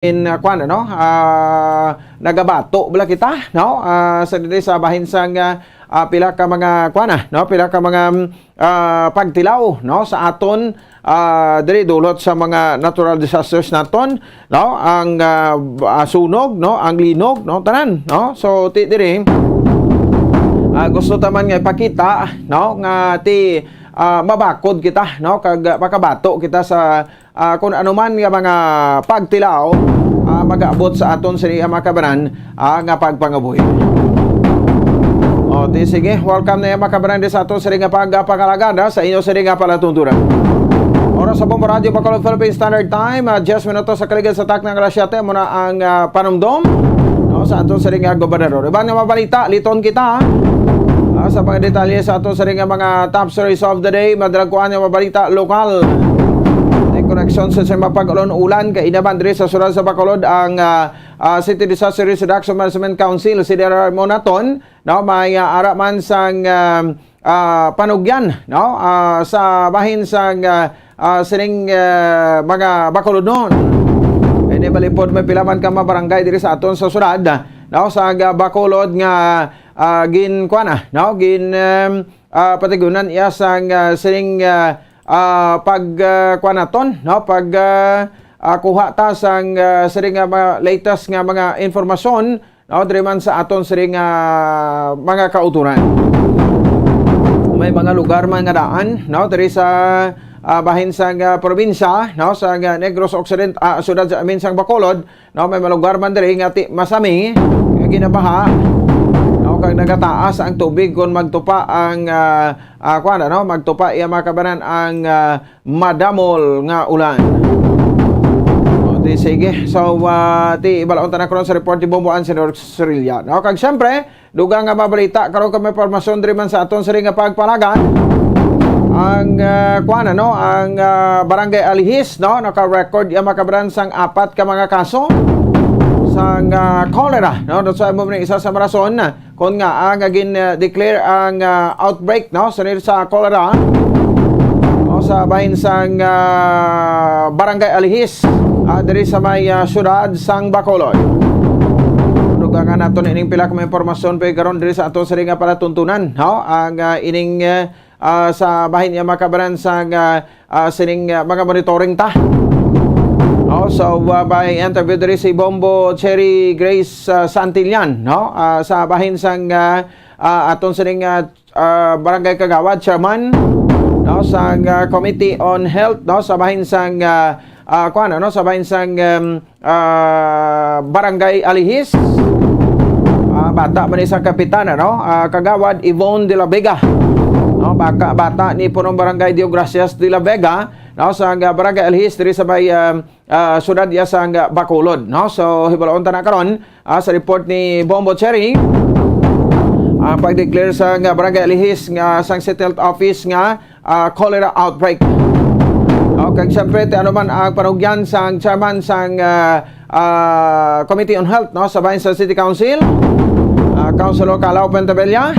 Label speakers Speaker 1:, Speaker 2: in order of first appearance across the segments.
Speaker 1: kuan ano nagabato bala kita no sa diri sa bahin sang pila ka mga kuan no pila ka mga pagtilaw no sa aton diri dulot sa mga natural disasters naton no ang sunog no ang linog no tanan no so ti diri gusto taman nga ipakita no nga ti mabakod kita no kag makabato kita sa kung ano man nga mga pagtilaw mag-aabot sa aton sa mga kabanan nga pagpangabuhi. O di sige, welcome na mga kabanan sa aton sa nga pagpakalagada sa inyo sa nga palatuntunan. Oras sa Bombo Radio Bacolod Philippine Standard Time, 10 minutos sa kaligid sa tak ng Grasyate muna ang panumdom no, sa aton sa nga gobernador. Ibang nga mabalita, liton kita sa mga detalye sa aton sa mga top stories of the day, madragkuan nga mabalita lokal. Connection sa mapag-ulon ulan kay inaban diri sa Surad sa Bacolod ang City Disaster Risk Reduction Management Council CDR Monaton no may ara man sang panugyan no sa bahin sang sining mga Bacolod noon. Ini balipod may pilaman ka mabarangay diri sa aton sa Surad no sa Bacolod nga gin kuana no gin patigunan iya sang sining kuanaton no kuha ta sang siring latest nga mga informasyon no diri man sa aton siring mga kauturan. May mga lugar man nga daan no diri sa bahin sang probinsya no sa Negros Occident sudad sa amin sang Bacolod no may mga lugar man diri nga masami nga ginabaha kag nagataas ang tubig kung magtupa ang kuan no magtupa iya makabanan ang madamol nga ulan. O di sige. So ti balaon tanan karon sa report ni Bomboan Senador Sorilla. No kag syempre dugang nga mabalita karon kami impormasyon diri man sa aton sa nga pagpalagan. Ang kuan no ang Barangay Alihis no naka-record iya makabanan sang 4 ka mga kaso sang cholera no so mo ni isa sa rason kon nga ang declare ang outbreak no sa cholera no sa bahin sang Barangay Alihis diri sa may syudad sang Bacolod. Dugangan naton ining pila ka mga impormasyon pa karon diri sa aton sa nga palatuntunan no ang ining sa bahin ya makabaran sang sining mga monitoring ta. So by interview diri si Bombo Cherry Grace Santillan no sa bahin sang aton sining Barangay Kagawad Chairman no sa Committee on Health no sa bahin sang kuan no sa bahin sang Barangay Alihis bata man isang kapitan no Kagawad Yvonne de la Vega no bata ni punong Barangay Diogracias de la Vega no sa Barangay Alihis diri sa may sudad ya sa Bacolod no so hibalaon ta na karon sa report ni Bombo Cherry pag-declare sa Barangay Alihis nga sang City Health Office nga cholera outbreak. Okay, syempre ano man ang panugyan sang chairman sang Committee on Health no sa bahin sa City Council Councilor Calao Pentabella.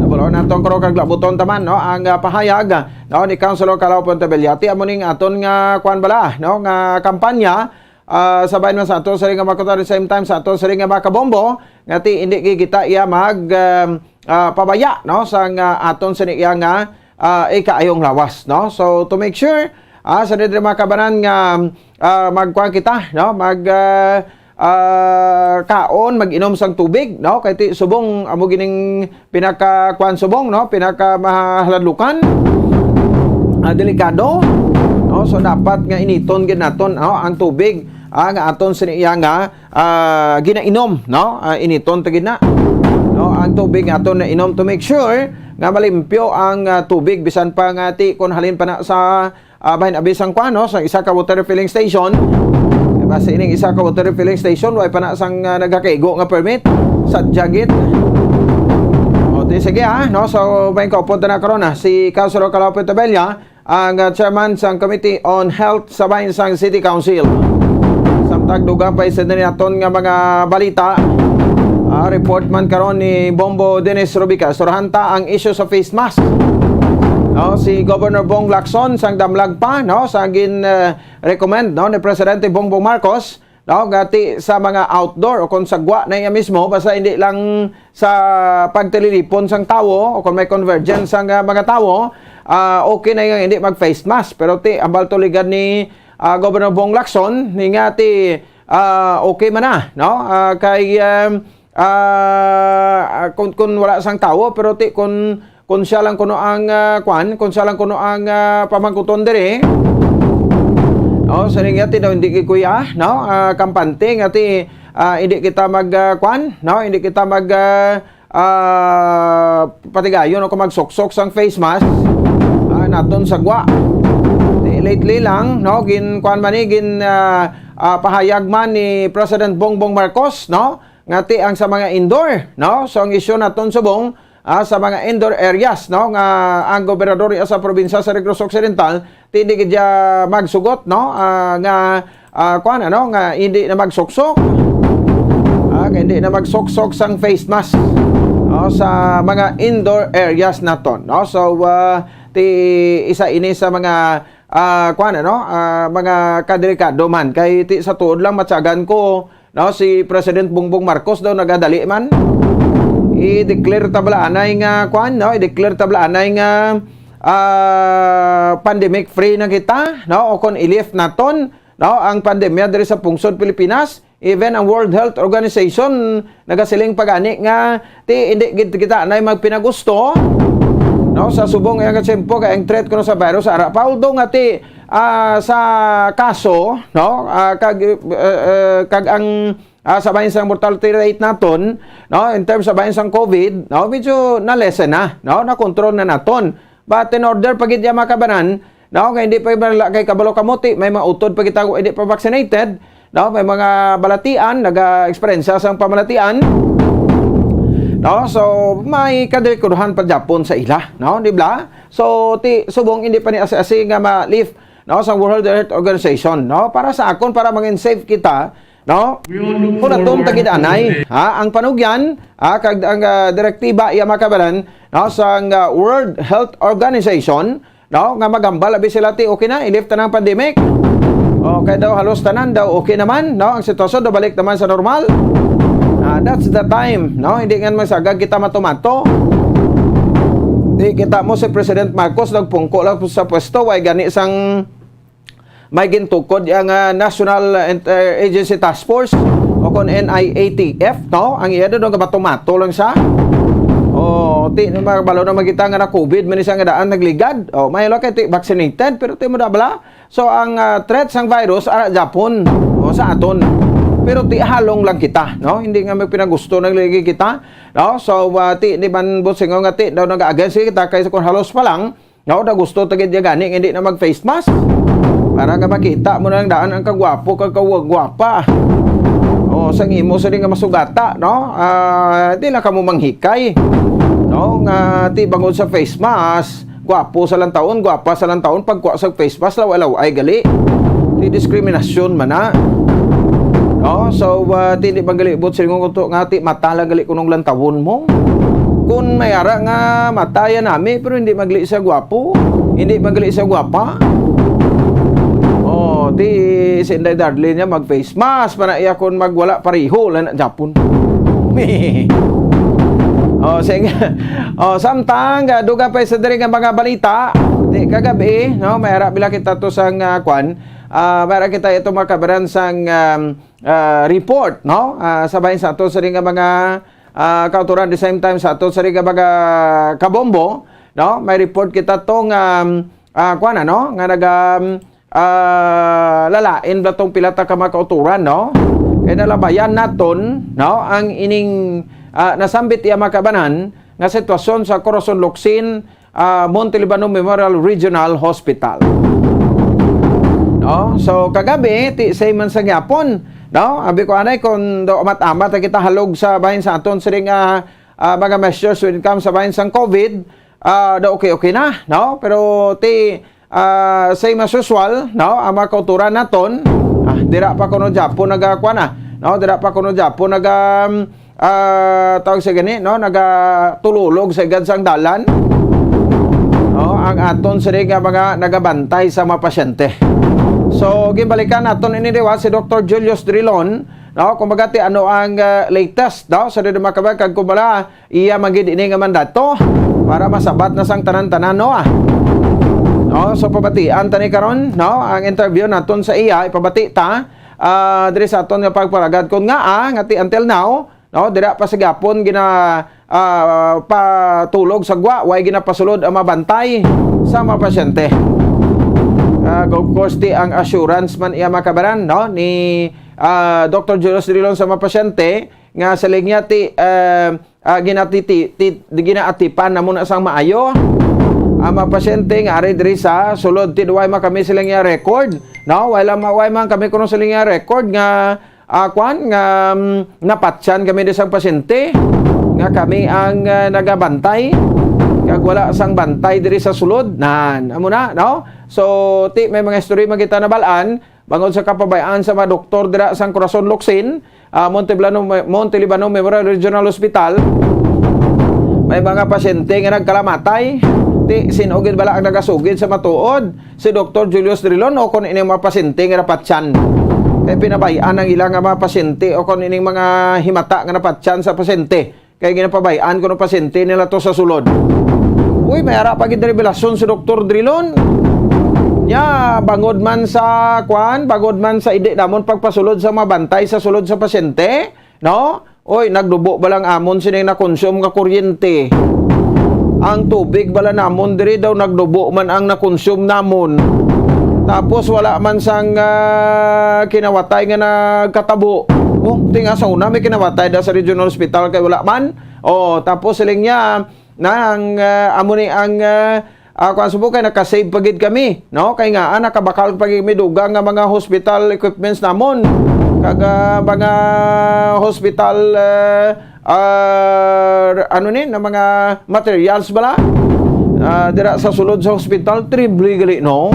Speaker 1: Wala natong karo kag labuton taman no ang pahayag no ni Councilor Calao Pentabella ti amo ning aton nga kuan bala no nga kampanya sa bahin man sa aton sa nga makuta at the same time sa aton sa nga makabombo nga ti hindi kita iya mag pabaya no sa nga aton sa iya nga ikaayong lawas no so to make sure sa diri makabanan nga magkuan kita no mag kaon mag-inom sang tubig no kay ti subong amo gining pinaka kuan subong no pinaka mahaladlukan delikado no so dapat nga initon gid naton no ang tubig nga aton siniya nga ginainom no initon ta gid na no ang tubig aton na inom to make sure nga malimpyo ang tubig bisan pa nga ti kun halin pa na sa bahin abisang kuan no sa isa ka water refilling station. Basta ining isa ka water refilling station way pa na sang nagakaigo nga permit sa jagit. O di sige no so may kaupunta na karon si Councilor Calao Pentabella ang chairman sang Committee on Health sa bahin sang City Council. Samtang dugang pa isa din naton nga mga balita report man karon ni Bombo Dennis Rubica surhanta ang issue sa face mask. No, si Governor Bong Lacson sang damlag pa no sa gin recommend no ni Presidente Bongbong Marcos no, gati sa mga outdoor o kung sagwa na iya mismo, basta hindi lang sa pagtililipon sang tao o kung may convergence ang mga tao, okay na yung hindi mag-face mask. Pero ti, ambal tuligan ni Governor Bong Lacson, ni nga ti, okay man na, no? Kay, kung wala sang tao, pero ti, kung siya lang kuno ang, kung siya lang kuno ang pamangkuton dire, no, sa ngati daw hindi kuya, no, kampante ngati hindi kita no, hindi kita patigayon o kung magsoksok sang face mask naton sagwa. Lately lang, no, kwan man gin pahayag man ni President Bongbong Marcos, no, ngati ang sa mga indoor, no, so ang issue naton subong sa mga indoor areas, no, nga ang gobernador sa probinsya sa Negros Occidental hindi gidya magsugot, no, nga kuan ano nga hindi na magsuksok, hindi na magsuksok sang face mask, no, sa mga indoor areas naton, no. So ti isa ini sa mga kuan ano mga kadelikado man kay ti sa tuod lang matsagan ko, no, si President Bongbong Marcos daw nagadali man i-declare tablaanay nga kuan, no, i-declare tablaanay nga pandemic free na kita, no, o kon i-lift naton, no, ang pandemya diri sa pungsod Pilipinas. Even ang World Health Organization nagasiling pagani nga ti hindi kita na magpinagusto, no, sa subong nga tempo kay ang threat kuno sa virus ara pauldo nga ti sa kaso, no, kag ang sa bahin sang mortality rate naton, no, in terms sa bahin sang COVID, no, medyo na-lessen na, no, na-control na naton. But in order pagid ya makabanan, no, kay hindi pa kay kabalo kamuti, may mautod pagid tago hindi pa vaccinated, no, may mga balatian, naga-experience sang pamalatian, no, so may kadirikuduhan pa Japon sa ila, no, di ba? So ti subong hindi pa ni asi nga ma-lift, no, sa World Health Organization, no, para sa akon para mangin safe kita, no, kung natong tagidanay ang panugyan kag ang direktiba iya makabalan, no, sa World Health Organization, no, nga magambal abi sila ti okay na i-lift na ang pandemic, okay daw halos tanan daw okay naman, no, ang sitwasyon daw balik naman sa normal. That's the time, no, hindi nga masagag kita matumato. Di kita mo si President Marcos nagpungko lang sa pwesto way gani sang may gintukod ang National Interagency Task Force o kon NIATF, no, ang iya doon nga matumato lang siya. Ti balo na magita nga na COVID man isang daan nagligad, may lo kay ti vaccinated pero ti mo dabla. So ang threat sang virus ara Japon sa aton, pero ti halong lang kita, no, hindi nga magpinagusto nagligi kita, no. So ti di man busingon nga ti daw nag-against kita kay kung halos pa lang, no, da gusto tagid ya gani hindi na mag face mask para nga makita mo na lang daan ang kagwapo kag kawagwapa. Sang imo sa nga masugata, no, di lang kamo manghikay, no, nga ti bangod sa face mask gwapo sa lang taon, gwapa sa lang taon pagkuha sa face mask law ay gali ti diskriminasyon man na, no. So ti di bagalibot singon ko nga ti matala gali kunong lantawon mo kun mayara nga mataya nami pero hindi magli sa gwapo, hindi magli sa gwapa. Di si Inday Darlene niya mag-face mask para iya kon magwala pariho lang na Japon. Sige. Samtang duga pa sa diri nga mga balita, di kagabi, no, mayara bila kita to sang kwan, mayara kita ito makabaran sang report, no, sa bahin sa ato sa ring mga kauturan the same time sa ato sa ring mga kabombo, no, may report kita tong kwan ano nga naga lalain ba tong pilata ka makauturan, no, kaya nalabayan naton, no, ang ining nasambit iya makabanan nga sitwasyon sa Corazon Locsin Montelibano Memorial Regional Hospital, no. So kagabi ti say man sa gyapon, no, abi ko anay kon do amat-amat kita halog sa bahin sa aton siring mga measures when it comes sa bahin sang COVID, do okay na, no, pero ti same as usual, no, ang mga kauturan naton, dira pa kuno Japon nagakuan na, no, dira pa kuno Japon tawag sa gani, no, nagatululog sa gansang dalan, no, ang aton sa nga mga nagabantay sa mga pasyente, So gimbalikan naton ini dewa si Dr. Julius Drilon, no, kumbaga ti ano ang latest daw sa dumakabag kag kumbala iya magid ini nga mandato para masabat na sang tanan-tanan no. No, so pabatian tani karon, no, ang interview naton sa iya ipabati ta diri sa aton nga pagparagad kun nga ngati until now, no, dira pa sigapon gina patulog sa gwa way ginapasulod ang mabantay sa mga pasyente. Of course ti ang assurance man iya makabaran, no, ni Dr. Julius Drilon sa mga pasyente nga sa linya ti ginaatipan na muna sang maayo ang mga pasyente nga ari diri sa sulod ti duway kami silang nga record, no, way man kami kuno silang nga record nga napatyan kami di sang pasyente nga kami ang nagabantay kag wala sang bantay diri sa sulod nan amo na, no. So ti may mga history magita na balaan bangod sa kapabayaan sa mga doktor dira sang Corazon Locsin, Montelibano Memorial Regional Hospital. May mga pasyente nga nagkalamatay ti sinugid bala ang nagasugid sa matuod si Dr. Julius Drilon o kon ining mga pasyente nga napatyan kay pinabayaan ang ilang mga pasyente o kon ining mga himata nga napatyan sa pasyente kay ginapabayaan kuno pasyente nila to sa sulod. Uy, may ara pa gid revelasyon si Dr. Drilon. Nya bangod man sa bangod man sa ide damon pagpasulod sa mabantay sa sulod sa pasyente, no? Oy, nagdubo ba lang amon sining na-consume nga kuryente. Ang tubig bala namon diri daw nagdubo man ang na-consume namon. Tapos wala man sang kinawatay nga nagkatabo. Oh, tinga sa una may kinawatay da sa regional hospital kay wala man. Oh, tapos siling niya nang amo ni ang kung subukay nakasave pagid kami, no, kay nga nakabakal pagid mi dugang nga mga hospital equipments namon kag mga hospital ano ni na mga materials bala dira sa sulod sa hospital triple gali, no.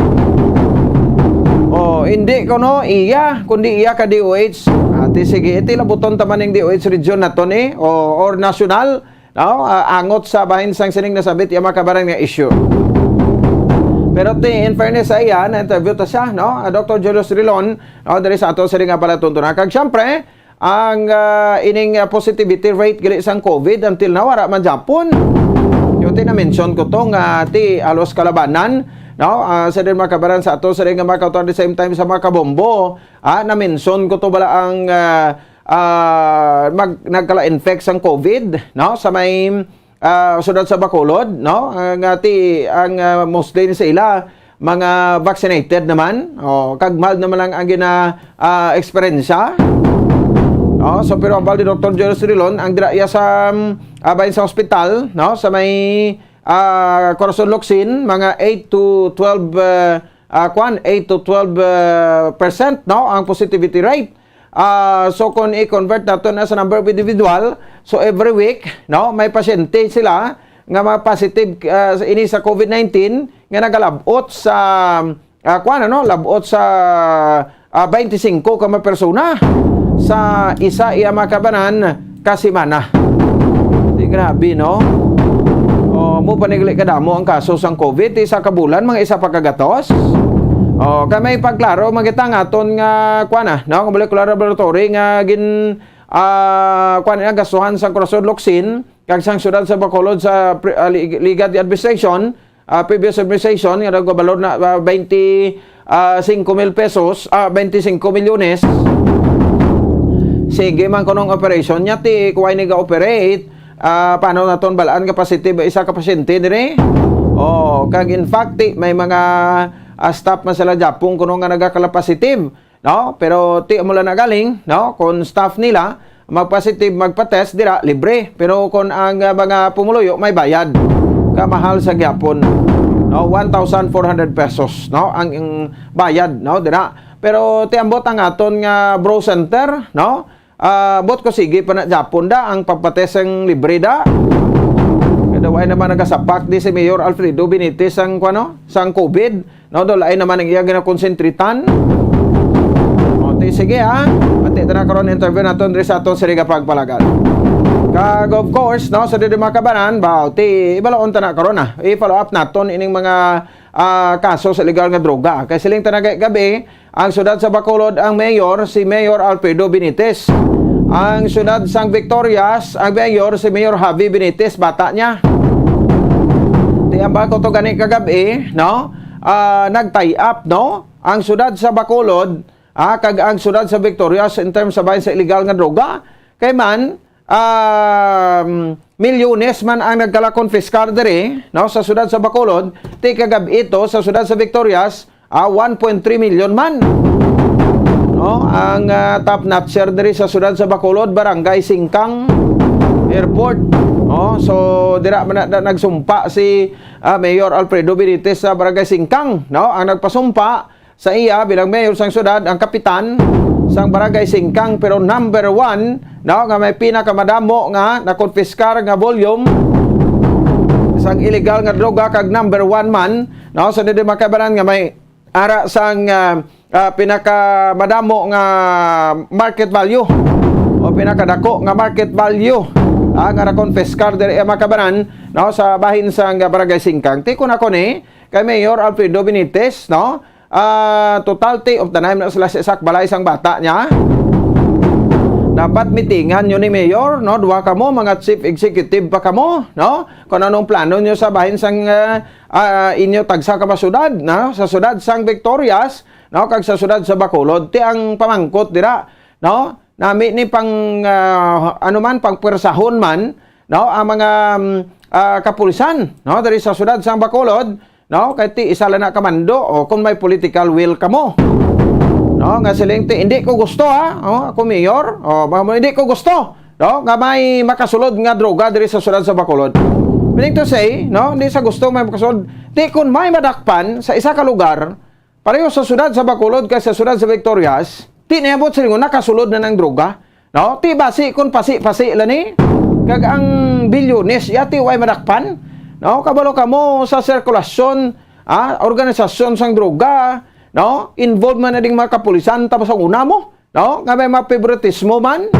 Speaker 1: Oh, hindi ko no iya kundi iya ka DOH. Ati sige iti labuton taman ning DOH region nato ni or national, no, angot sa bahin sang sining nasabit iya makabarang nga issue. Pero in fairness sa iya, na-interview ta siya, no? Dr. Julius Drilon, no, dari sa ato sila nga pala tuntunan. Kag syempre, ang ining positivity rate gali sang COVID until now, wala man Japon. Yung na-mention ko to nga ti alos kalabanan, no? Sa din makabaran sa ato, sa din nga makautor at the same time sa makabombo, na-mention ko to bala ang nagkala-infect sang COVID, no? Sa may sudad sa Bacolod, no, ngati ang mostly sa ila mga vaccinated naman, kag mild naman lang ang gina eksperyensya, no. So pero ang baldi Dr. Julius Drilon ang dira sa bahin sa hospital, no, sa may Corazon Locsin mga 8 to 12%, no, ang positivity rate. So kung i-convert nato na sa number of individual, so every week, no, may pasyente sila nga mga positive ini sa COVID-19 nga nagalabot sa labot sa 25 ka mga persona sa isa iya makabanan kasimana. Di grabe, no? Mo panigli kadamo ang kaso sang COVID isa ka bulan mga isa pa kagatos. Kay may pagklaro magita nga aton nga no, molecular laboratory nga gin nga gastuhan sa Corazon Locsin kag sang syudad sa Bacolod sa Liga de Administration, previous administration nga nagbalor na 25,000 pesos, 25 milyones. Sige man kunong operation nya ti kuway ni ga-operate, paano naton balaan ka positive isa ka pasyente dire. Kag in fact may mga staff man sila Japon kuno nga nagakala-positive, no, pero ti mo lang nagaling, no, kung staff nila mag-positive magpa-test dira libre, pero kung ang mga pumuluyo may bayad kamahal sa Japon, no, 1,400 pesos, no, ang bayad, no, dira. Pero ti ambot ang aton nga bro center, no, bot ko sige pa na Japon da ang pagpa-test ang libre da. Daway naman nagasapak di si Mayor Alfredo Benitez sang sang COVID, no, dolay naman ang iya ginakonsentritan. Sige pati na karon interview naton diri sa aton siriga pagpalagan. Kag of course, no, sa dili makabanan ba ti ibalaon ta na karon i-follow up naton ining mga kaso sa illegal nga droga. Kay siling tanagay gabi Ang syudad sa Bacolod, ang mayor si Mayor Alfredo Benitez. Ang syudad sang Victorias, ang mayor si Mayor Javi Benitez, bata niya. Tiyamba ko to gani kagabi, no? Nag-tie up, no? Ang syudad sa Bacolod, kag ang syudad sa Victorias in terms sa bahin sa illegal nga droga. Kay man, milyones man ang nagkala-confiscar dere, no? Sa syudad sa Bacolod, ti kagabi ito sa syudad sa Victorias, 1.3 million man. No, ang top notcher diri sa syudad sa Bacolod, Barangay Singkang Airport. No, so dira man nagsumpa si Mayor Alfredo Benitez sa Barangay Singkang, no? Ang nagpasumpa sa iya bilang mayor sang syudad, ang kapitan sang Barangay Singkang, pero number 1, no, nga may pinakamadamo nga nakonfiskar nga volume sang illegal nga droga, kag number 1 man, no, sa dili makabanan nga may ara sang pinakamadamo nga market value o pinakadako nga market value nga na-confiscar diri makabanan, no, sa bahin sang Barangay Singkang. Ti kun ako ni kay Mayor Alfredo Benitez, no, totality of the time na sila sa isak balay sang bata niya. Dapat mitingan nyo ni Mayor, no, duwa kamo mga chief executive pa kamo, no, kung anong plano nyo sa bahin sang inyo tagsa ka syudad, no, sa syudad sang Victorias, no, kag sa syudad sa Bacolod. Ti ang pamangkot dira, no, nami ni pang ano man pang pwersahon man, no, ang mga kapulisan, no, diri sa syudad sang Bacolod, no, kay ti isa lang na kamando o kung may political will kamo, no, nga siling ti hindi ko gusto ako mayor, hindi ko gusto, no, nga may makasulod nga droga diri sa syudad sa Bacolod. Meaning to say, no, hindi sa gusto may makasulod, ti kun may madakpan sa isa ka lugar pareho sa syudad sa Bacolod kay sa syudad sa Victorias, ti niabot sa lingon nakasulod na ng droga, no, ti basi kun pasi la ni kag ang bilyones yati way madakpan, no, kabalo kamo sa sirkulasyon organisasyon sang droga, no, involved man na ding mga kapulisan tapos ang una mo, no, nga may mga favoritismo man,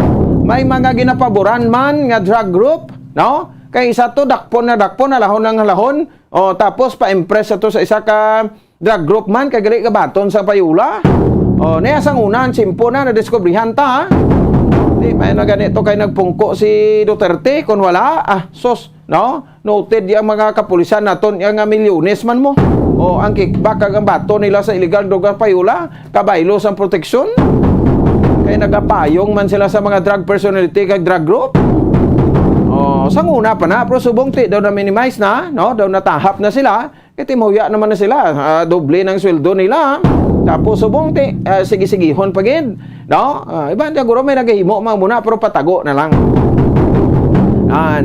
Speaker 1: may mga ginapaboran man nga drug group, no, kay isa to dakpon na lahon ng lahon, o tapos pa-impress to sa isa ka drug group man kay gali ka baton sa payula, o niya sang una simpo na nadiskubrihan ta, di may na ganito kay nagpungko si Duterte kun wala sos, no, noted yung mga kapulisan naton yung milyones man mo, o ang kickback kag ang bato nila sa illegal droga payula kabaylo sang proteksyon kay nagapayong man sila sa mga drug personality kag drug group. Sang una pa na, pero subong ti daw na minimize na, no, daw natahap na sila, kaya timuya naman na sila, doble ng sweldo nila, tapos subong ti sige-sigihon pagin, no, iba siguro may naghihimo mga muna, pero patago na lang.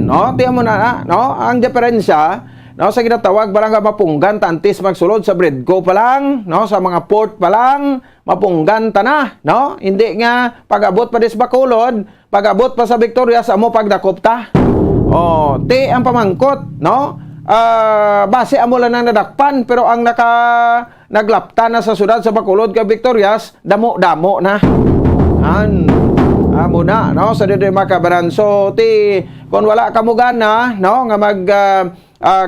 Speaker 1: No, tiyan mo na, no, ang diferensya, no, sa ginatawag barangay mapunggan tantis magsulod sa Bredco pa lang, no, sa mga port pa lang mapunggan ta na, no, hindi nga pag-abot pa dis Bacolod, pag-abot pa sa Victoria sa mo pagdakop ta. Ti ang pamangkot, no, base amo lang nang nadakpan, pero ang naglapta na sa syudad sa Bacolod kay Victorias damo-damo na amo na, no, sa dili makabaran. So ti kun wala ka mo gana, no, nga mag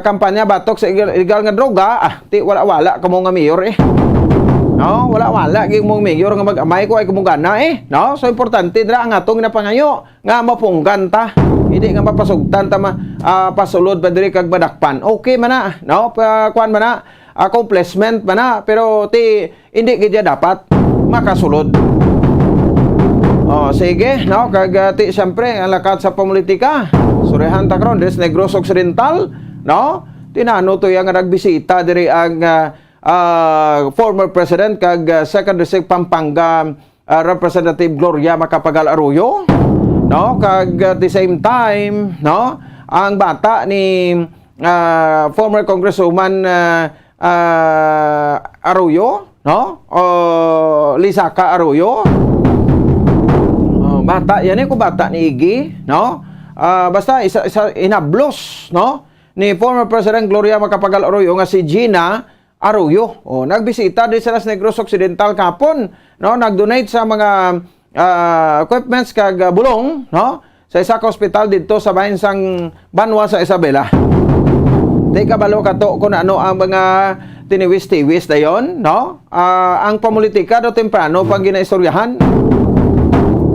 Speaker 1: kampanya batok sa illegal nga droga, ti wala ka mo nga mayor no, wala gyud mong mayor nga mag-amay ko ay kumugana no. So importante dira ang atong napangayo nga mapunggan ta, hindi nga mapasugtan ta pasulod pa diri kag badakpan. Okay man na, no, kuan man na, accomplishment man na, pero ti hindi gid dapat makasulod. Sige, no, kag ti syempre ang lakat sa politika. Surihan ta karon des Negros Occidental, no, tinano to yang nagbisita diri ang former president kag second district Pampanga Representative Gloria Macapagal Arroyo, no, kag at the same time, no, ang bata ni former Congresswoman Arroyo, no, Lisaka Arroyo, bata yan ko bata ni Iggy, no, basta isa inablos, no, ni former President Gloria Macapagal Arroyo nga si Gina Arroyo. Nagbisita din sa Las Negros Occidental kapon, no, nag-donate sa mga equipments kag bulong, no, sa isa ka hospital dito sa bahin sang Banwa sa Isabela. Di kabalo ka to kung ano ang mga tiniwis-tiwis dayon, no? Ang pamulitika do temprano pang ginaistoryahan.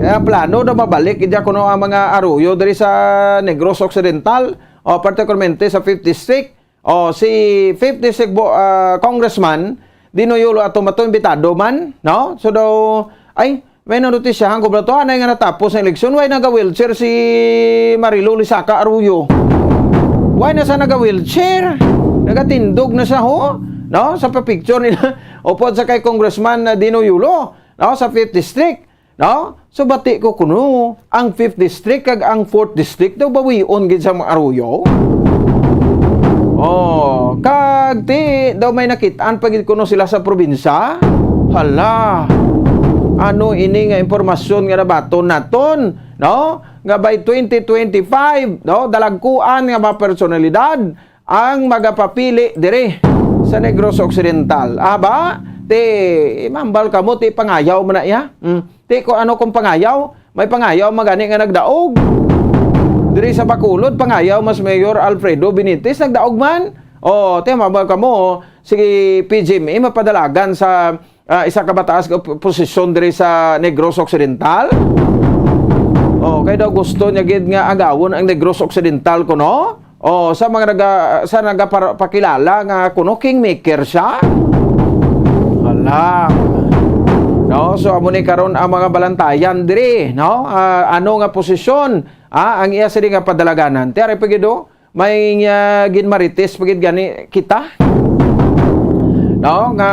Speaker 1: Kaya plano daw mabalik idya kuno ang mga aruyo diri sa Negros Occidental o particularmente sa 5th District o si 5th District Congressman Dinoyulo ato mato imbitado man, no? So daw ay may notisyahan ko ba to anay nga natapos ang eleksyon why naga-wheelchair si Marilu Lisaka Arroyo. Why na sa naga-wheelchair? Nagatindog na siya ho, no? Sa pa-picture nila upod sa kay Congressman Dinoyulo, no? Sa 5th District. No? So bati ko kuno ang 5th District kag ang 4th District daw bawion gid sa mga aruyo. Oh, kag ti daw may nakitaan pagid kuno sila sa probinsya. Hala. Ano ini nga impormasyon nga nabaton naton, no? Nga by 2025, no, dalagkuan nga mga personalidad ang magapapili dire sa Negros Occidental. Aba, ti mambal kamo ti pangayaw man na ya. Ti ko ano kung pangayaw, may pangayaw magani nga nagdaog. Diri sa Bacolod pangayaw mas Mayor Alfredo Benitez nagdaog man. Oh, ti mambal kamo sige PGMA mapadalagan sa isa ka bataas nga posisyon diri sa Negros Occidental. Oh, kay daw gusto niya gid nga agawon ang Negros Occidental kuno. Oh, sa mga nagapakilala nga kuno kingmaker siya. Hala. No, so amo ni karon ang mga balantayan diri, no? Ano nga posisyon ang iya sila nga padalaganan. Tiyari pagido may ginmarites pagid gani kita. No, nga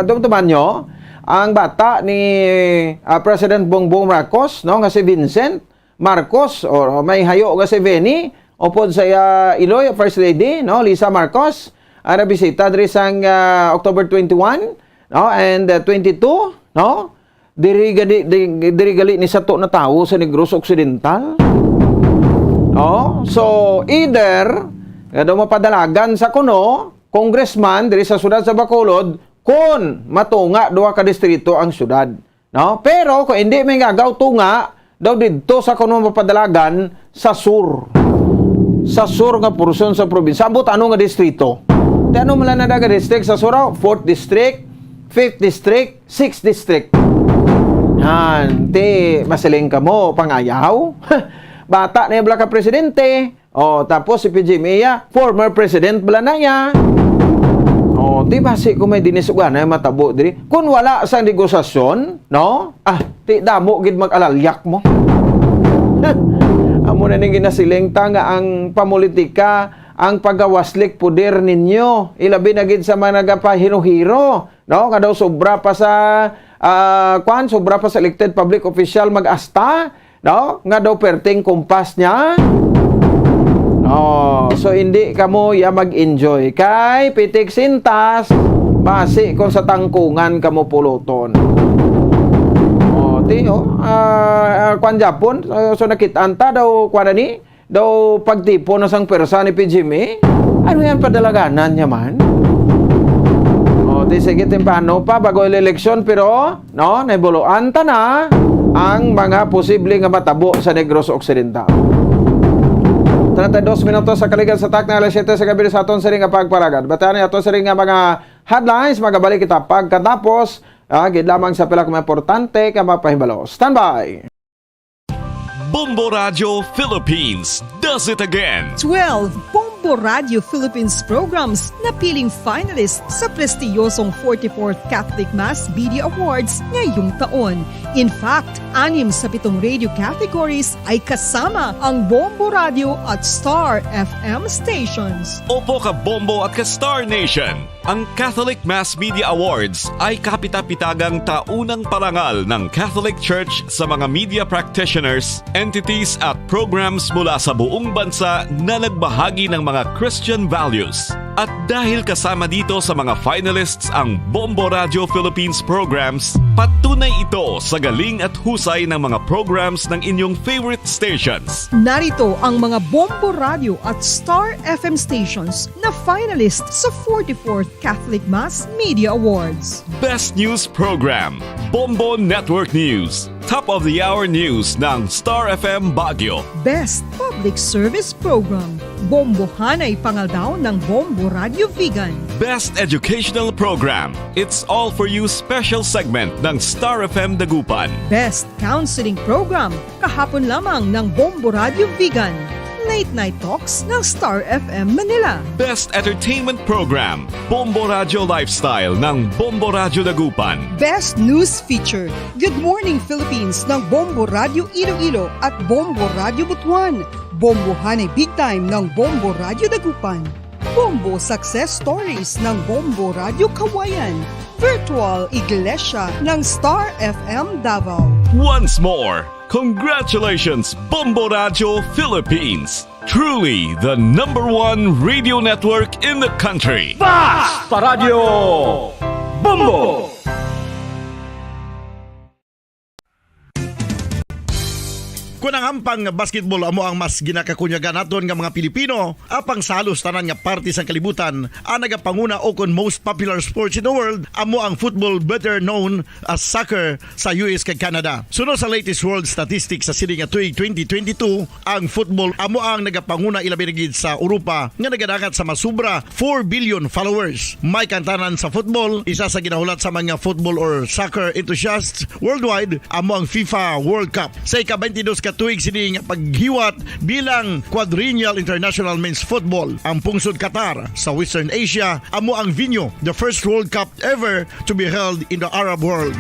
Speaker 1: dumduman nyo ang bata ni President Bongbong Marcos, no, nga si Vincent Marcos o may hayo nga si Benny upod sa Iloy First Lady, no, Lisa Marcos, ara bisita diri sang October 21, no, and 22, no, diri gali ni sato na tawo sa Negros Occidental. No, so either daw mapadalagan sa kuno congressman diri sa syudad sa Bacolod kun matunga duha ka distrito ang syudad, no, pero kung hindi may gagaw tunga daw didto sa kuno mapadalagan sa sur nga porsyon sa probinsya. Ambot ano nga distrito? Di ano man na daga district sa Surao? 4th District, 5th District, 6th District. Yan, ti masiling ka mo, pangayaw. Bata na yung ka presidente. O, tapos si PG Mea, former president bala na niya. O, di basi kung may dinisugan na matabo diri. Kung wala sa negosasyon, no? Ti damo gid mag-alalyak mo. Amo na ning ginasiling ta nga ang pamulitika, ang pagawaslik puder ninyo. Ilabi na gid sa mga nagapahiro-hiro, no? Nga daw sobra pa sa sobra pa sa elected public official mag-asta, no? Nga daw perting kumpas niya. No, so hindi kamo ya mag-enjoy kay pitik sintas basi kung sa tangkungan kamo puluton. Kwan Japon, so nakitaan ta daw kwan ni daw pagtipo na sang persa ni PGMA. Ano yan padalaganan niya man? Di sige tempano pa bago eleksyon pero no, naibuluan ta na ang mga posible nga matabo sa Negros Occidental. 32 minutos sa kaligan sa tak na alas 7 sa gabi sa aton sa ring nga pagparagad. Batayan aton sa ring nga mga headlines magabalik kita pagkatapos gid lamang sa pila ka importante ka mapahibalo. Standby.
Speaker 2: Bombo Radio Philippines does it again.
Speaker 3: 12 Bombo Radio Philippines programs na piling finalist sa prestiyosong 44th Catholic Mass Media Awards ngayong taon. In fact, 6 sa 7 radio categories ay kasama ang Bombo Radio at Star FM stations.
Speaker 2: Opo ka Bombo at ka Star Nation. Ang Catholic Mass Media Awards ay kapitapitagang taunang parangal ng Catholic Church sa mga media practitioners, entities at programs mula sa buong bansa na nagbahagi ng mga Christian values. At dahil kasama dito sa mga finalists ang Bombo Radio Philippines programs, patunay ito sa galing at husay ng mga programs ng inyong favorite stations.
Speaker 3: Narito ang mga Bombo Radio at Star FM stations na finalist sa 44th Catholic Mass Media Awards.
Speaker 2: Best News Program, Bombo Network News. Top of the Hour News ng Star FM Baguio.
Speaker 3: Best Public Service Program, Bombo Hanay Pangaldaw ng Bombo Radio Vegan.
Speaker 2: Best Educational Program. It's All For You special segment ng Star FM Dagupan.
Speaker 3: Best Counseling Program, kahapon lamang ng Bombo Radio Vegan. Late Night Talks ng Star FM Manila.
Speaker 2: Best Entertainment Program, Bombo Radio Lifestyle ng Bombo Radio Dagupan.
Speaker 3: Best News Feature, Good Morning Philippines ng Bombo Radio Iloilo at Bombo Radio Butuan. Bombo Hanay Big Time ng Bombo Radio Dagupan. Bombo Success Stories ng Bombo Radio Kawayan. Virtual Iglesia ng Star FM Davao.
Speaker 2: Once more, congratulations, Bombo Radio Philippines. Truly the #1 radio network in the country.
Speaker 4: Basta Radio Bombo! Kung ang ampang basketball amo ang mas ginakakunyagan naton nga mga Pilipino, apang salos tanan nga parte sang kalibutan, ang nagapanguna o kon most popular sports in the world, amo ang football, better known as soccer sa US kag Canada. Sunod sa latest world statistics sa sini nga tuig 2022, ang football amo ang nagapanguna ilabi na gid sa Europa nga nagadagat sa masubra 4 billion followers. May kantanan sa football, isa sa ginahulat sa mga football or soccer enthusiasts worldwide, amo ang FIFA World Cup. Sa ika-22 ka tuig sini nga paghiwat bilang quadrennial international men's football. Ang pungsod Qatar sa Western Asia amo ang venue, the first World Cup ever to be held in the Arab world.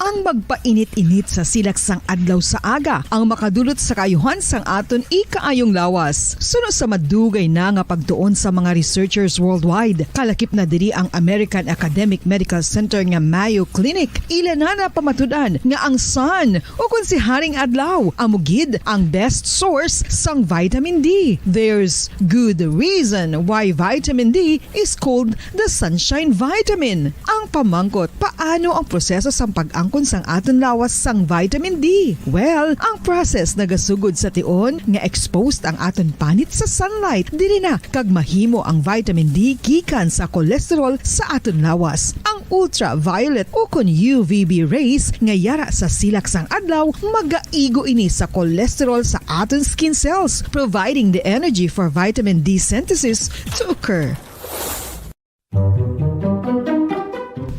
Speaker 3: Ang magpainit-init sa silaksang adlaw sa aga ang makadulot sa kayuhan sang aton ikaayong lawas. Sunod sa madugay na nga pagtuon sa mga researchers worldwide, kalakip na diri ang American Academic Medical Center nga Mayo Clinic. Ila na pamatudan nga ang sun o kung si Haring Adlaw amugid ang best source sang vitamin D. There's good reason why vitamin D is called the sunshine vitamin. Ang pamangkot, paano ang proseso sang pag-angkon sang aton lawas sang vitamin D? Well, ang process nagasugod sa tion nga exposed ang aton panit sa sunlight dili na kag mahimo ang vitamin D gikan sa cholesterol sa aton lawas. Ang ultraviolet o kon UVB rays nga yara sa silak sang adlaw magaigo ini sa cholesterol sa aton skin cells, providing the energy for vitamin D synthesis to occur.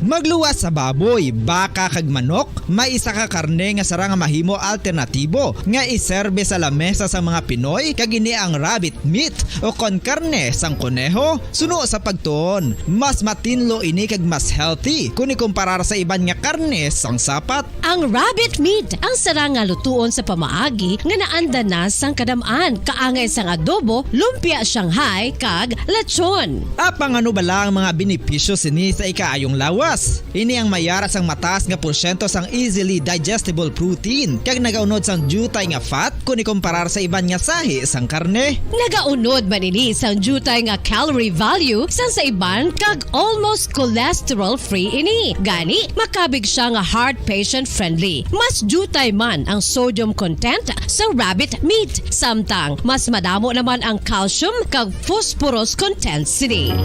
Speaker 5: Magluwas sa baboy, baka kag manok, may isa ka karne nga sarang mahimo alternatibo nga iserbe sa lamesa sa mga Pinoy kag ini ang rabbit meat o kon karne sang kuneho. Suno sa pagtuon, mas matinlo ini kag mas healthy kung ikumparar sa iban nga karne sang sapat.
Speaker 6: Ang rabbit meat ang sarang nga lutuon sa pamaagi nga naanda na sang kadamaan, kaangay sang adobo, lumpia Shanghai kag lechon.
Speaker 5: Apang ano bala ang mga benepisyo sini sa ikaayong lawas? Ini ang mayara sang mataas nga porsyento sang easily digestible protein kag nagaunod sang jutay nga fat kung ikumparar sa iban nga sahi sang karne.
Speaker 6: Nagaunod man ini sang jutay nga calorie value sang sa iban kag almost cholesterol free ini. Gani makabig siya nga heart patient friendly. Mas jutay man ang sodium content sa rabbit meat, samtang mas madamo naman ang calcium kag phosphorus content sini.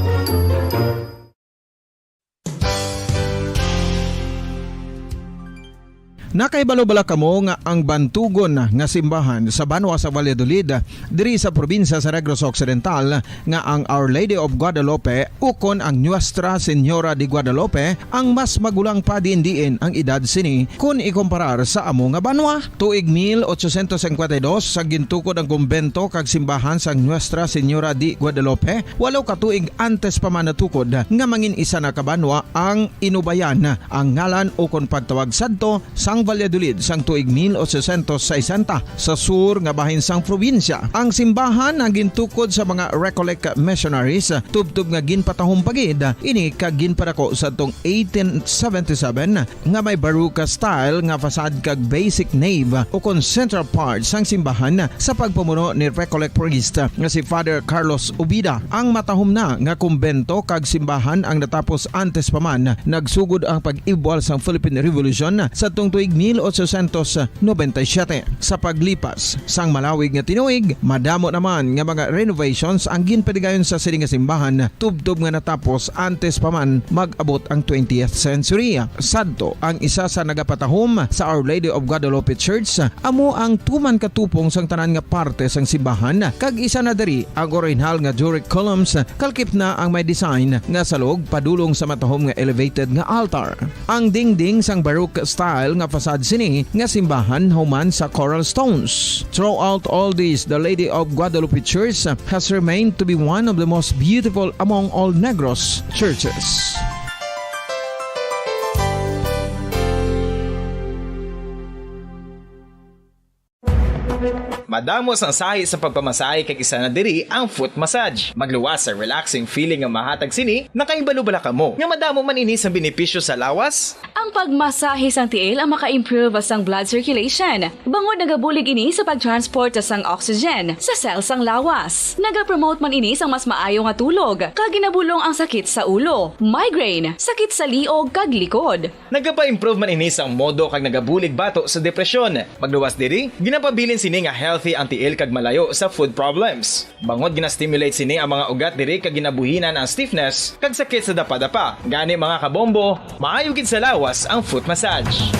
Speaker 1: Nakaibalo-bala kamo nga ang bantugon nga simbahan sa Banwa sa Valladolid diri sa probinsya sa Negros Occidental nga ang Our Lady of Guadalupe ukon ang Nuestra Señora de Guadalupe ang mas magulang pa diin ang edad sini kung ikumparar sa amo nga banwa. Tuig 1852 sa gintukod ang kumbento kag simbahan sa Nuestra Señora de Guadalupe, walaw ka tuig antes pa man natukod nga mangin isa na kabanwa ang inubayan ang ngalan ukon pagtawag sadto sang Valladolid sang tuig 1860 sa sur nga bahin sang probinsya. Ang simbahan ang gintukod sa mga Recollect missionaries tubtub nga ginpatahong pagid ini kag ginpadako sa tong 1877 nga may baroque style nga fasad kag basic nave o kon central part sang simbahan sa pagpamuno ni Recollect priest nga si Father Carlos Ubida. Ang matahom na nga kumbento kag simbahan ang natapos antes pa man nagsugod ang pag-ibwal sang Philippine Revolution sa tong tuig tuig 1897. Sa paglipas sang malawig nga tinuig, madamo naman nga mga renovations ang ginpadigayon sa sining nga simbahan tubtob nga natapos antes pa man mag-abot ang 20th century. Sadto ang isa sa nagapatahom sa Our Lady of Guadalupe Church, amo ang tuman katupong sang tanan nga parte sang simbahan, kag isa na diri ang original nga Doric columns, kalkip na ang may design nga salog padulong sa matahom nga elevated nga altar. Ang dingding sang Baroque style nga facade sini nga simbahan human sa coral stones. Throughout all this, the Lady of Guadalupe Church has remained to be one of the most beautiful among all Negros churches.
Speaker 7: Madamos ang sahi sa pagpamasahe kag isa na diri ang foot massage. Magluwas sa relaxing feeling nga mahatag sini, nakaibalo-bala ka mo. Nga madamo man ini sa benepisyo sa lawas.
Speaker 8: Ang pagmasahe sang tiil ang maka-improve sang blood circulation. Bangod nagabulig ini sa pag-transport sang oxygen sa cells sang lawas. Nagapromote man ini sang mas maayo nga tulog, kag ginabulong ang sakit sa ulo, migraine, sakit sa liog kag likod.
Speaker 7: Nagapa-improve man ini sang modo kag nagabulig bato sa depresyon. Magluwas diri, ginapabilin sini nga healthy ang tiil kag malayo sa food problems. Bangod gina-stimulate sini ang mga ugat diri kag ginabuhinan ang stiffness kag sakit sa dapa-dapa. Gani mga kabombo, maayo gid sa lawas ang foot massage.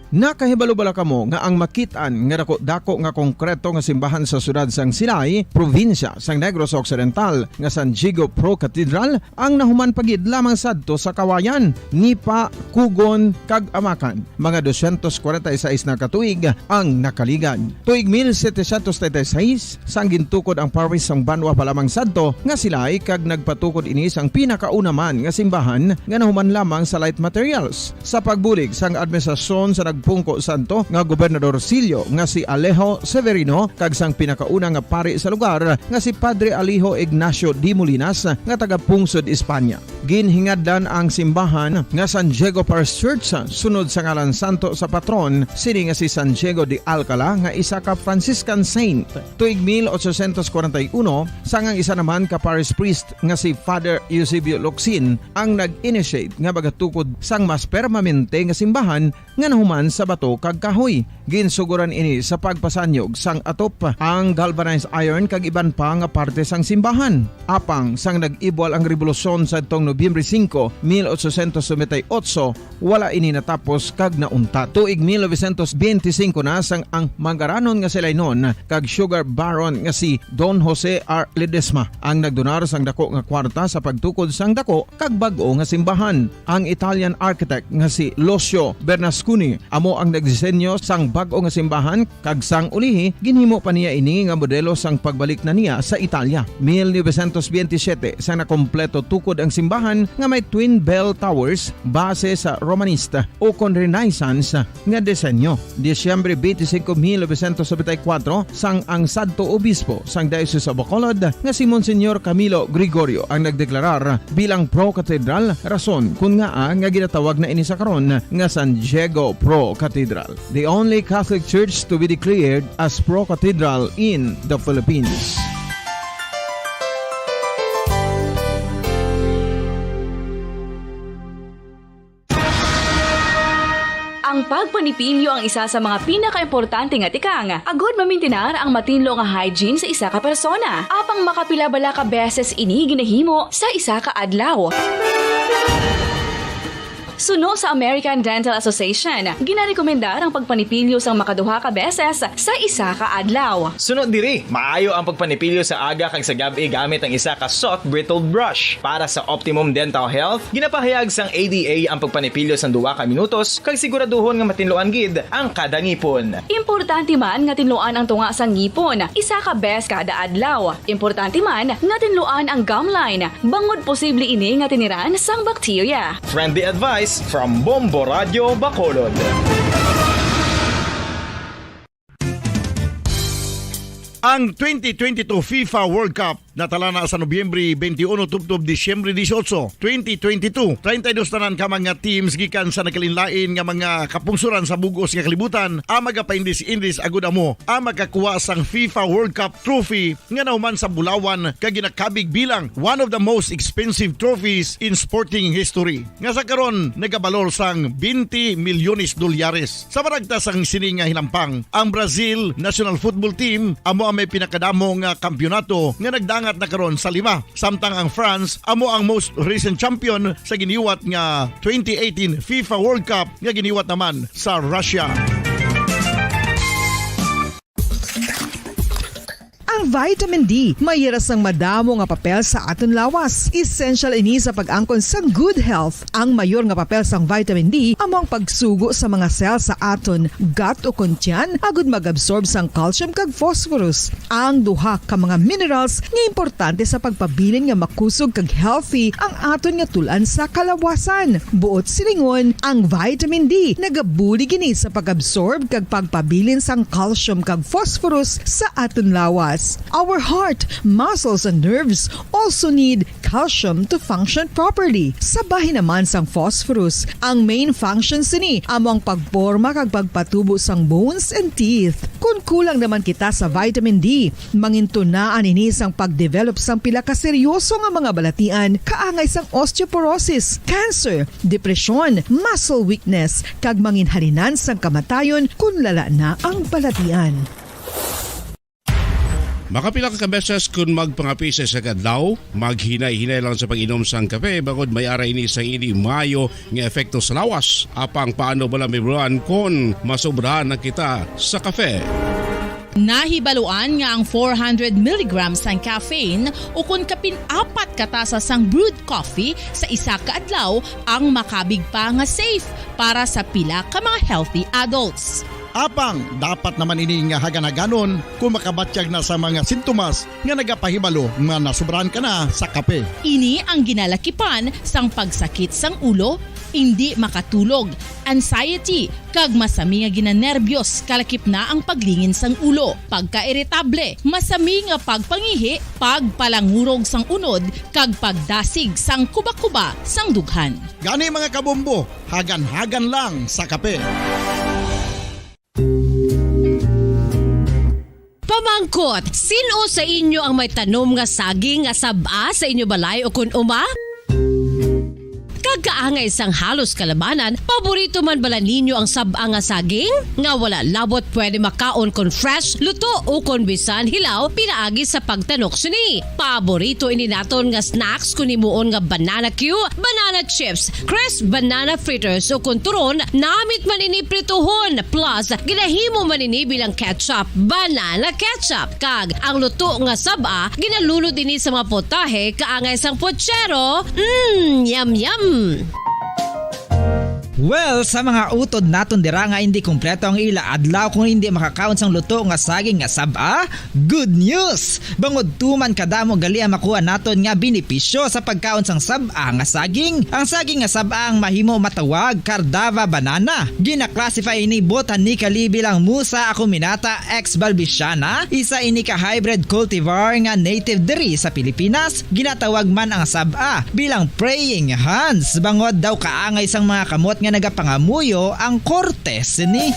Speaker 1: Nakahibalo-bala kamo nga ang makitaan nga dako nga konkreto nga simbahan sa syudad sang Silay, probinsya sang Negros Occidental nga San Diego Pro Cathedral ang nahuman pagid lamang sadto sa Kawayan, Nipa, Kugon kag Amakan. Mga 246 na katuig ang nakaligan. Tuig 1736 sang gintukod ang parish sang Banwa pa lamang sadto nga Silay kag nagpatukod ini sang pinakauna man nga simbahan nga nahuman lamang sa light materials. Sa pagbulig sang administrasyon sa pungko santo nga Gobernador Silio nga si Alejo Severino kag sang pinakauna nga pari sa lugar nga si Padre Alijo Ignacio de Molinas nga taga Pungsod, Espanya. Ginhingadlan ang simbahan nga San Diego Parish Church sunod sa ngalan santo sa patron sini nga si San Diego de Alcala nga isa ka Franciscan saint. Tuig 1841 sang ang isa naman ka parish priest nga si Father Eusebio Locsin ang nag-initiate nga bagatukod sang mas permanente nga simbahan nga nahuman sa bato kag kahoy. Ginsuguran ini sa pagpasanyog sang atop ang galvanized iron kag iban pa nga parte sang simbahan. Apang sang nag-ibwal ang revolusyon sa tong Nobyembre 5, 1898, wala ini natapos kag naunta. Tuig 1925 na sang ang mangaranon nga sila noon kag sugar baron nga si Don Jose R. Ledesma ang nagdonar sang dako nga kwarta sa pagtukod sang dako kag bag-o nga simbahan. Ang Italian architect nga si Lucio Bernasconi amo ang nagdisenyo sang bag-o nga simbahan kag sang ulihi ginhimo pa niya ini nga modelo sang pagbalik na niya sa Italia. 1927 sang nakompleto tukod ang simbahan nga may twin bell towers base sa Romanista o kon Renaissance nga disenyo. Disyembre 25, 1974 sang ang sadto obispo sang Diocese of Bacolod nga si Monsignor Camilo Gregorio ang nagdeklarar bilang pro cathedral, rason kun nga nga ginatawag na ini sa karon nga San Diego Pro Cathedral, the only Catholic church to be declared as pro cathedral in the Philippines.
Speaker 8: Ang pagpanipilyo ang isa sa mga pinaka-importante nga tikang. Agod mamintinar ang matinlo nga hygiene sa isa ka persona. Apang makapila-bala ka beses ini ginahimo sa isa ka adlaw. Suno sa American Dental Association, ginarekomendar ang pagpanipilyo sang makaduha ka beses sa isa ka adlaw.
Speaker 7: Sunod diri, maayo ang pagpanipilyo sa aga kag sa gabi gamit ang isa ka soft brittle brush. Para sa optimum dental health, ginapahayag sang ADA ang pagpanipilyo sang 2 ka minutos kag siguraduhon nga matinloan gid ang kada ngipon.
Speaker 8: Importante man nga tinluan ang tunga sang ngipon, isa ka bes kada adlaw. Importante man nga tinluan ang gum line, bangod posible ini nga tiniran sang bakterya.
Speaker 7: Friendly advice from Bombo Radio Bacolod.
Speaker 4: Ang 2022 FIFA World Cup natala na sa Nobyembre 21 tubtob Disyembre 18, 2022. 32 tanan ka mga teams gikan sa nakalinlain nga mga kapungsuran sa bugos nga kalibutan ang magapaindis-indis agud amo ang makakuha sang FIFA World Cup trophy nga nauman sa Bulawan kag ginakabig bilang one of the most expensive trophies in sporting history. Nga sa karon nagabalor sang 20 milyones dolyares. Sa maragta sang sini nga hinampang, ang Brazil National Football Team amo ang may pinakadamo nga kampyonato nga nagdangat na karon sa 5. Samtang ang France amo ang most recent champion sa giniwat nga 2018 FIFA World Cup nga giniwat naman sa Russia.
Speaker 3: Ang vitamin D mayira sang madamo nga papel sa aton lawas. Essential ini sa pag-angkon sa good health. Ang mayor nga papel sang vitamin D amo ang pagsugo sa mga cell sa aton gut o kuntyan agud mag-absorb sang calcium kag phosphorus. Ang duha ka mga minerals nga importante sa pagpabilin nga makusog kag healthy ang aton nga tulan sa kalawasan. Buot silingon, ang vitamin D nagabuli gini sa pag-absorb kag pagpabilin sang calcium kag phosphorus sa aton lawas. Our heart, muscles, and nerves also need calcium to function properly. Sabahin naman sang phosphorus. Ang main functions ni among pagporma kag pagpatubo sang bones and teeth. Kung kulang naman kita sa vitamin D, mangintunaan ini sang pagdevelop sang pila ka seryoso nga mga balatian, kaangay sang osteoporosis, cancer, depresyon, muscle weakness, kag manginhalinan sang kamatayon kung lala na ang balatian.
Speaker 9: Makapila ka beses kung magpangapisa sa kadlaw, maghinay-hinay lang sa pag-inom sang kape bagod may ara ini sang ini mayo nga efekto sa lawas. Apang paano bala mibuan kung masobrahan na kita sa kape?
Speaker 10: Nahibaluan nga ang 400 mg sang caffeine o kung kapin-4 katasa sang brewed coffee sa isa ka adlaw ang makabig pa nga safe para sa pila ka mga healthy adults.
Speaker 4: Apang, dapat naman ini nga haganaganon kung makabatyag na sa mga sintomas nga nagapahibalo nga nasubrahan ka na sa kape.
Speaker 10: Ini ang ginalakipan sang pagsakit sang ulo, hindi makatulog, anxiety, kag masami nga ginanerbiyos kalakip na ang paglingin sang ulo, pagka-iritable, masami nga pagpangihi, pagpalangurog sang unod, kag pagdasig sang kuba-kuba sang dughan.
Speaker 4: Gani mga kabombo, hagan-hagan lang sa kape.
Speaker 6: Pamangkot, sino sa inyo ang may tanom nga saging nga saba sa inyo balay o kun uma? Kagaangay sang halos kalabanan, paborito man bala ninyo ang saba nga saging? Nga wala labot pwede makaon kon fresh, luto o kon bisan hilaw, pinaagi sa pagtanok sini. Paborito ini naton nga snacks kun imuon nga banana Q, banana chips, crisp banana fritters o kun turon, namit man ini prituhon, plus ginahimo man ini bilang ketchup, banana ketchup. Kag ang luto nga saba, ginalunod ini sa mga potahe kaangay sang pochero. Yum yum.
Speaker 5: Well, sa mga utod naton dira nga hindi kumpleto ang ila adlaw kung hindi makakaon sang luto nga saging nga saba, good news! Bangod tuman kadamo gali ang makuha naton nga benepisyo sa pagkaon sang saba nga saging. Ang saging nga saba ang mahimo matawag Cardava banana. Gina-classify ini botanically bilang Musa acuminata ex balbisiana, isa ini ka hybrid cultivar nga native diri sa Pilipinas. Ginatawag man ang saba bilang praying hands. Bangod daw kaangay sang mga kamot nga nagapangamuyo ang kortes ni.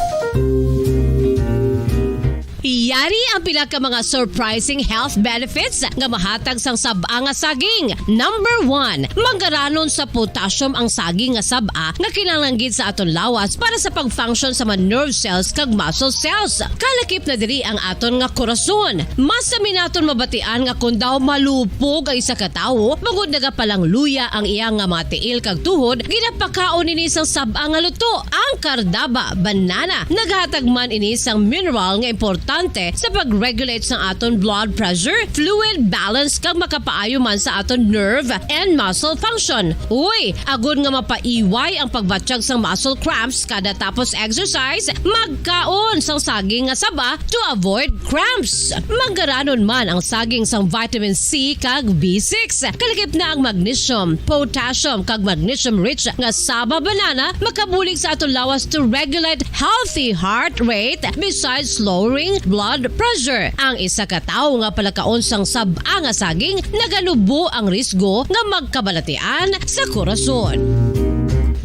Speaker 6: Yari ang pila ka mga surprising health benefits nga mahatag sang saba nga saging. Number 1, manggaranon sa potassium ang saging nga saba nga kinahanglan sa aton lawas para sa pag-function sa mga nerve cells kag muscle cells. Kalakip na diri ang aton nga korason. Mas naton mabatian nga kung daw malupog ang isa ka tawo, bangod nagapalang luya ang iyang nga mga tiil kag tuhod, ginapakaon ini sang saba nga luto. Ang Cardava banana naghatag man ini sang mineral nga importante sa pag-regulate sa aton blood pressure, fluid balance kag makapaayo man sa aton nerve and muscle function. Uy, agud nga mapaiway ang pagbatsyag sang muscle cramps kada tapos exercise, magkaon sang saging nga saba to avoid cramps. Manggaranon man ang saging sang vitamin C kag B6. Kalakip na ang magnesium, potassium kag magnesium rich nga saba banana makabulig sa aton lawas to regulate healthy heart rate besides lowering blood blood pressure. Ang isa ka tawo nga palakaon sang sab-a nga saging nagalubo ang risgo nga magkabalatian sa korason.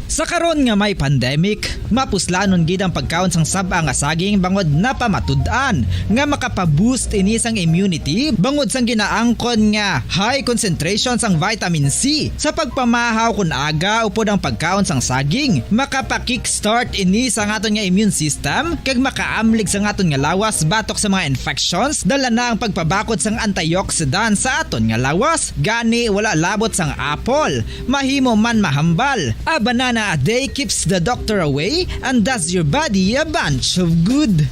Speaker 5: Sa karon nga may pandemic, mapuslanon gid ang pagkaon sang sab-a nga saging bangod napamatud-an nga makapaboost ini sang immunity bangod sang ginaangkon nga high concentration sang vitamin C sa pagpamahaw kun aga upod ang pagkaon sang saging makapa-kickstart ini sa aton nga immune system kag makaamlig sa aton nga lawas batok sa mga infections dala na ang pagpabakod sang antioxidant sa aton nga lawas gani wala labot sang apple mahimo man mahambal a banana a day keeps the doctor away and does your body a bunch of good.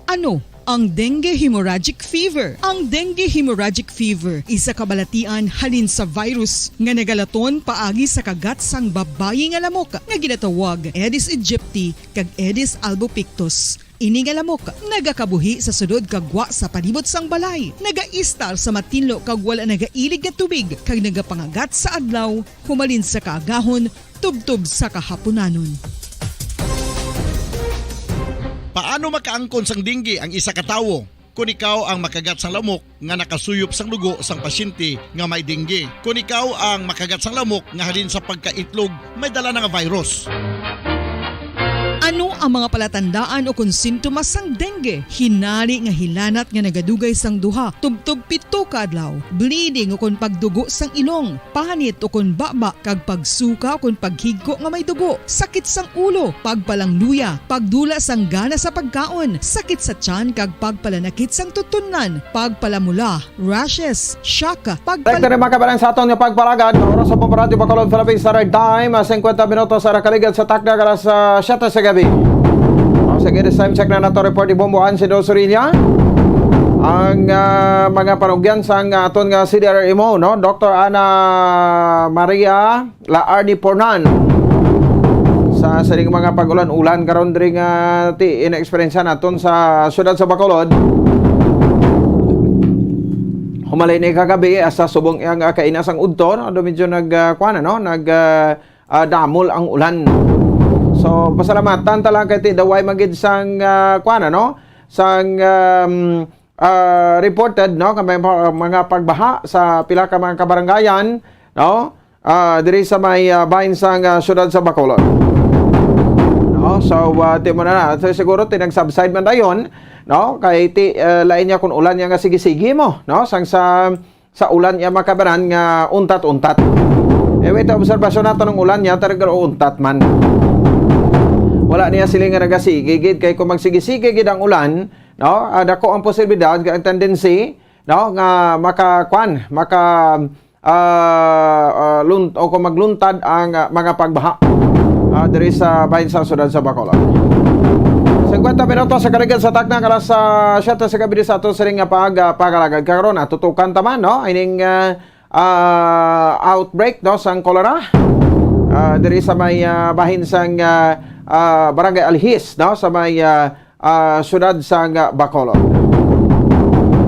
Speaker 3: Ano ang dengue hemorrhagic fever? Ang dengue hemorrhagic fever isa kabalatian halin sa virus nga nagalaton paagi sa kagat sang babayi nga lamok nga ginatawag Aedes aegypti kag Aedes albopictus. Ini nga lamok nagakabuhi sa sudod kagwa sa palibot sang balay, nagaistar sa matinlo kag wala nagailig nga tubig kag nagapangagat sa adlaw, humalin sa kaagahon, tubtob sa kahaponanon.
Speaker 4: Paano makaangkon sang dengue ang isa ka tawo? Kung ikaw ang makagat sang lamok nga nakasuyop sang dugo sang pasyente nga may dengue. Kung ikaw ang makagat sang lamok nga halin sa pagkaitlog may dala nga virus.
Speaker 3: Ano ang mga palatandaan o kung sintomas sang dengue? Hinali nga hilanat nga nagadugay sang duha, tubtob pito ka adlaw, bleeding o kung pagdugo sang ilong, panit o kung baba, kag pagsuka o kung paghigko nga may dugo, sakit sang ulo, pagpalangluya, pagdula sang gana sa pagkaon, sakit sa tiyan kag pagpalanakit sang tutunan, pagpalamula, rashes, shock,
Speaker 1: Rekta rin makabalan sa aton nga pagpalagad. Oras sa Pamparati Bacolod, Philippines Standard Time. 50 minutos sa kaligad sa takna kalas sa 7 sa gabi. Sige, this time check na nato report ni Bomboan si Dosorilla. Ang mga panugyan sa aton nga CDRMO, no? Dr. Ana Maria Laardi Pornan. Sa sining mga pag-ulan-ulan karon diri nga ina-experience naton sa syudad sa Bacolod. Humalay ni kagabi asa subong ang kainas ang udto, no? Medyo damol ang ulan. So pasalamatan talang kay ti daway magid sang sang reported, no, kay mga pagbaha sa pila ka mga kabarangayan, no, diri sa may bahin sang syudad sa Bacolod. No, so ti mo na so, siguro tinag-subside man dayon, no, kay ti lain niya kun ulan niya nga sige-sige mo, no, sang sa ulan niya makabaran nga untat-untat. Wait, obserbasyon nato ng ulan niya talaga untat man. Wala niya sila nga nagasigigid kay kung magsigisigi gid ang ulan, no, dako ang posibilidad ang tendency, no, nga o kung magluntad ang mga pagbaha diri sa bahin sa syudad sa Bacolod. 50 minutos sa kaligad sa takna kalas sa 7 sa gabi sa ato siring nga pagalagad karon tutukan taman, no, ining outbreak, no, sang cholera diri sa may bahin sang Barangay Alhis, no, sa may syudad sa Bacolod.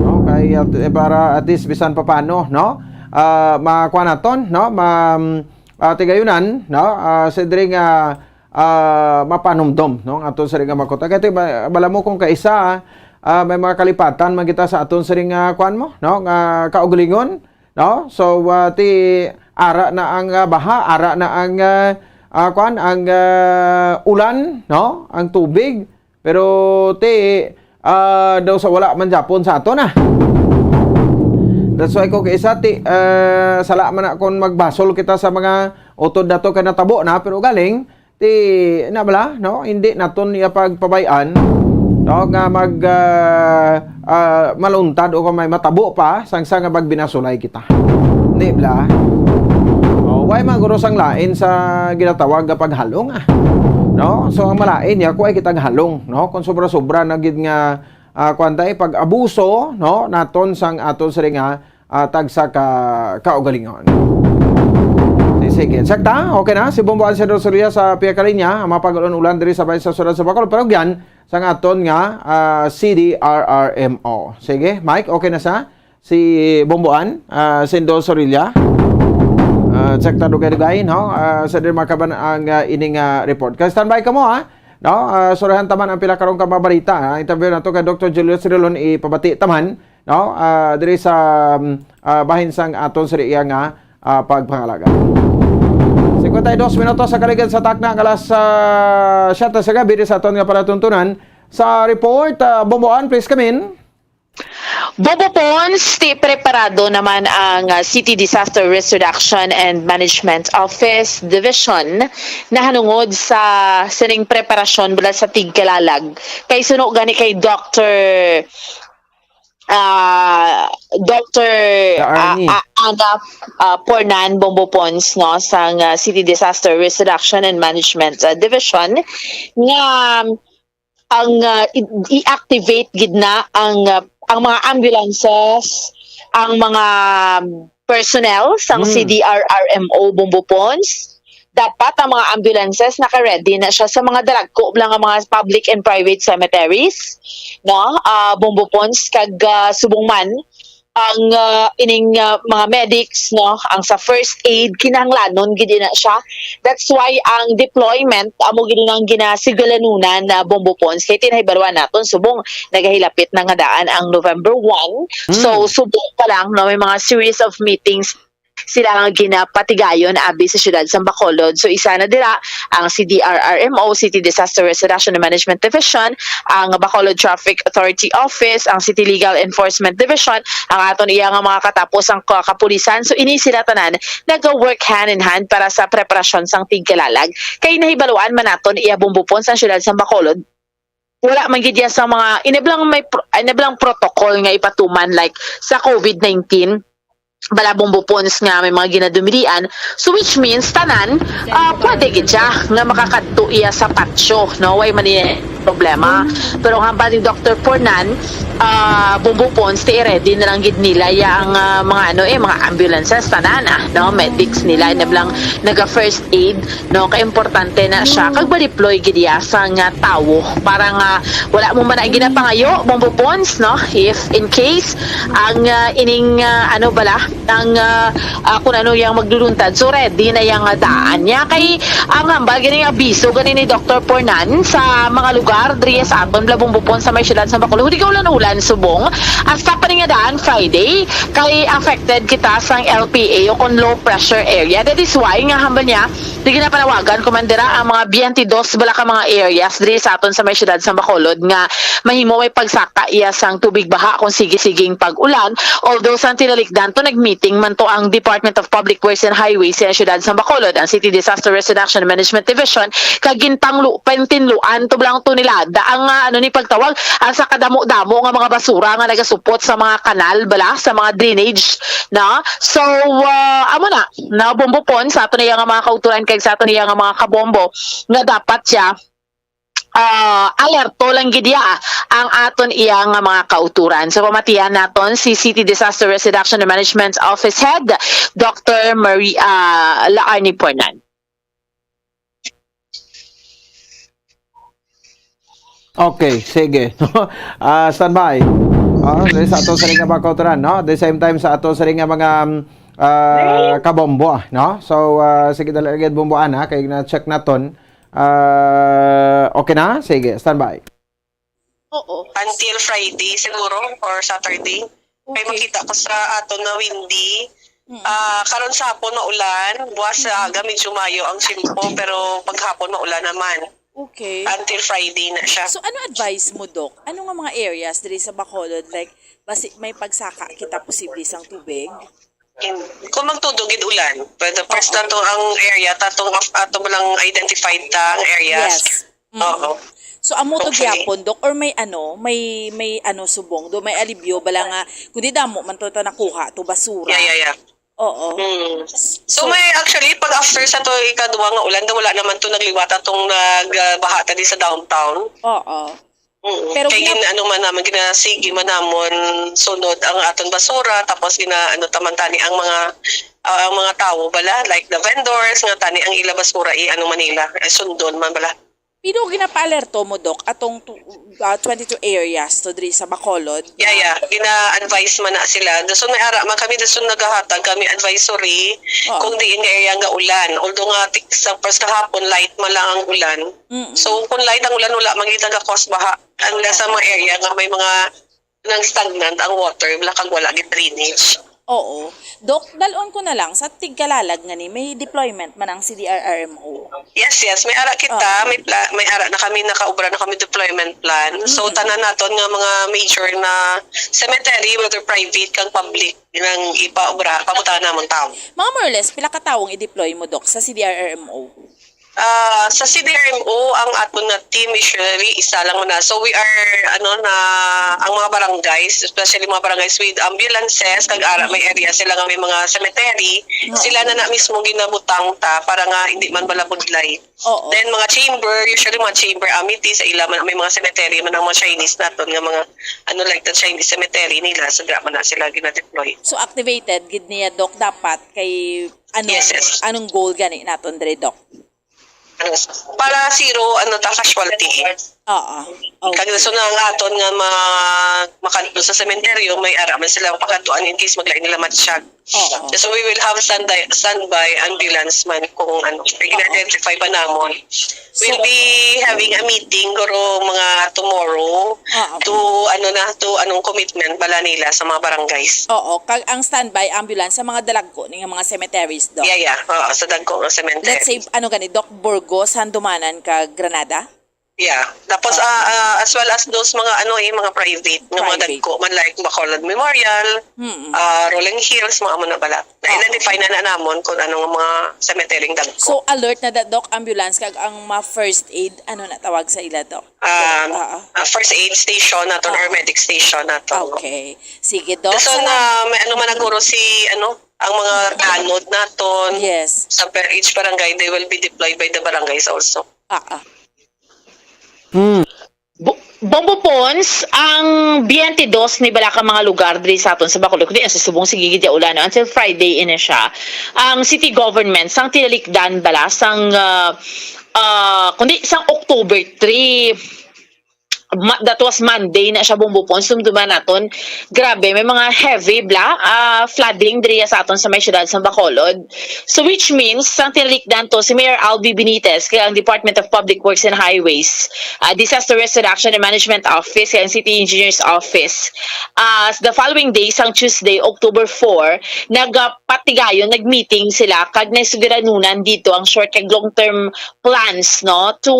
Speaker 1: Okay, para at least bisan pa paano, no, makuha naton, no, tigayunan, no, sa diri nga mapanumdom, no, aton sa ring nga makota. Kaya bala mo kung kaisa may mga kalipatan magita sa aton sa ring kuan mo, no, nga kaugalingon, no, so ti ara na ang baha, ara na ang ang ulan, no, ang tubig, pero daw sa wala man Japon sa aton na. That's why ko kaisa sala man akong magbasol kita sa mga utod nato kay natabo na, pero galing nabala, no, hindi naton iya pagpabayan, no, nga maluntad o kung may matabo pa sang nga magbinasulay kita. Di bla? Why maguro sang lain sa ginatawag nga paghalong, no? So ang malain niya kuay kitang halong, no? Kung sobra-sobra na gid nga kwantay pag-abuso, no, naton sang aton sa nga tagsa kaugalingon. Sige, sakta, okay na si Bomboan si Dosorilla sa Piakalinya, ang mapag-ulan diri sa bahin sa syudad sa Bacolod, pero yan sang aton nga CDRRMO. Sige, Mike, okay na sa si Bomboan, si Dosorilla. check ta dugay-dugay no sa din makaban ang ining report. Kay standby ka mo ha. No, surahan taman ang pila karong kababalita. Interview nato kay Dr. Julius Rilon ipabati taman no diri sa bahin sang aton sa iya nga pagpangalaga. 52 minutos sa kaligan sa takna ang alas 7 sa gabi sa aton nga palatuntunan sa report. Bumbuan, please come in.
Speaker 11: Bobo Pons, preparado naman ang City Disaster Risk Reduction and Management Office Division na hanungod sa sining preparasyon mula sa Tigkalalag. Kay suno gani kay Dr. Ana Pornan Bombo Pons no sang City Disaster Risk Reduction and Management Division nga ang i-activate gid na ang mga ambulances, ang mga personnel sang CDRRMO Bombo Pons. Dapat ang mga ambulances naka-ready na siya sa mga dalagko lang ang mga public and private cemeteries, no? Bombo Pons kag subong man ang ining mga medics, no, ang sa first aid kinahanglanon gid na siya. That's why ang deployment amo gid nang ginasigalanunan na Bombo Pons kay tinahibalawan naton subong nagahilapit na nga daan ang November 1. So subong pa lang no may mga series of meetings sila nga ginapatigayon abi sa siyudad sa Bacolod. So isa na dira ang CDRRMO, City Disaster Risk Reduction and Management Division, ang Bacolod Traffic Authority Office, ang City Legal Enforcement Division, ang aton iya nga mga katapos ang kapulisan. So ini sila tanan nag-work hand in hand para sa preparasyon sang Tigkalalag. Kay nahibaluan man naton iya bumbupon sa siyudad sa Bacolod. Wala man gid sa mga inablang protocol nga ipatuman like sa COVID-19. Bala Bombo Pons nga may mga ginadumilian, so which means tanan pwede gid siya nga makakadto iya sa patsyo, no, way man problema. Pero ang hamba ni Dr. Pornan, Bombo Pons ready na lang gid nila yang mga mga ambulances tanan no, medics nila na lang naga first aid, no, kay importante na siya kag ba-deploy gid iya sa nga tawo para nga wala mo man ay ginapangayo Bombo Pons, no, if in case ang ining ang kung ano yung magluluntad, so ready na yung daan niya. Kay ang hambal ganing abiso ganin ni Dr. Pornan sa mga lugar diri sa aton Blabumbupon sa may siyudad sa Bacolod. Hindi ka ulan subong hasta pa nga daan Friday kay affected kita sa LPA o kon low pressure area. That is why nga hambal niya di ginapanawagan komandera ang mga BNT2 bala ka mga areas diri sa aton sa may siyudad sa Bacolod nga mahimo may pagsaka iya sang tubig baha kung sige-siging pag-ulan. Although sa tinalikdan to meeting man to ang Department of Public Works and Highways sa siyudad sa Bacolod, ang City Disaster Risk Reduction and Management Division, pentinluan to blang to nila ang ni pagtawag sa kadamo-damo nga mga basura nga nagasupot sa mga kanal bala sa mga drainage na. So amo na Bombo Pons sa ato niya nga mga kauturan kay sa ato niya nga mga kabombo nga dapat siya alerto lang gid ang aton iya nga mga kauturan. So pamatian naton si City Disaster Risk Reduction and Management Office Head Dr. Maria Laarni Pornan.
Speaker 1: Okay, sige. Standby. Sa aton sa nga mga kauturan, no? At the same time sa aton sa nga mga kabombo, no? So sige dala gid bomboan ha kay na-check naton. Okay na? Sige, standby.
Speaker 12: Oo. Until Friday siguro or Saturday. Okay. Kaya makita ko sa ato na windy. Karon sa hapon maulan. Buwas sa aga medyo mayo ang simpo pero paghapon maulan naman.
Speaker 13: Okay.
Speaker 12: Until Friday na siya.
Speaker 13: So ano advice mo, Doc? Ano nga mga areas diri sa Bacolod like basi may pagsaka kita posible sang tubig?
Speaker 12: Kung magtudugid ulan, but the first na to ang area, tatong ato mo lang identified ta ang areas.
Speaker 13: Yes.
Speaker 12: Oo.
Speaker 13: So amo to gyapon, Doc, or may subong do may alibyo bala nga kundi damo man to nakuha to basura.
Speaker 12: Yeah.
Speaker 13: Oo.
Speaker 12: So may actually pag after sa to ikaduwa nga ulan, wala naman to nagliwata tong nagbaha ta di sa downtown.
Speaker 13: Oo.
Speaker 12: Pero kay naman ginasigi man namon sunod ang aton basura tapos taman tani ang mga tawo bala like the vendors nga tani ang ila basura Manila sundon man bala.
Speaker 13: Pino ginapa-alerto mo, Dok, atong 22 areas to diri sa Bacolod?
Speaker 12: Yeah. Gina-advise man na sila. Dason may ara man kami, dason naghahatag kami advisory kung diin nga area nga ulan. Although nga sa first kahapon, light man lang ang ulan. So kung light ang ulan, wala magita ka cause baha. Unless sa mga area nga may mga nang stagnant ang water, wala kang wala gid drainage.
Speaker 13: Oo. Dok, dalon ko na lang, sa Tigkalalag nga ni, may deployment man ang CDRRMO.
Speaker 12: Yes. May ara kita, may ara na kami, nakaubra na kami deployment plan. So tanan naton nga mga major na cemetery, whether private kang public, nang ipaubra, pabuta namon tao.
Speaker 13: Mga more or less, pila ka tawong i-deploy mo, Dok, sa CDRRMO?
Speaker 12: Sa CDRMO, ang aton na team usually isa lang na. So we are ang mga barangays, especially mga barangays with ambulances, kag ara may area sila nga may mga cemetery, sila na mismo ginabutang ta para nga hindi man balabudlay. Then mga chamber, usually mga chamber amity sa ila man may mga cemetery man ang mga Chinese naton nga mga like the Chinese cemetery nila, so man na sila gina-deploy.
Speaker 13: So activated gid niya, Dok, dapat kay anong goal gani naton dire, Dok?
Speaker 12: Para zero casualty. Kaya so na ang aton nga makanto sa sementeryo, may ara man sila pakatuan in case maglain nila matsyag. So we will have standby ambulance man kung i-identify pa namon. We'll be having a meeting guro mga tomorrow to anong commitment bala nila sa mga barangays.
Speaker 13: Kag ang standby ambulance sa mga dalagko ning mga cemeteries, Dok.
Speaker 12: Yeah. Sa dagko nga cemetery.
Speaker 13: Let's say gani, Dok, Burgos, Handumanan, kag Granada.
Speaker 12: Yeah. Tapos as well as those mga mga private nga mga dagko man like Bacolod Memorial, Rolling Hills, mga amo na bala. Na-identify na namon kung anong mga cemetery dagko.
Speaker 13: So alert na Dok, ambulance kag ang mga first aid na tawag sa ila, Dok?
Speaker 12: First aid station naton or medic station naton.
Speaker 13: Okay. Sige, Dok.
Speaker 12: So may man naguro si ang mga tanod naton.
Speaker 13: Yes.
Speaker 12: Sa per each barangay, they will be deployed by the barangays also.
Speaker 11: Bombo Pons, ang 22 ni balaka mga lugar diri sa aton sa Bacolod, kundi sa subong sige gid ulan until Friday ina siya. Ang city government sang tinalikdan bala sang kundi sang October 3. That was Monday na siya, Bombo Pons, sumduman naton. Grabe, may mga heavy flooding diri sa aton sa may syudad sa Bacolod. So which means sang tinalikdan to si Mayor Albi Benitez kay ang Department of Public Works and Highways, Disaster Risk Reduction and Management Office kay ang City Engineers Office. The following day, sang Tuesday, October 4, nagpatigayon, nagmeeting sila kag naisuguranunan dito ang short kag long-term plans to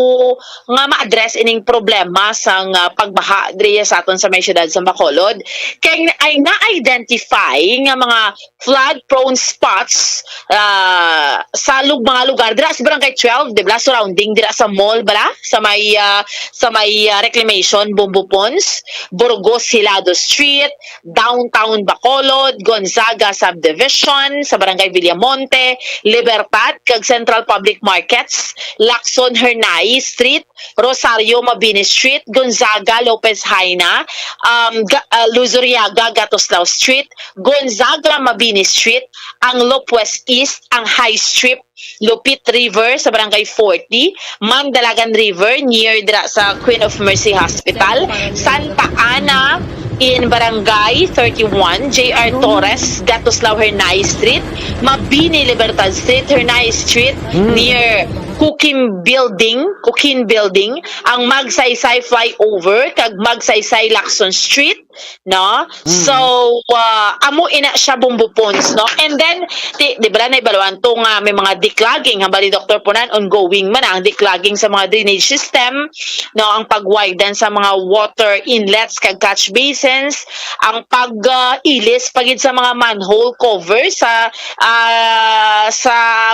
Speaker 11: nga ma-address ining problema sa pagbaha diri sa aton sa may syudad sa Bacolod. Kay ay na-identify nga mga flood-prone spots sa mga lugar dira sa Barangay 12, diba? Surrounding dira sa mall bala sa may reclamation, Bombo Pons, Burgos Hilado Street, Downtown Bacolod, Gonzaga Subdivision, sa Barangay Villamonte, Libertad kag Central Public Markets, Lacson Hernay Street, Rosario Mabini Street, Gonzaga Lopez Haina, Luzuriaga Gatoslao Street, Gonzaga Mabini Street, ang Loop West East, ang High Strip, Lupit River sa Barangay 40, Mandalagan River near sa Queen of Mercy Hospital, Santa Ana in Barangay 31, J.R. Torres, Gatoslao Hernay Street, Mabini Libertad Street, Hernay Street near Kukin Building, ang Magsaysay Flyover kag Magsaysay Lacson Street, So amo ina siya, Bombo Pons, And then di ba na ibaluan to nga may mga declogging, hambali Dr. Punan, ongoing man ang declogging sa mga drainage system, ang pag-widen sa mga water inlets kag catch basins, ang pag-ilis pagid sa mga manhole cover sa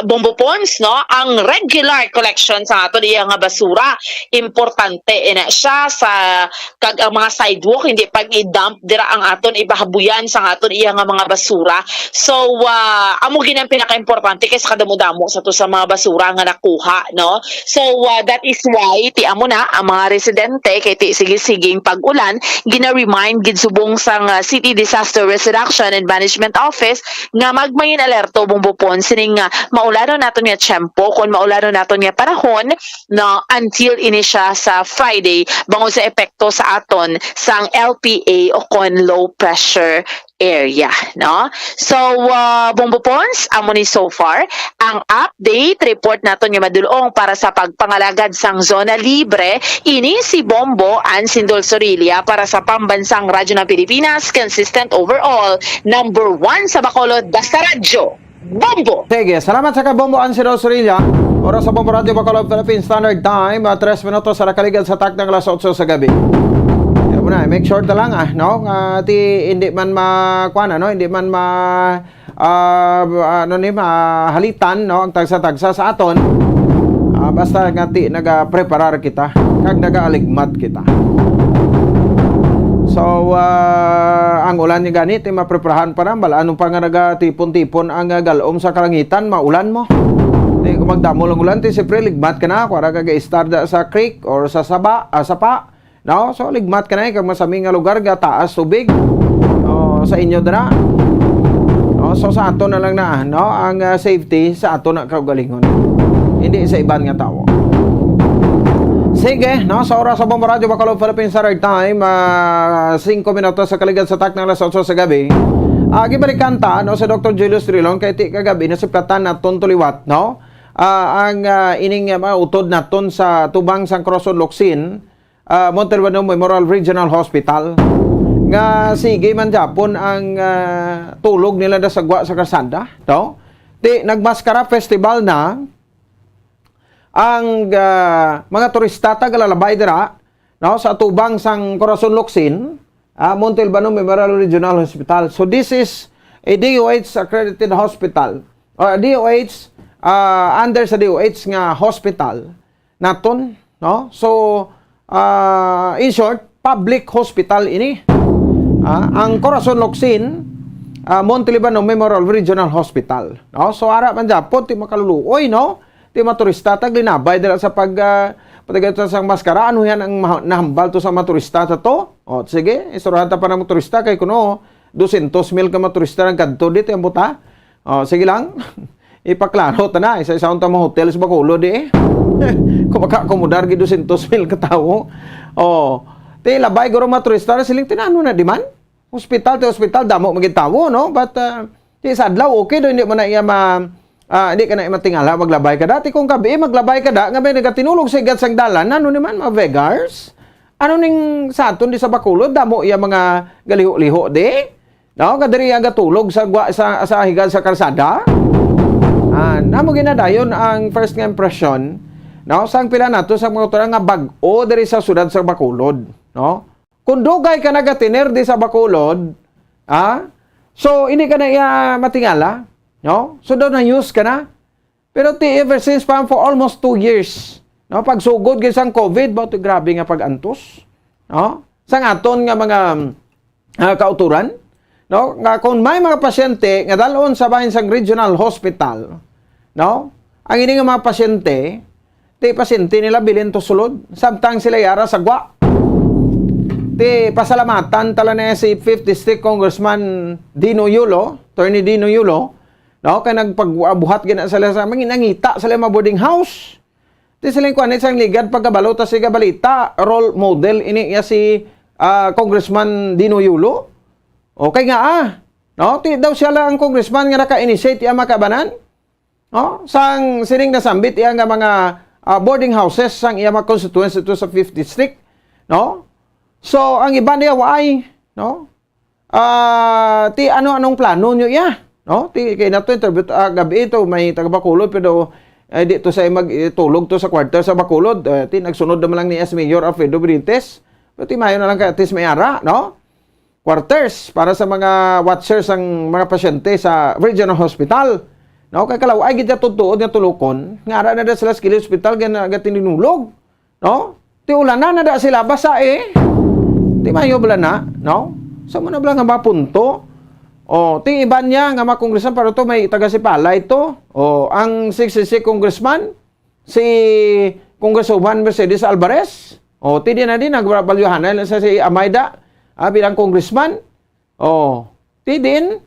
Speaker 11: Bombo Pons, ang regular collection sa ato nga basura, importante ina siya sa kag ang mga sidewalk hindi pag i-dump dira ang aton ibahabuyan sa aton iya nga mga basura. So amo ginang pinaka-importante kay sa kadamo-damo sa to sa mga basura nga nakuha, no? So that is why ti amo na ang mga residente kay ti sige-siging pag-ulan gina-remind gid subong sang City Disaster Risk Reduction and Management Office nga magmayin alerto bumbupon sining maulano naton nga tiyempo kung maulano naton nga panahon no until ini siya sa Friday bangod sa epekto sa aton sang LPA o kon low pressure area, no? So, bumbupons, amo ni so far, ang update report naton nga madulong para sa pagpangalagad sang zona libre, ini si Bombo and Sindol Sorilia para sa pambansang radyo ng Pilipinas, consistent overall, number 1 sa Bacolod, basta radyo, Bombo!
Speaker 1: Sige, salamat sa kabombo ang Sindol Sorilia. Oras sa Bombo Radio Bacolod Philippine Standard Time, 3 minutos sa nakaligad sa takdang alas 8 sa gabi. Make sure ta lang no hindi man hindi man mahalitan no ang tagsa-tagsa sa aton basta ngati naga-preparar kita kag naga-aligmat kita. So ang ulan ni ganit mapreparahan pa nambal anong pa nga nagatipon-tipon ang galom sa kalangitan maulan mo. Di kung magdamo lang ulan ti siyempre ligmat ka na para kaga-start sa creek or sa sapa. No, so ligmat ka na kag masaming nga lugar ga taas tubig. Sa inyo dira. No, so sa ato na lang na no ang safety sa ato na kaugalingon. Hindi sa iban nga tawo. Sige, no, sa oras sa Bombo Radio Bacolod Philippine Standard Time, 5 minutos sa kaligad sa tak ng alas 8 sa gabi. Gibalikan ta no sa Dr. Julius Trilon kay ti kagabi na siplatan naton tuliwat, no? Ang ining utod naton sa tubang sang Corazon Locsin. Montalbano Memorial Regional Hospital nga sige man Japon ang tulog nila da sagwa sa kasada no di nagmaskara festival na ang mga turista tagalalabay dira no sa tubang sang Corazon Locsin Montalbano Memorial Regional Hospital. So this is a DOH accredited hospital or DOH under sa DOH nga hospital naton no. So in short, public hospital ini. Ang Corazon Locsin, Montalbano Memorial Regional Hospital. No? So, ara man Japon, ti makaluluoy, no? Ti maturista, taglinabay dala sa pagdagat sa maskara. Ano yan ang nahambal to sa maturista sa to? O, sige, isurahan ta pa ng maturista kay kuno, 200,000 ka maturista ng kanto dito, ang buta. O, sige lang. Ipaklaro ta na, isa-isaon ta mga hotel sa Bacolod kung maka-akomodar gi 200,000 ka tao. Ti labay guro mga turista na siling tinano na di man. Hospital damo maging tao, no? But ti sadlaw okay do hindi mo na iya hindi ka na matingala maglabay ka dati kung gabi maglabay ka da nga may nagatinulog sa igat sang dalan ano ni man mga vegars. Ano ning sa aton di sa Bacolod damo iya mga galiho-liho di. No, kadiri aga tulog sa higad sa kalsada. Namo ginadayon ang first nga impression. No, sang pila nato sa mga turang nga bag-o diri sa sudad sa Bacolod, no? Kung dugay ka nagatiner di sa Bacolod, so hindi ka na iya matingala, no? So daw na use ka na. Pero ever since pa for almost 2 years, no, pagsugod gyud sang COVID, grabe nga pag-antos, no? Sang aton nga mga kauturan, no? Nga kung may mga pasyente nga dalon sa bahin sang regional hospital, no? Ang ini nga mga pasyente ti pasyente nila bilin to sulod. Samtang sila yara sagwa. Ti pasalamatan tala na si 5th District Congressman Dino Yulo, Attorney Dino Yulo, no, kay nagpagbuhat gina sila sa manginangita sila mga boarding house. Ti sila kuan isang ligad pagkabalo ta si balita role model ini ya si Congressman Dino Yulo. Okay nga no, ti daw siya lang ang congressman nga naka-initiate iya makabanan. No, sang sining nasambit iya nga mga boarding houses sang iya mga constituency to sa 5th District, no? So, ang iba niya waay, no? Ti ano-anong plano nyo iya, no? Ti kay nato interview gabi ito may taga Bacolod pero dito sa magtulog to sa quarter sa Bacolod, ti nagsunod naman lang ni Mayor Alfredo Benitez. Pero ti mayo na lang kay Atis Mayara, no? Quarters para sa mga watchers ang mga pasyente sa regional hospital. No, kay kalaw ay gid tutuod nga tulukon, nga ara na da sila sa Kili Hospital ga tinulog. No? Ti ulan na da sila basa Ti mayo bala na, no? Sa mo na bala nga mapunto. O, ting iban niya nga mga congressman para to may taga-sipala ito. O, ang 66 congressman, si Congresswoman Mercedes Alvarez. O, tindi na din, nagbabalyuhanan sa si Amayda bilang congressman. O, tidin.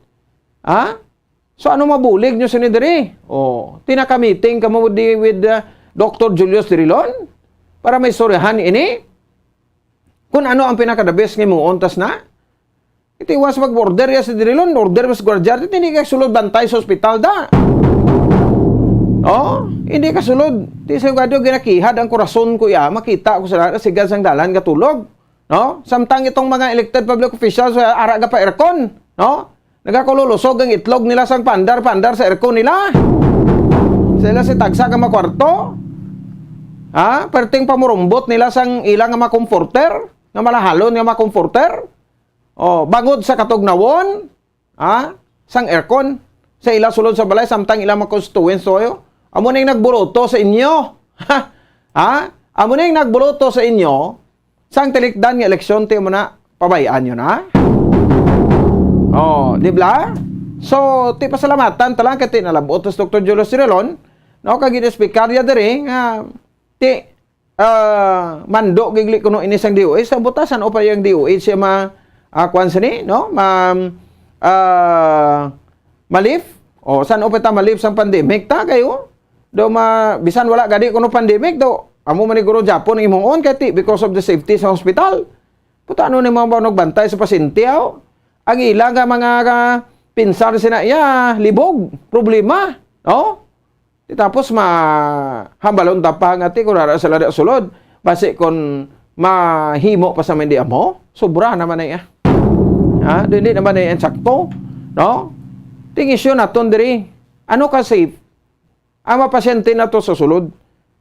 Speaker 1: So, ano mabulig nyo sinidiri? O, tinaka-meeting ka mo with Dr. Julius Dirilon para may istoryahan ini. Kung ano ang pinaka-the-best nga mo, ontas na. Iti was mag-order ya si Dirilon, order mas guardiar, hindi ka sulod bantay sa ospital da. Hindi ka sulod. Di sa gado ginakihad ang korason ko ya, makita ko sa sigad sang dalan katulog. Samtang itong mga elected public officials ara ga pa aircon, nagakulusog ang itlog nila sang pandar sa aircon nila. Sila si tagsa ka makwarto. Perting pamurumbot nila sang ilang nga makomforter, nga malahalon nga makomforter. Bangod sa katugnawon, sang aircon, sa ila sulod sa balay, samtang ila mga constituents toyo. Amo na yung nagbuloto sa inyo. Amo na yung nagbuloto sa inyo, sang tilikdan ng eleksyon, tiyo mo na, pabayaan nyo na. Di ba? So, ti pasalamatan, talang kati nalabot, tas Dr. Julius Dirilon, kaginispikarya diri, mando, gigli kuno inisang DOH, sa butasan o pa yung DOH, siya kuan sini, malif. San opeta malif sang pandemic ta kayo? Do bisan wala gadi kuno pandemic do. Amo maniguro Japon ang imong on kay because of the safety sa hospital. Puta ano ni mga nagbantay sa pasyente aw. Ang ilang mga pinsar sina libog, problema, Tapos hambalon tapang ati kun ara sila sulod. Base kon mahimo pa sa mendi amo, sobra naman na hindi naman ay ensakto, Ting issue naton diri. Ano ka safe? Ang mga pasyente na to sa sulod.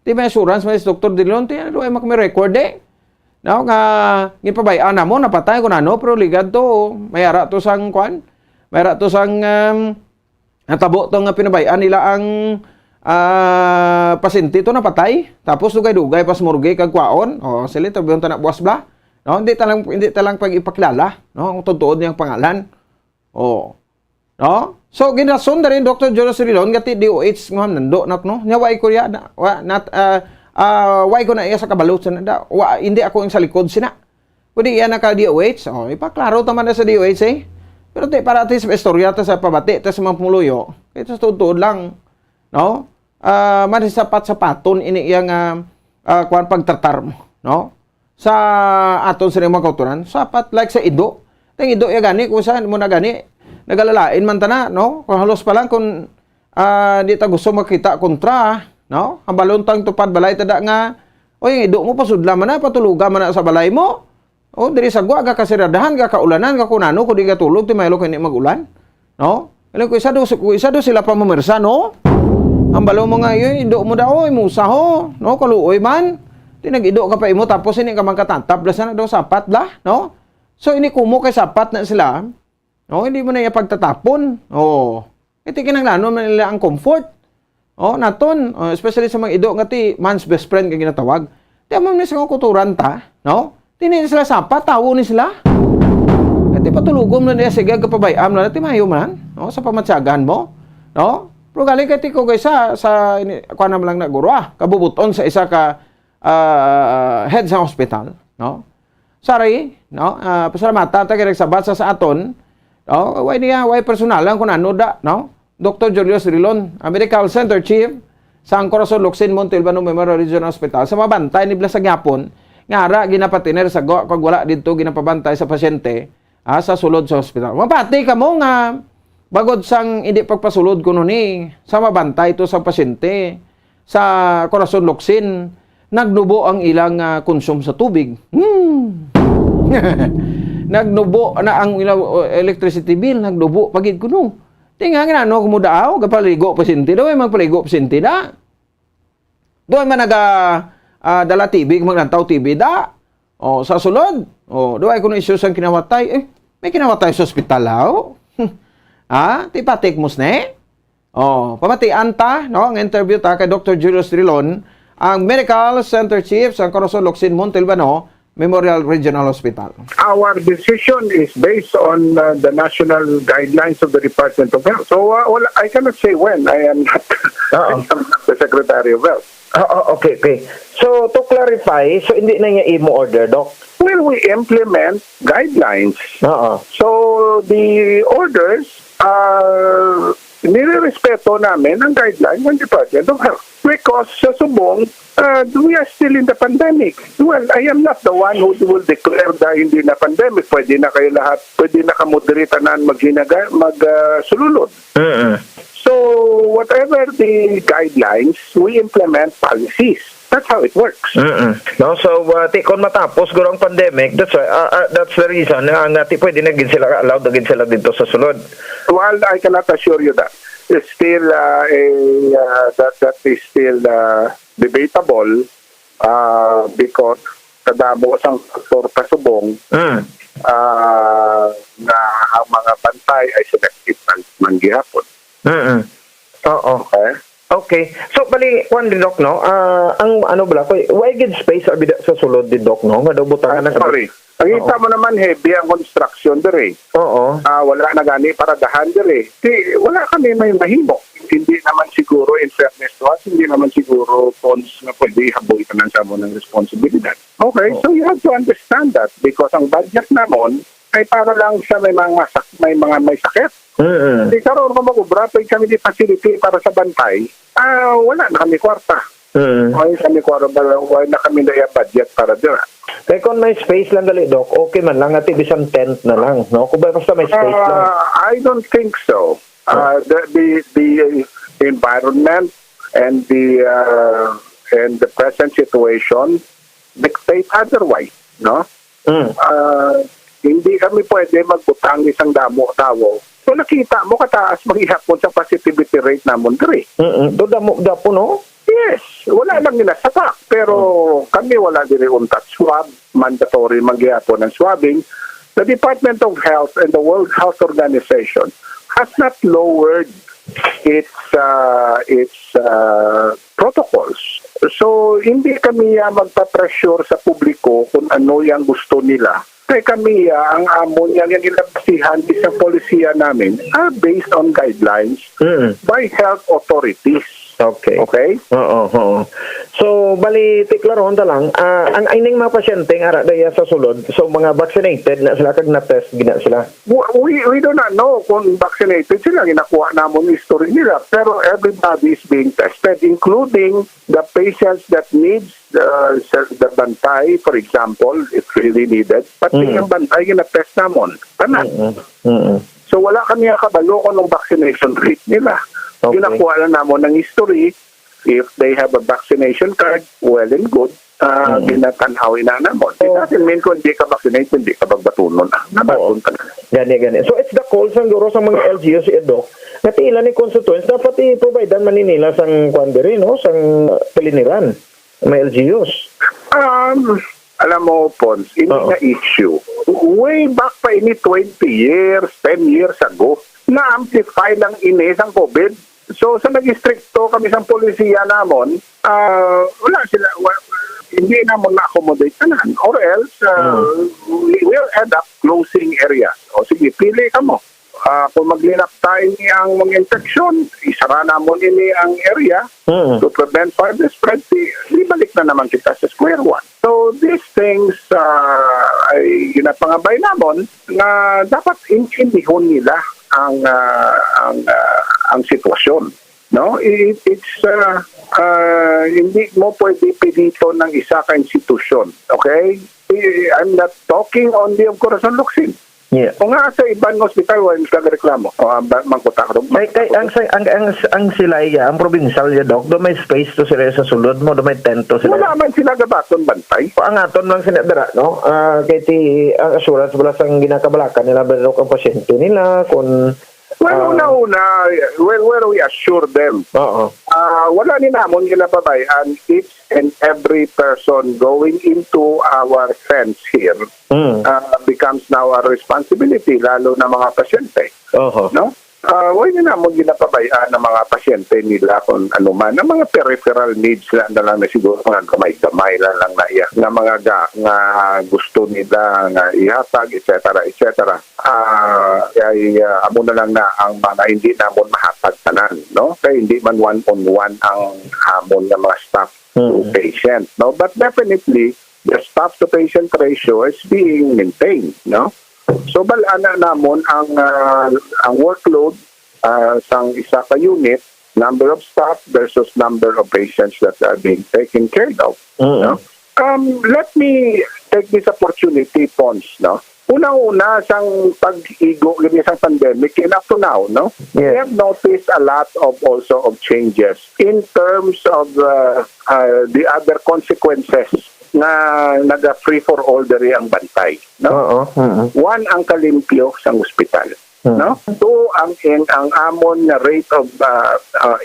Speaker 1: Di may assurance, may Dr. Dirilon, ano ay record nga, gipabayaan na mo, napatay ko na pero ligad to, may ara to sang kwan, may ara to sang natabo to nga pinabayaan nila ang pasyente to napatay. Tapos dugay-dugay pas morgue kag kwaon. Sila to biyon ta na buwas bla. Hindi talang pag ipakilala, ang totoo niyang pangalan. So ginason rin Dr. Julius Dirilon gati DOH ngam nando nya way ko ya way ko na iya sa kabalot da hindi ako ang sa likod sina. Pwede iya naka DOH. Ipaklaro taman na sa DOH Pero para atis istorya ta sa pabati ta sa mamuluyo. Ito totoo lang, sapat-sapaton ini iyang kuan pagtratar mo, sa aton sa mga kauturan, sapat like sa ido. Teng ido ya gani kung saan mo na gani nagalalain man tana, kung halos pa lang kung di ta gusto makita kontra, ang balontang tupad balay tada nga oy ido mo pasudla man na patuluga man na sa balay mo. Diri sa gwa ga kasiradahan ga kaulanan ga kunano kun di ga tulog ti maylo kini magulan, Alam ko isa do sila pa mamersa, Ang balaw mo nga ido mo daw musa ho, kaluoy man. Tinag-ido ka pa imo tapos ini ka man katantap na daw sapat la, So ini kumo kay sapat na sila. Hindi mo na ipagtatapon. Iti kinanglanon man nila ang comfort. Naton, especially sa mga ido nga ti man's best friend kay ginatawag. Ti amon ni sa kuturan ta, Tinin sila sapat, tawo ni sila. Iti patulugom na niya sige kapabayam na ti mayo man, sa pamatsagan mo, Pero galing kay tiko guys sa kuan na lang na guro kabubuton sa isa ka head sa hospital, Sorry, pasalamatan ta kay nagsabat sa aton, way personal lang kun ano da, Dr. Julius Dirilon, Medical Center Chief sa Corazon Locsin Montalbano Memorial Regional Hospital sa mabantay ni Blasag Yapon nga ara ginapatiner sa kag wala didto ginapabantay sa pasyente sa sulod sa hospital. Mapati ka mo nga bagod sang hindi pagpasulod kuno ni sa mabantay to sa pasyente sa Corazon Locsin nagnubo ang ilang konsum sa tubig. Nagnubo na ang ilang electricity bill, nagnubo pagid kuno. Tinga nga ano kumudaaw gapaligo pasyente daw magpaligo pasyente da. Doon man dala TV, maglantaw TV da. Sa sulod. Doon kuno isyu sang kinawatay. May kinawatay sa ospital Ti patik mos ne? Pamatian ta, ang interview ta kay Dr. Julius Dirilon, ang Medical Center Chief sa Corazon Locsin Montalbano, Memorial Regional Hospital?
Speaker 14: Our decision is based on the national guidelines of the Department of Health. So I cannot say when. I am not, I am not the Secretary of Health.
Speaker 15: Okay. So, to clarify, so hindi na niya imo order, Doc?
Speaker 14: Well, we implement guidelines. So, the orders are nirerespeto namin ang guideline ng Department of Health. Because sa Subong, we are still in the pandemic. Well, I am not the one who will declare na hindi na pandemic. Pwede na kayo lahat, pwede na kamoderitanan magsululod. So, whatever the guidelines, we implement policies. That's how it works.
Speaker 15: No, so kung matapos gurong pandemic, that's the reason nga pwede na gid sila allowed na gid sila dito sa sulod.
Speaker 14: Well, I cannot assure you that. It's still that is still debatable because kadamo sang faktor pasubong na ang mga bantay ay selective man gihapon.
Speaker 15: Okay. So, bali, kwan din, Doc, no? Ang ano bala, why gid space abida sa sulod din, Doc, no? Nga daw butangan ng...
Speaker 14: Sorry. Nakita mo naman, heavy ang construction dire. Wala na gani para dahan dire. Wala kami may mahimo. Hindi naman siguro, in fairness to us, hindi naman siguro funds na pwede habuitan ng samo ng responsibilidad. Okay, so you have to understand that because ang budget namon ay para lang sa may sakit. Hindi karoon kung mag-ubra, pwede kami di facility para sa bantay, wala na kami kwarta. Wala na kami na budget para dira.
Speaker 15: Kaya kung may space lang gali, Doc, okay man lang, ati bisang tent na lang, no? Kung basta may space lang.
Speaker 14: I don't think so. The environment and the present situation dictate otherwise, no? Hindi kami pwede magbutang isang damo-tawo. So nakita mo kataas maghihapon sa positivity rate namon diri.
Speaker 15: Do damo no?
Speaker 14: Yes, wala lang nila sapak. Pero kami wala diri untat swab, mandatory maghihapon ng swabbing. The Department of Health and the World Health Organization has not lowered its protocols. So hindi kami magpa-pressure sa publiko kung ano yung gusto nila. Kaya kami, ang amon yung ilabasihan sa polisiya namin are based on guidelines by health authorities.
Speaker 15: Okay. So, bali, tiklaron ta lang, ang ining mga pasyente nga daya sa sulod, so mga vaccinated na sila kag na-test gina sila?
Speaker 14: We do not know kung vaccinated sila, ginakuha namon history nila, pero everybody is being tested, including the patients that needs the bantay, for example, if really needed, pati yung bantay gina-test namon. So, wala kami kabalo kung ng vaccination rate nila. Ginakuha lang namon ng history. If they have a vaccination card, well and good. Ginatanhawin na namon. It doesn't mean kung hindi ka vaccinated, hindi ka magbatunon. Nabatun ka na.
Speaker 15: Gani. So it's the calls ng guro sa mga LGUs, Doc. Natila ni constituents, dapat i-provide maninila sang kwandiri, no? Sang paliniran. May LGUs.
Speaker 14: Alam mo, Pons, hindi na issue. Way back pa ini 20 years, 10 years ago, na-amplify lang ini ang COVID. So, sa nag-stricto kami sa polisiya namon, wala sila, hindi namon na-accommodate kanan. Or else, we will end up closing areas. O sige, pili ka mo. Kung maglinap tayo ang mga infection, isara namon ini ang area to prevent further spread. Ibalik na naman kita sa square one. So, these things ay ginapangabay namon na dapat intindihon nila ang sitwasyon, no? It's hindi mo pwede pilito ng isa ka institusyon, okay? I'm not talking only of Corazon Locsin. Kung nga sa ibang hospital, wala nagreklamo. Mangkuta ka doon.
Speaker 15: Ang sila ang provincial Doc, do may space to sila sa sulod mo, do may tent to sila.
Speaker 14: Wala man sila gabaton bantay.
Speaker 15: Ang aton lang sinadara, no? Kaya ang assurance wala sang ginakabalakan nila ba ang pasyente nila kung
Speaker 14: Well, una-una, where we assure them, wala ni namon ginapabayan each and every person going into our fence here becomes now our responsibility, lalo na mga pasyente. No? Huwag na mo ginapabayaan ng mga pasyente nila kung ano man. Ang mga peripheral needs na lang na siguro mga gamay-gamay lang na iya. Na mga nga gusto nila nga ihatag, etc. etc. Amo na lang na ang mga hindi namon mahatag tanan, no? Kaya hindi man one-on-one ang hamon ng mga staff to patient, no? But definitely, the staff to patient ratio is being maintained, no? So balana namon ang workload sang isa ka unit, number of staff versus number of patients that are being taken care of. No? Let me take this opportunity, Pons, no? Unang-una sang pag-igo gani sang pandemic and up to now, no? We have noticed a lot of also of changes in terms of the other consequences na naga-free for all diri ang bantay, no? One, ang kalimpyo sa ospital, no? Two, ang amon na rate of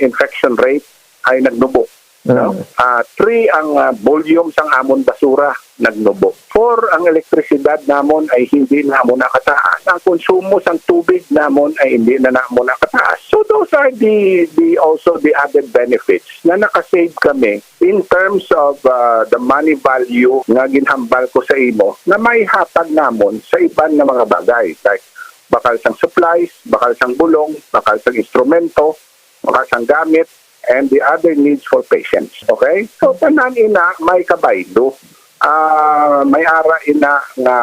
Speaker 14: infection rate ay nagnubo, no? Three, ang volume sang amon basura nagnubo. Four, ang elektrisidad namon ay hindi namon nakataas. Ang konsumo sang tubig namon ay hindi na namon nakataas. So those are the also the added benefits na nakasave kami in terms of the money value nga ginhambal ko sa imo na may hatag namon sa iban nga mga bagay. Like bakal sang supplies, bakal sang bulong, bakal sang instrumento, bakal sang gamit, and the other needs for patients. Okay? So tanan ina may kabaydo. May ara ina nga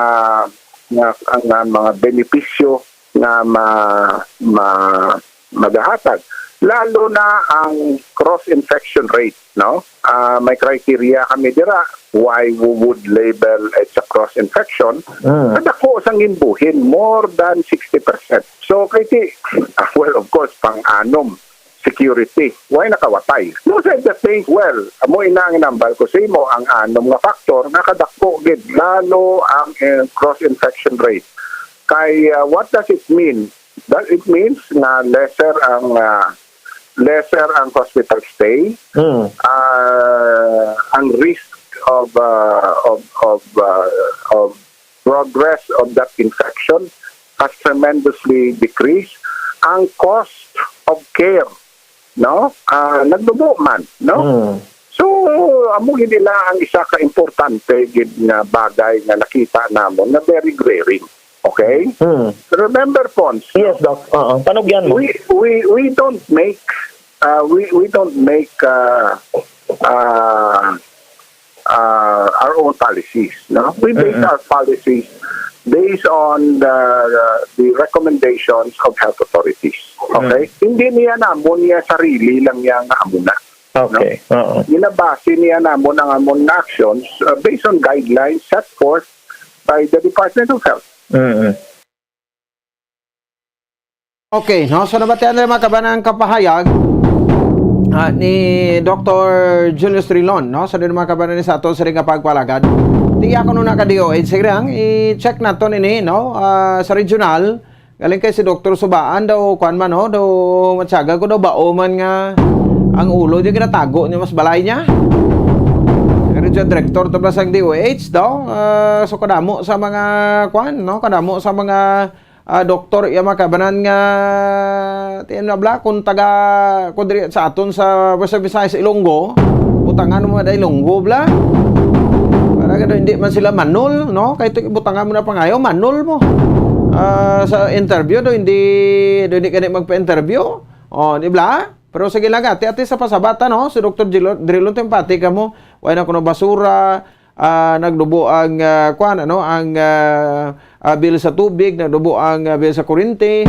Speaker 14: ang mga benepisyo nga magahatag, lalo na ang cross-infection rate, no? May criteria kami dira why we would label it's a cross-infection. Kadako sang imbuhin, more than 60%. So, well, of course, pang-anom, security. Why nakawatay? No, said the thing, well, amo inang nambal ko sa imo ang anom nga factor nakadakpo gid lalo ang cross-infection rate. Kay what does it mean? That it means na lesser ang hospital stay, ang risk of progress of that infection has tremendously decreased. Ang cost of care, no? Nagdubo man, no? So, amo nila ang isa ka importante gid nga bagay nga nakita namon na very glaring. Okay? Remember, Pons?
Speaker 15: Yes, Doc. Panugyan mo.
Speaker 14: We don't make our own policies, no? We base our policies based on the recommendations of health authorities. Okay? Hindi niya namon niya sarili lang yang amuna.
Speaker 15: Okay.
Speaker 14: No? Ginabase niya namon ang amon actions based on guidelines set forth by the Department of Health.
Speaker 1: Okay, no? So nabatian na mga kabanang kapahayag ni Dr. Julius Trilon, no? So din mga kabanan sa ato sa ring pagpalagad. Tiya ko nung naka-DOH, sige lang, i-check na to nini, no? Sa regional, galing kay si Dr. Subaan daw, kuan man, no? Daw, matyaga ko daw, bao man nga, ang ulo, di kinatago niya, mas balay niya. Regional Director, tablas ang DOH daw, so kadamo sa mga, kuan, no? Kadamo sa mga doktor, iya mga kabanan nga, tiyan na bla, kung taga, kung diri sa aton sa Western Visayas, Ilonggo, butangan mo na Ilonggo, bla. Para hindi man sila manol, no? Kahit butangan mo na pangayo, manol mo. Sa interview do hindi ka magpa-interview. Oh, di ba? Pero sige lang ati sa pasabata, no? Si Dr. Drilon tempati ka mo. Way na kuno basura, nagdubo ang kuan ano, ang bill sa tubig, nagdubo ang bill sa kuryente.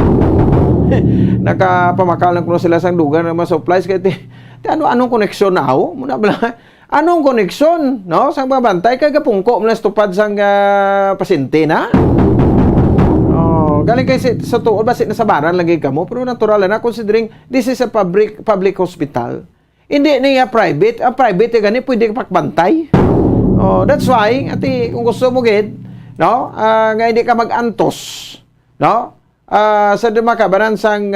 Speaker 1: Nakapamakal na kuno sila sang dugan ng mga supplies kay anong koneksyon na ho? Muna bala. Anong koneksyon, no? Sang babantay kay gapungko mo na stupad sang pasyente na. Oh, galing kay sa tuod basit na sabaran lagi kamo, pero natural na considering this is a public hospital. Hindi niya private. Ang private gani pwede pakbantay. Oh, that's why ati kung gusto mo gid, no? Nga hindi ka mag-antos, no? Sa dumakabaran sang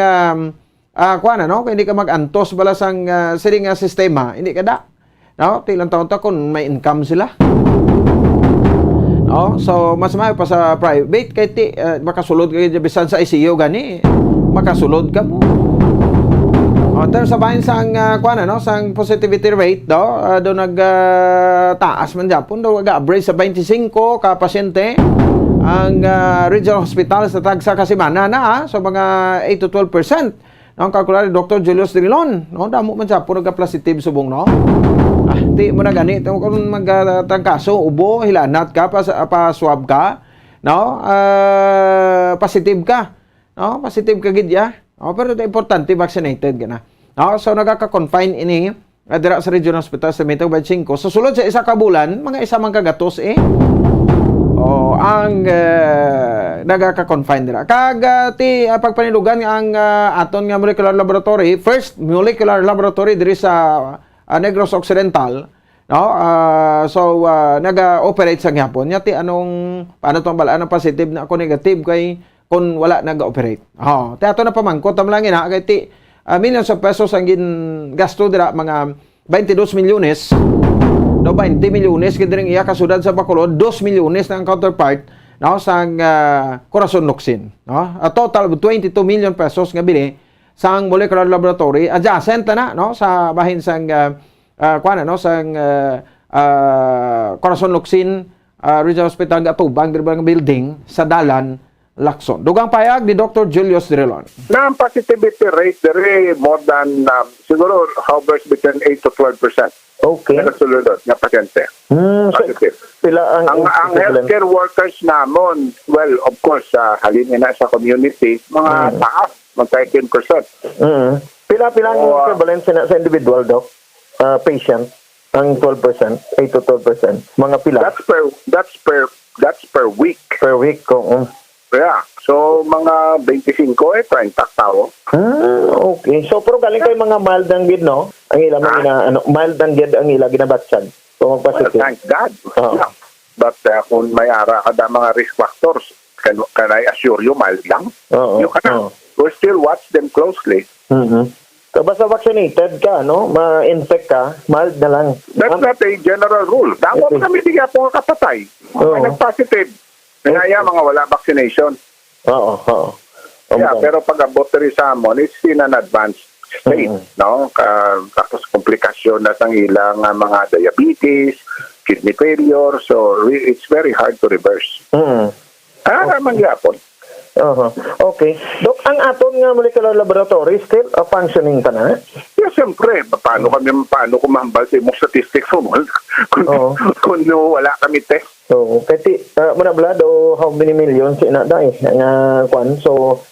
Speaker 1: kuan ano, kung hindi ka mag-antos bala sang siring sistema, hindi ka da. No, tilang taon ta kung may income sila. No, so mas maayo pa sa private kay makasulod kay bisan sa ICU gani. makasulod ka mo. Pero sa bahin sang sang positivity rate do taas man Japon do average sa 25 ka pasyente ang regional hospital sa tagsa ka semana na so mga 8 to 12%. Ang kalkular ni Dr. Julius Drilon, no, damo man Japon nagka-positive subong no. Di mo na ganit kung magtangkaso ubo hilanat ka pa swab ka no, positive ka. No, positive ka gid ya. Pero ito importante, vaccinated ka na. So, nagkaka-confine ini dira sa Regional Hospital sa Metro 25. So, sulod sa isa ka bulan, mga isa man kagatos ang nagkaka-confine dira. Ti pagpanilugan ang aton nga molecular laboratory, first molecular laboratory diri sa Negros Occidental, no? Naga-operate sa gyapon. Nya ti paano tong balaan ng positive na ako negative kay kung wala nag-operate. Ato na pamangkot tam lang ina kay ti millions of pesos ang gasto dira mga 22 milyones. No 20 milyones kay diring iya kasudad sa Bacolod, 2 milyones na ang counterpart no sang Corazon Luxin, no? A total of 22 million pesos nga bili sang molecular laboratory adjacent na no sa bahin sang sang Corazon Luxin Regional Hospital Gatubang diri nga building sa dalan Lacson. Dugang payag ni Dr. Julius Drilon.
Speaker 14: Na ang positivity rate dere more than siguro hovers between 8 to 12%.
Speaker 15: Okay.
Speaker 14: Nakasulod nga pasyente. Positive.
Speaker 15: Sila
Speaker 14: ang healthcare workers namon, well, of course, halin na sa community, mga taas, mga 13%.
Speaker 15: Pila ang prevalence na sa individual, Doc? Patient, ang 12%, 8 to 12%. Mga pila?
Speaker 14: That's per week.
Speaker 15: Per week,
Speaker 14: Yeah. So, mga 25 30 tao.
Speaker 15: Okay. So, pero galing kay mga mild ang gid, no? Ang ila mild ang gid ang ila ginabatsan. So,
Speaker 14: Well, thank God. Yeah. But kung may ara ka mga risk factors, can I assure you, mild lang? You cannot. We still watch them closely.
Speaker 15: So, basta vaccinated ka, no? Ma-infect ka, mild na lang.
Speaker 14: That's not a general rule. Dapat kami di ka po kapatay. Nag-positive. Kaya mga wala vaccination. Yeah, pero pag abot rin sa amon, it's in an advanced state, no? Tapos komplikasyon na sang ilang mga diabetes, kidney failure, so it's very hard to reverse. Mangyapon.
Speaker 15: Okay. Dok, ang aton nga molecular laboratory still functioning pa na?
Speaker 14: Yeah, siyempre. Paano ko mahambal sa imong statistics mo kung wala kami test?
Speaker 15: So, kati muna blad how many millions ina dai nga kwan. So,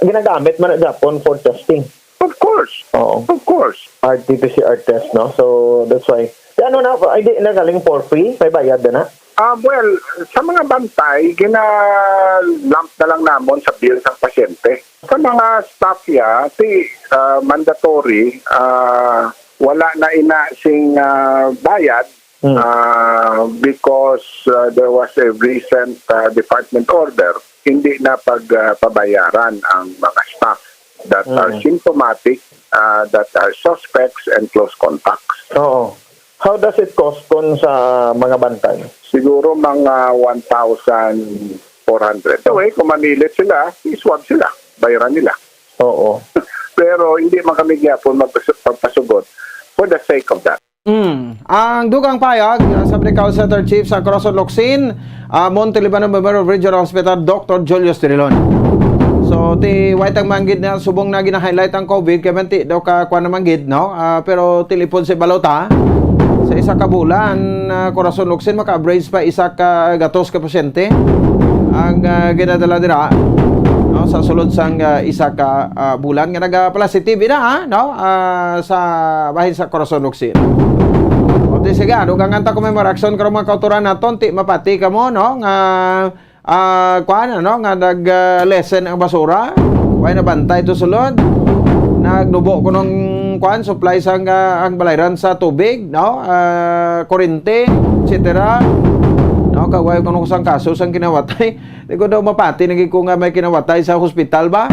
Speaker 15: ginagamit man na Japon for testing.
Speaker 14: Of course. Of course.
Speaker 15: RT-PCR test, no? So, that's why. Ano na, hindi na galing for free? May bayad na?
Speaker 14: Well, sa mga bantay, gina-lump na lang namon sa bill ng pasyente. Sa mga staff mandatory, wala na inasing bayad because there was a recent department order. Hindi na pagpabayaran ang mga staff that are symptomatic, that are suspects and close contacts.
Speaker 15: How does it cost kon sa mga bantay?
Speaker 14: Siguro mga 1,400. Anyway, kung manilit sila, iswab sila. Bayaran nila. Pero hindi man kami gyapon magpasugot for the sake of that.
Speaker 1: Ang dugang payag sa Medical Center Chief sa Corazon Luxin, Monte Libanon Memorial Regional Hospital, Dr. Julius Drilon. So, white ang manggid na subong na gina-highlight ang COVID, kaya man daw ka kuha na manggid, no? Pero tilipon si Balota, sa isa ka bulan, Corazon Luxin, maka-average pa isa ka gatos ka pasyente. Ang ginadala dira, no? Sa sulod sang isa ka bulan, nga nag-positive na, no? Sa bahin sa Corazon Luxin. O, sige, dugang anta ko may marakson ka mga kauturan naton, ti mapati ka mo, no? Nga nag-lessen ang basura. Kaya nabantay ito sulod. Nagnubo ko ng supply sang ang balayran sa tubig, no? Kurente, etc. No, kaway ko nung sang kaso sang kinawatay. Di ko daw mapati, naging ko nga may kinawatay sa hospital ba?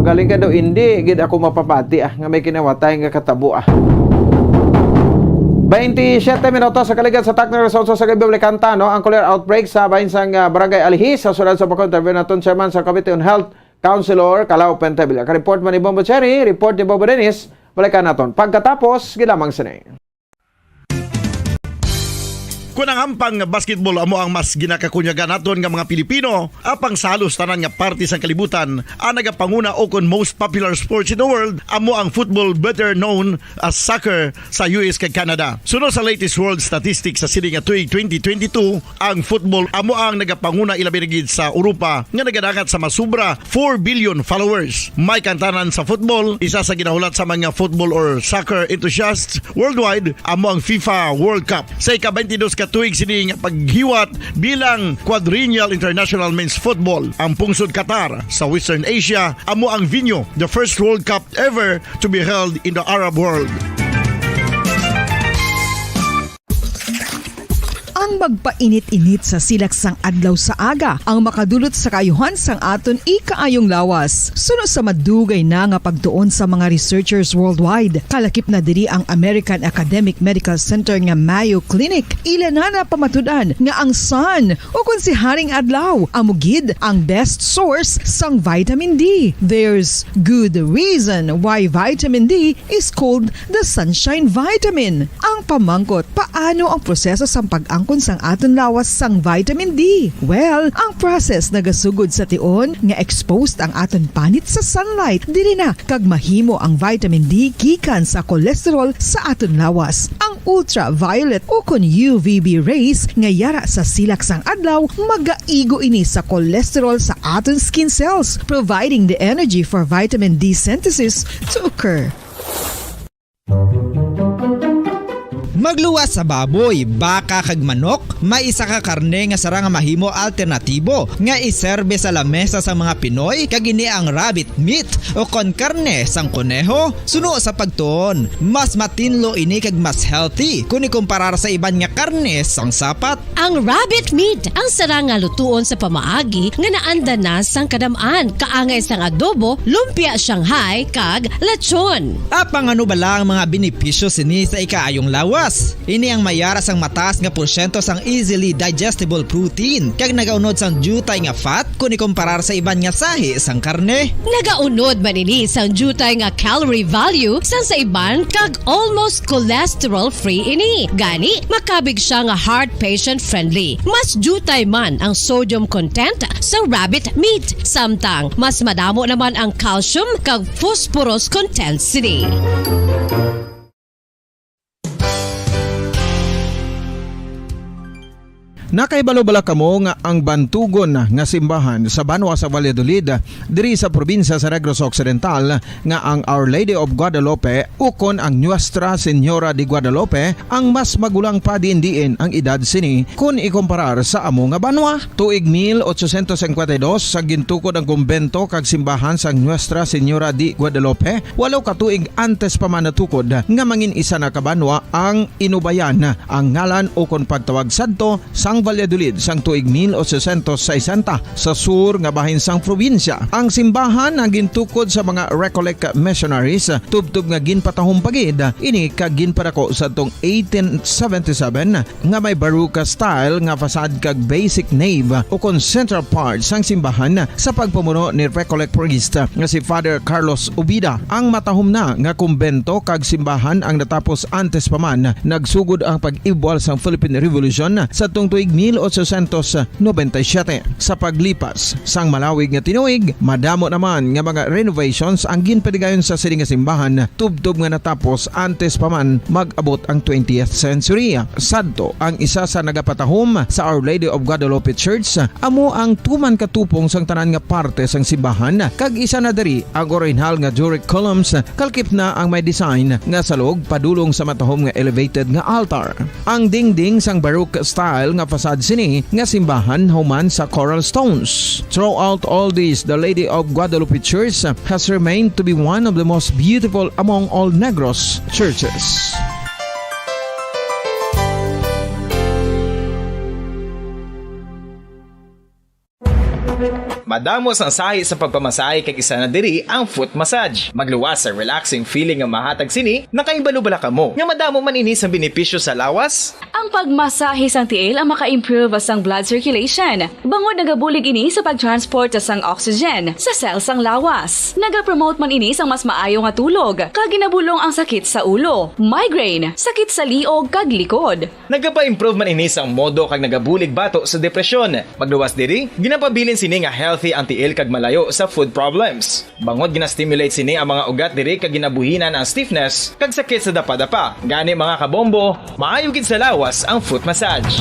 Speaker 1: Galing ka daw, hindi. Gid ako mapapati, nga may kinawatay nga katabo, 27 minutos sa kaligat sa Tacna Results sa Gabi Kanta, no? Ang cholera outbreak sa bahin sang Barangay Alihis sa sulod sa Bacolod. Interview naton chairman sa Committee on Health, Councilor Calao Pentevilla. Ka-report man ni Bombo Cherry, report ni Bobo Dennis, balikan naton. Pagkatapos, gilamang sinay.
Speaker 4: Kung ang ampang basketball amo ang mas ginakakunyagan naton nga mga Pilipino, apang salos tanan nga parte sang kalibutan, ang nagapanguna o kon most popular sports in the world, amo ang football, better known as soccer sa US kag Canada. Sunod sa latest world statistics sa sini nga tuig 2022, ang football amo ang nagapanguna ilabi na gid sa Europa nga nagadakat sa masubra 4 billion followers. May kantanan sa football, isa sa ginahulat sa mga football or soccer enthusiasts worldwide, amo ang FIFA World Cup. Sa ika-22 tuig sini nga paghiwat bilang quadrennial international men's football. Ang pungsod Qatar sa Western Asia amo ang venue, the first World Cup ever to be held in the Arab world.
Speaker 3: Ang magpainit-init sa silaksang adlaw sa aga ang makadulot sa kaayuhan sang aton ikaayong lawas. Suno sa madugay na nga pagtuon sa mga researchers worldwide, kalakip na diri ang American Academic Medical Center nga Mayo Clinic. Ilan na pamatudan nga ang sun o kung si Haring Adlaw amugid ang best source sang vitamin D. There's good reason why vitamin D is called the sunshine vitamin. Ang pamangkot, paano ang proseso sang pag-angkon sang aton lawas sang vitamin D? Well, ang process nagasugod sa tion nga exposed ang aton panit sa sunlight, dili na kag mahimo ang vitamin D gikan sa cholesterol sa aton lawas. Ang ultraviolet o kon UVB rays nga yara sa silak sang adlaw magaigo ini sa cholesterol sa aton skin cells, providing the energy for vitamin D synthesis to occur.
Speaker 5: Magluwas sa baboy, baka kag manok, may isa ka karne nga sara nga mahimo alternatibo nga iserbe sa lamesa sa mga Pinoy kag ini ang rabbit meat o kon karne sang kuneho. Suno sa pagtuon, mas matinlo ini kag mas healthy kung ikumparar sa iban nga karne sang sapat.
Speaker 6: Ang rabbit meat ang sara nga lutuon sa pamaagi nga naanda na sang kadamaan, kaangay sang adobo, lumpia Shanghai kag lechon.
Speaker 5: Apang ano bala ang mga benepisyo sini sa ikaayong lawas? Ini ang mayara sang mataas nga porsyento sang easily digestible protein kag nagaunod sang jutay nga fat kung ikumparar sa iban nga sahi sang karne.
Speaker 6: Nagaunod man ini sang jutay nga calorie value sang sa iban kag almost cholesterol free ini. Gani makabig siya nga heart patient friendly. Mas jutay man ang sodium content sa rabbit meat, samtang mas madamo naman ang calcium kag phosphorus content sini.
Speaker 1: Nakaibalo-bala kamo nga ang bantugon nga simbahan sa Banwa sa Valladolid diri sa probinsya sa Negros Occidental nga ang Our Lady of Guadalupe ukon ang Nuestra Señora de Guadalupe ang mas magulang pa diin ang edad sini kung ikumparar sa amo nga banwa. Tuig 1852 sa gintukod ang kumbento kag simbahan sa Nuestra Señora de Guadalupe, walo ka tuig antes pa man natukod nga mangin isa na kabanwa ang inubayan ang ngalan ukon pagtawag sadto sang Valladolid sang tuig 1860 sa sur nga bahin sang probinsya. Ang simbahan ang gintukod sa mga Recollect missionaries tubtub nga ginpatahong pagid ini kag ginpadako sa tong 1877 nga may baroque style nga fasad kag basic nave o kon central part sang simbahan sa pagpamuno ni Recollect priest nga si Father Carlos Ubida. Ang matahom na nga kumbento kag simbahan ang natapos antes pa man nagsugod ang pag-ibwal sang Philippine Revolution sa tong tuig 1897. Sa paglipas sang malawig nga tinuig, madamo naman nga mga renovations ang ginpadigayon sa sining nga simbahan tubtob nga natapos antes pa man mag-abot ang 20th century. Sadto ang isa sa nagapatahom sa Our Lady of Guadalupe Church, amo ang tuman katupong sang tanan nga parte sang simbahan kag isa na diri ang original nga Doric columns kalkip na ang may design nga salog padulong sa matahom nga elevated nga altar. Ang dingding sang baroque style nga fasad sini nga simbahan human sa coral stones. Throughout all this, the Lady of Guadalupe Church has remained to be one of the most beautiful among all Negros churches.
Speaker 7: Madamos ang sahi sa pagpamasahe kag isa na diri ang foot massage. Magluwas sa relaxing feeling nga mahatag sini, nakaibalo-bala ka mo. Nga madamo man ini sa benepisyo sa lawas.
Speaker 8: Ang pagmasahe sang tiil ang maka-improve sang blood circulation. Bangod nagabulig ini sa pagtransport sang oxygen sa cells sang lawas. Nagapromote man ini sang mas maayo nga tulog, kag ginabulong ang sakit sa ulo, migraine, sakit sa liog kag likod.
Speaker 7: Nagapa-improve man ini sang modo kag nagabulig bato sa depresyon. Magluwas diri, ginapabilin sini nga healthy ang tiil kag malayo sa food problems. Bangod ginastimulate sini ang mga ugat diri kag ginabuhinan ang stiffness kag sakit sa dapa-dapa. Gani mga kabombo, maayo gid sa lawas ang foot massage.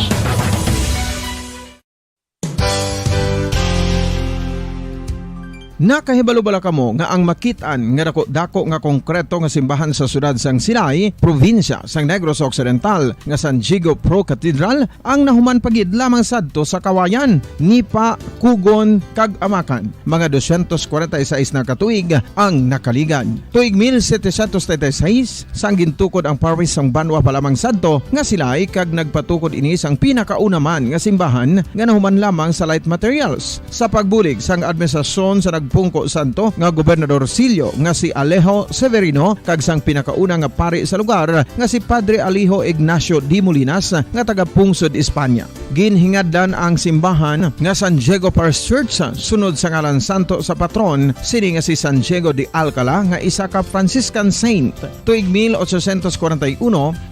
Speaker 1: Nakahibalo-bala kamo nga ang makitaan nga dako nga konkreto nga simbahan sa sudad sang Sinai, probinsya sang Negros Occidental nga San Diego Pro Cathedral ang nahuman pagid lamang sadto sa kawayan, Nipa, Kugon kag Amakan. Mga 246 na katuig ang nakaligan. Tuig 1736 sang gintukod ang parish sang Banwa pa lamang sadto nga silay kag nagpatukod ini sang pinakauna man nga simbahan nga nahuman lamang sa light materials. Sa pagbulig sang administrasyon sa Pungko Santo nga Gobernador Silio nga si Alejo Severino kag sang pinakauna nga pari sa lugar nga si Padre Alijo Ignacio Di Molinas nga taga Pungsod, Espanya. Ginhingadlan ang simbahan nga San Diego Parish Church sunod sa ngalan santo sa patron sini nga si San Diego de Alcala nga isa ka Franciscan saint. Tuig 1841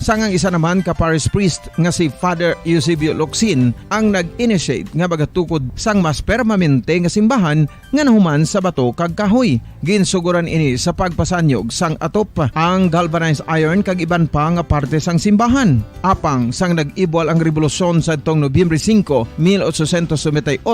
Speaker 1: sangang isa naman ka parish priest nga si Father Eusebio Locsin ang nag-initiate nga bagatukod sang mas permanente nga simbahan nga nahuman sa bato kag kahoy. Ginsuguran ini sa pagpasanyog sang atop ang galvanized iron kag iban pa nga parte sang simbahan. Apang sang nag-ibwal ang revolusyon sa tong Nobyembre 5, 1898,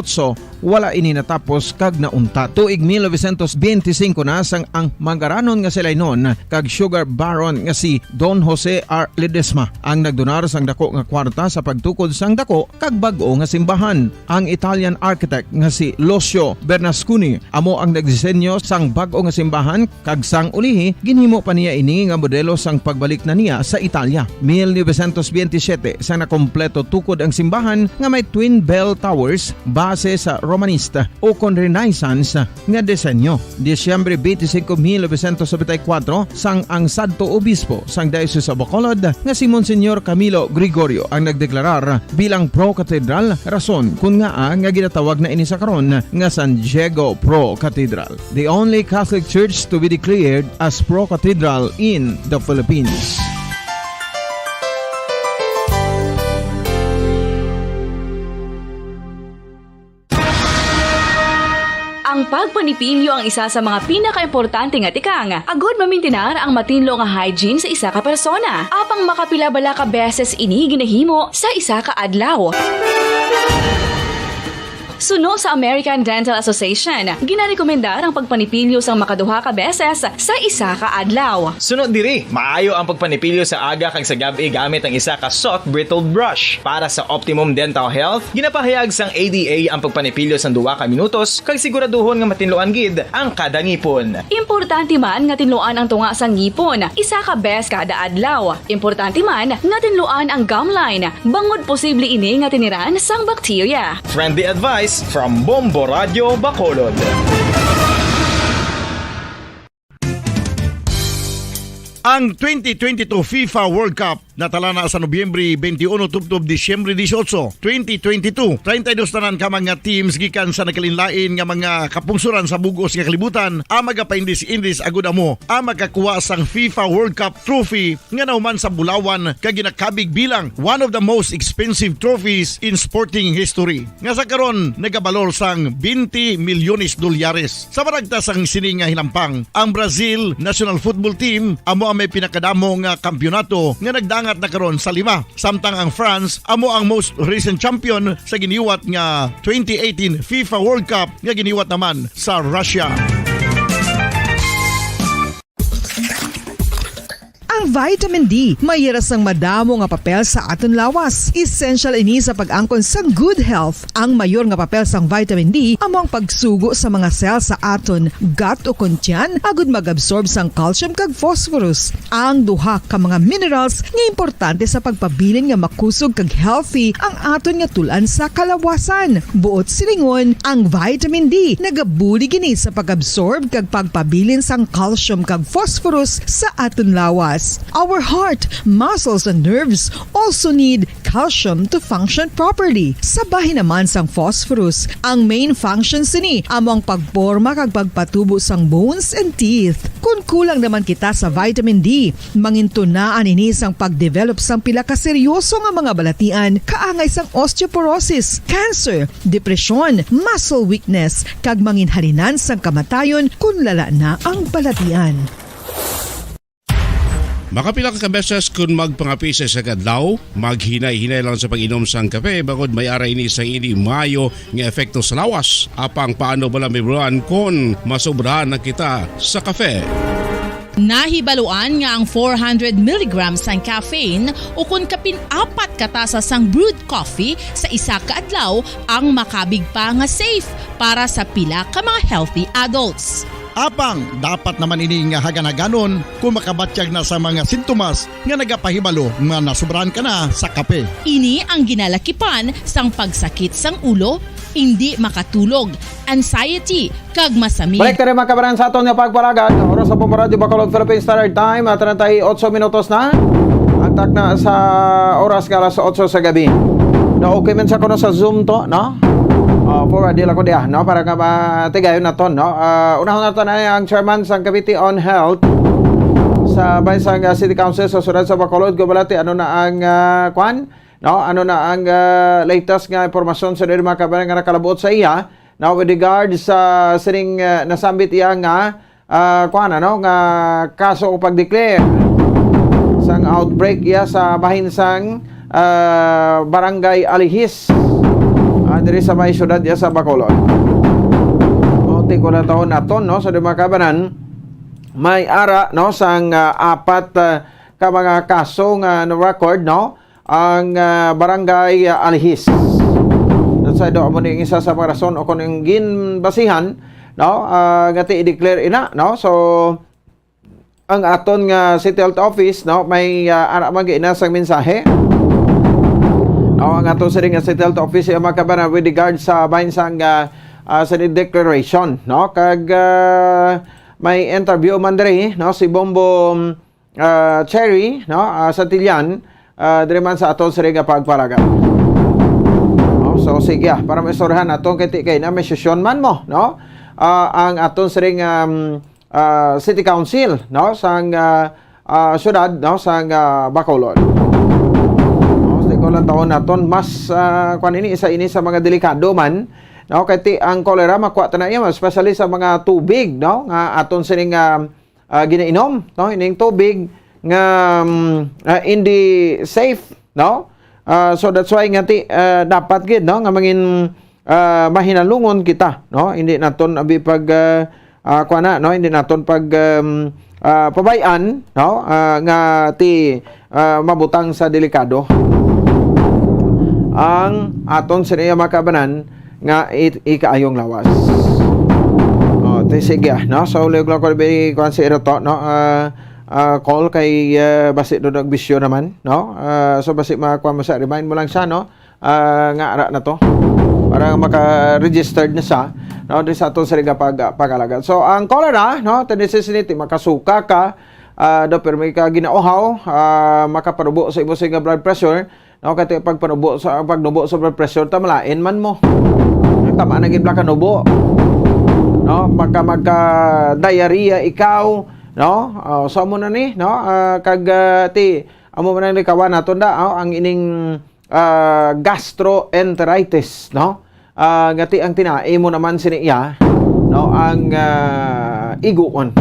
Speaker 1: wala ini natapos kag naunta. Tuig 1925 na sang ang mangaranon nga silay noon kag sugar baron nga si Don Jose R. Ledesma ang nagdonar sang dako nga kwarta sa pagtukod sang dako kag bag-o nga simbahan. Ang Italian architect nga si Lucio Bernasconi amo ang nagdisenyo sang bag-o nga simbahan kag sang ulihi ginhimo pa niya ini nga modelo sang pagbalik na niya sa Italia. 1927 sang nakompleto tukod ang simbahan nga may twin bell towers base sa Romanista o kon Renaissance nga disenyo. Disyembre 25, 1974 sang ang sadto obispo sang Diocese of Bacolod nga si Monsignor Camilo Gregorio ang nagdeklarar bilang pro cathedral, rason kun nga ginatawag na ini sa karon nga San Diego Pro Cathedral, the only Catholic church to be declared as pro cathedral in the Philippines.
Speaker 8: Ang pagpanipilyo ang isa sa mga pinaka-importante nga tikang. Agod mamintinar ang matinlo nga hygiene sa isa ka persona. Apang makapila-bala ka beses ini ginahimo sa isa ka adlaw. Suno sa American Dental Association, ginarekomendar ang pagpanipilyo sang makaduha ka beses sa isa ka adlaw.
Speaker 7: Sunod diri, maayo ang pagpanipilyo sa aga kag sa gabi gamit ang isa ka soft brittled brush. Para sa optimum dental health, ginapahayag sang ADA ang pagpanipilyo sang 2 ka minutos kag siguraduhon nga matinloan gid ang kada ngipon.
Speaker 8: Importante man nga tinluan ang tunga sang ngipon, isa ka bes kada adlaw. Importante man nga tinluan ang gum line, bangod posible ini nga tiniran sang bakterya.
Speaker 7: Friendly advice from Bombo Radio Bacolod.
Speaker 4: Ang 2022 FIFA World Cup natala na sa Nobyembre 21 tubtob Disyembre 18, 2022. 32 tanan ka mga teams gikan sa nakalinlain nga mga kapungsuran sa bugos nga kalibutan ang magapaindis-indis agud amo ang makakuha sang FIFA World Cup trophy nga nahuman sa Bulawan kag ginakabig bilang one of the most expensive trophies in sporting history. Nga sa karon nagabalor sang 20 milyones dolyares. Sa baragta sang sini nga hinampang, ang Brazil National Football Team amo may pinakadamo nga kampyonato nga nagdangat na karon sa 5. Samtang ang France amo ang most recent champion sa giniwat nga 2018 FIFA World Cup nga giniwat naman sa Russia.
Speaker 3: Ang vitamin D mayira sang madamo nga papel sa aton lawas. Essential ini sa pag-angkon sang good health. Ang mayor nga papel sang vitamin D among pagsugo sa mga cell sa aton gut o kuntyan agud mag-absorb sang calcium kag phosphorus. Ang duha ka mga minerals nga importante sa pagpabilin nga makusog kag healthy ang aton nga tulan sa kalawasan. Buot silingon, ang vitamin D nagabuli gini sa pag-absorb kag pagpabilin sang calcium kag phosphorus sa aton lawas. Our heart, muscles and nerves also need calcium to function properly. Sabahin naman sang phosphorus, ang main functions ni among pagporma kag pagpatubo sang bones and teeth. Kung kulang naman kita sa vitamin D, mangintunaan ini sang pagdevelop sang pila ka seryoso nga mga balatian, kaangay sang osteoporosis, cancer, depresyon, muscle weakness, kag manginhalinan sang kamatayon kung lala na ang balatian.
Speaker 9: Makapila ka beses kung magpangapisa sa kadlaw, maghinay-hinay lang sa pag-inom sang kape bagod may ara ini sang ini mayo nga epekto sa lawas. Apang paano bala mibruan kung masobrahan na kita sa kape.
Speaker 10: Nahibaluan nga ang 400 mg sang caffeine o kung kapin-4 katasa sang brewed coffee sa isa ka adlaw ang makabig pa nga safe para sa pila ka mga healthy adults.
Speaker 4: Apang, dapat naman ini nga haganaganon kung makabatyag na sa mga sintomas nga nagapahibalo nga nasubrahan ka na sa kape.
Speaker 10: Ini ang ginalakipan sang pagsakit sang ulo, hindi makatulog, anxiety, kag masami.
Speaker 1: Balik na rin mga kabaran sa aton nga pagpalagan. Oras sa Pumbaradyo Bacolod Philippine Standard Time at 38 minutos na. Agtak na sa oras ka alas 8 sa gabi. No, okay man sa kono sa Zoom to, no? For adila ko dia, no? Para ka matigayon na to, no? Unahon na to na ang chairman sang Committee on Health sa Bansang City Council sa Surad sa Bacolod. Gubalati, ano na ang kwan? No? Ano na ang latest nga impormasyon sa mga kabaran nga nakalabuot sa iya? Now, with regard sa sining nasambit iya nga kwan, ano? Nga kaso o pag-declare sang outbreak iya sa bahin sang Barangay Alihis. Diri sa may syudad ya sa Bacolod. Ti ko na taon naton, no, sa mga kabanan may ara, no, sang apat ka mga kaso nga na-record, no, ang Barangay Alihis. Sa do mo ning isa sa mga rason o kung ang ginbasihan, no, nga ti i-declare ina, no. So ang aton nga City Health Office, no, may ara man ina sang mensahe. Ang ato sa ring City Health Office ay makabaran with regard sa bahinsang sa declaration, no? Kag may interview man diri, no, si Bombo Cherry, no, sa Tilyan, diri man sa ato sa ring pagpalagan. No? So sige, para maistoryahan atong kay na may session man mo, no? Ang aton sa ring City Council, no, sang syudad, no, sang Bacolod. Lang taon naton mas kwan ini isa ini sa mga delikado man, no, kay ang cholera makuha ta na iya, especially sa mga tubig, no, nga aton sining ginainom, no, ining tubig nga hindi safe, no. So that's why nga dapat gid, no, nga mangin mahinalungon kita, no, hindi naton abi pag kwan na, no, hindi naton pag pabayan, no, nga mabutang sa delikado ang aton siniya makabanan nga ikaayong lawas. Sige, no? So, ulit lang ko kuhan si Eroto, no? Call kay basi doon nagbisyo naman, no? So, basi makakuha mo sa, remind mo lang siya, no? Nga ara na to. Para maka-registered na siya, no? Di sa aton siniya pag-alagan. So, ang cholera, no? Necessity, makasuka ka, do pero may ka ginauhaw, makaparubo sa imong nga blood pressure, no, kaya pagnubo sa blood pressure tamalain man mo. Tama na gid ka nubo. No, magka diarrhea ikaw, no? So mo na ni, no? Kag amo man ni kawan naton da, ang ining gastroenteritis, no? Ngati ang tinae mo naman siniya, no, ang iguon.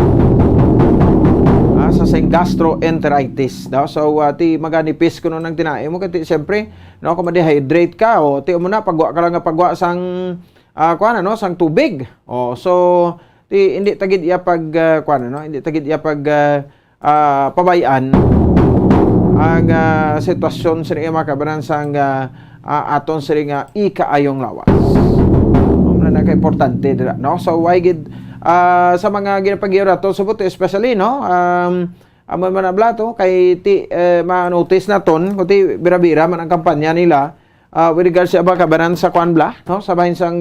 Speaker 1: Sa sing gastroenteritis, no? So ti maganipis kuno nang tinae mo kay siyempre, no, kung ma-dehydrate ka o ti mo na pagwa ka lang nga pagwa sang kuan, no, sang tubig. So ti hindi tagid iya pag kuan, no, hindi tagid iya pag pabayan ang sitwasyon sa mga kabanan sang aton sa nga ikaayong lawas. Na importante dira, no? So why gid sa mga ginapagiyara to subot especially, no? Amon man ablato kay ti ma-notice naton kundi bira-bira man ang kampanya nila with regards sa kabanan sa Kwanbla, no? Sa bahin sang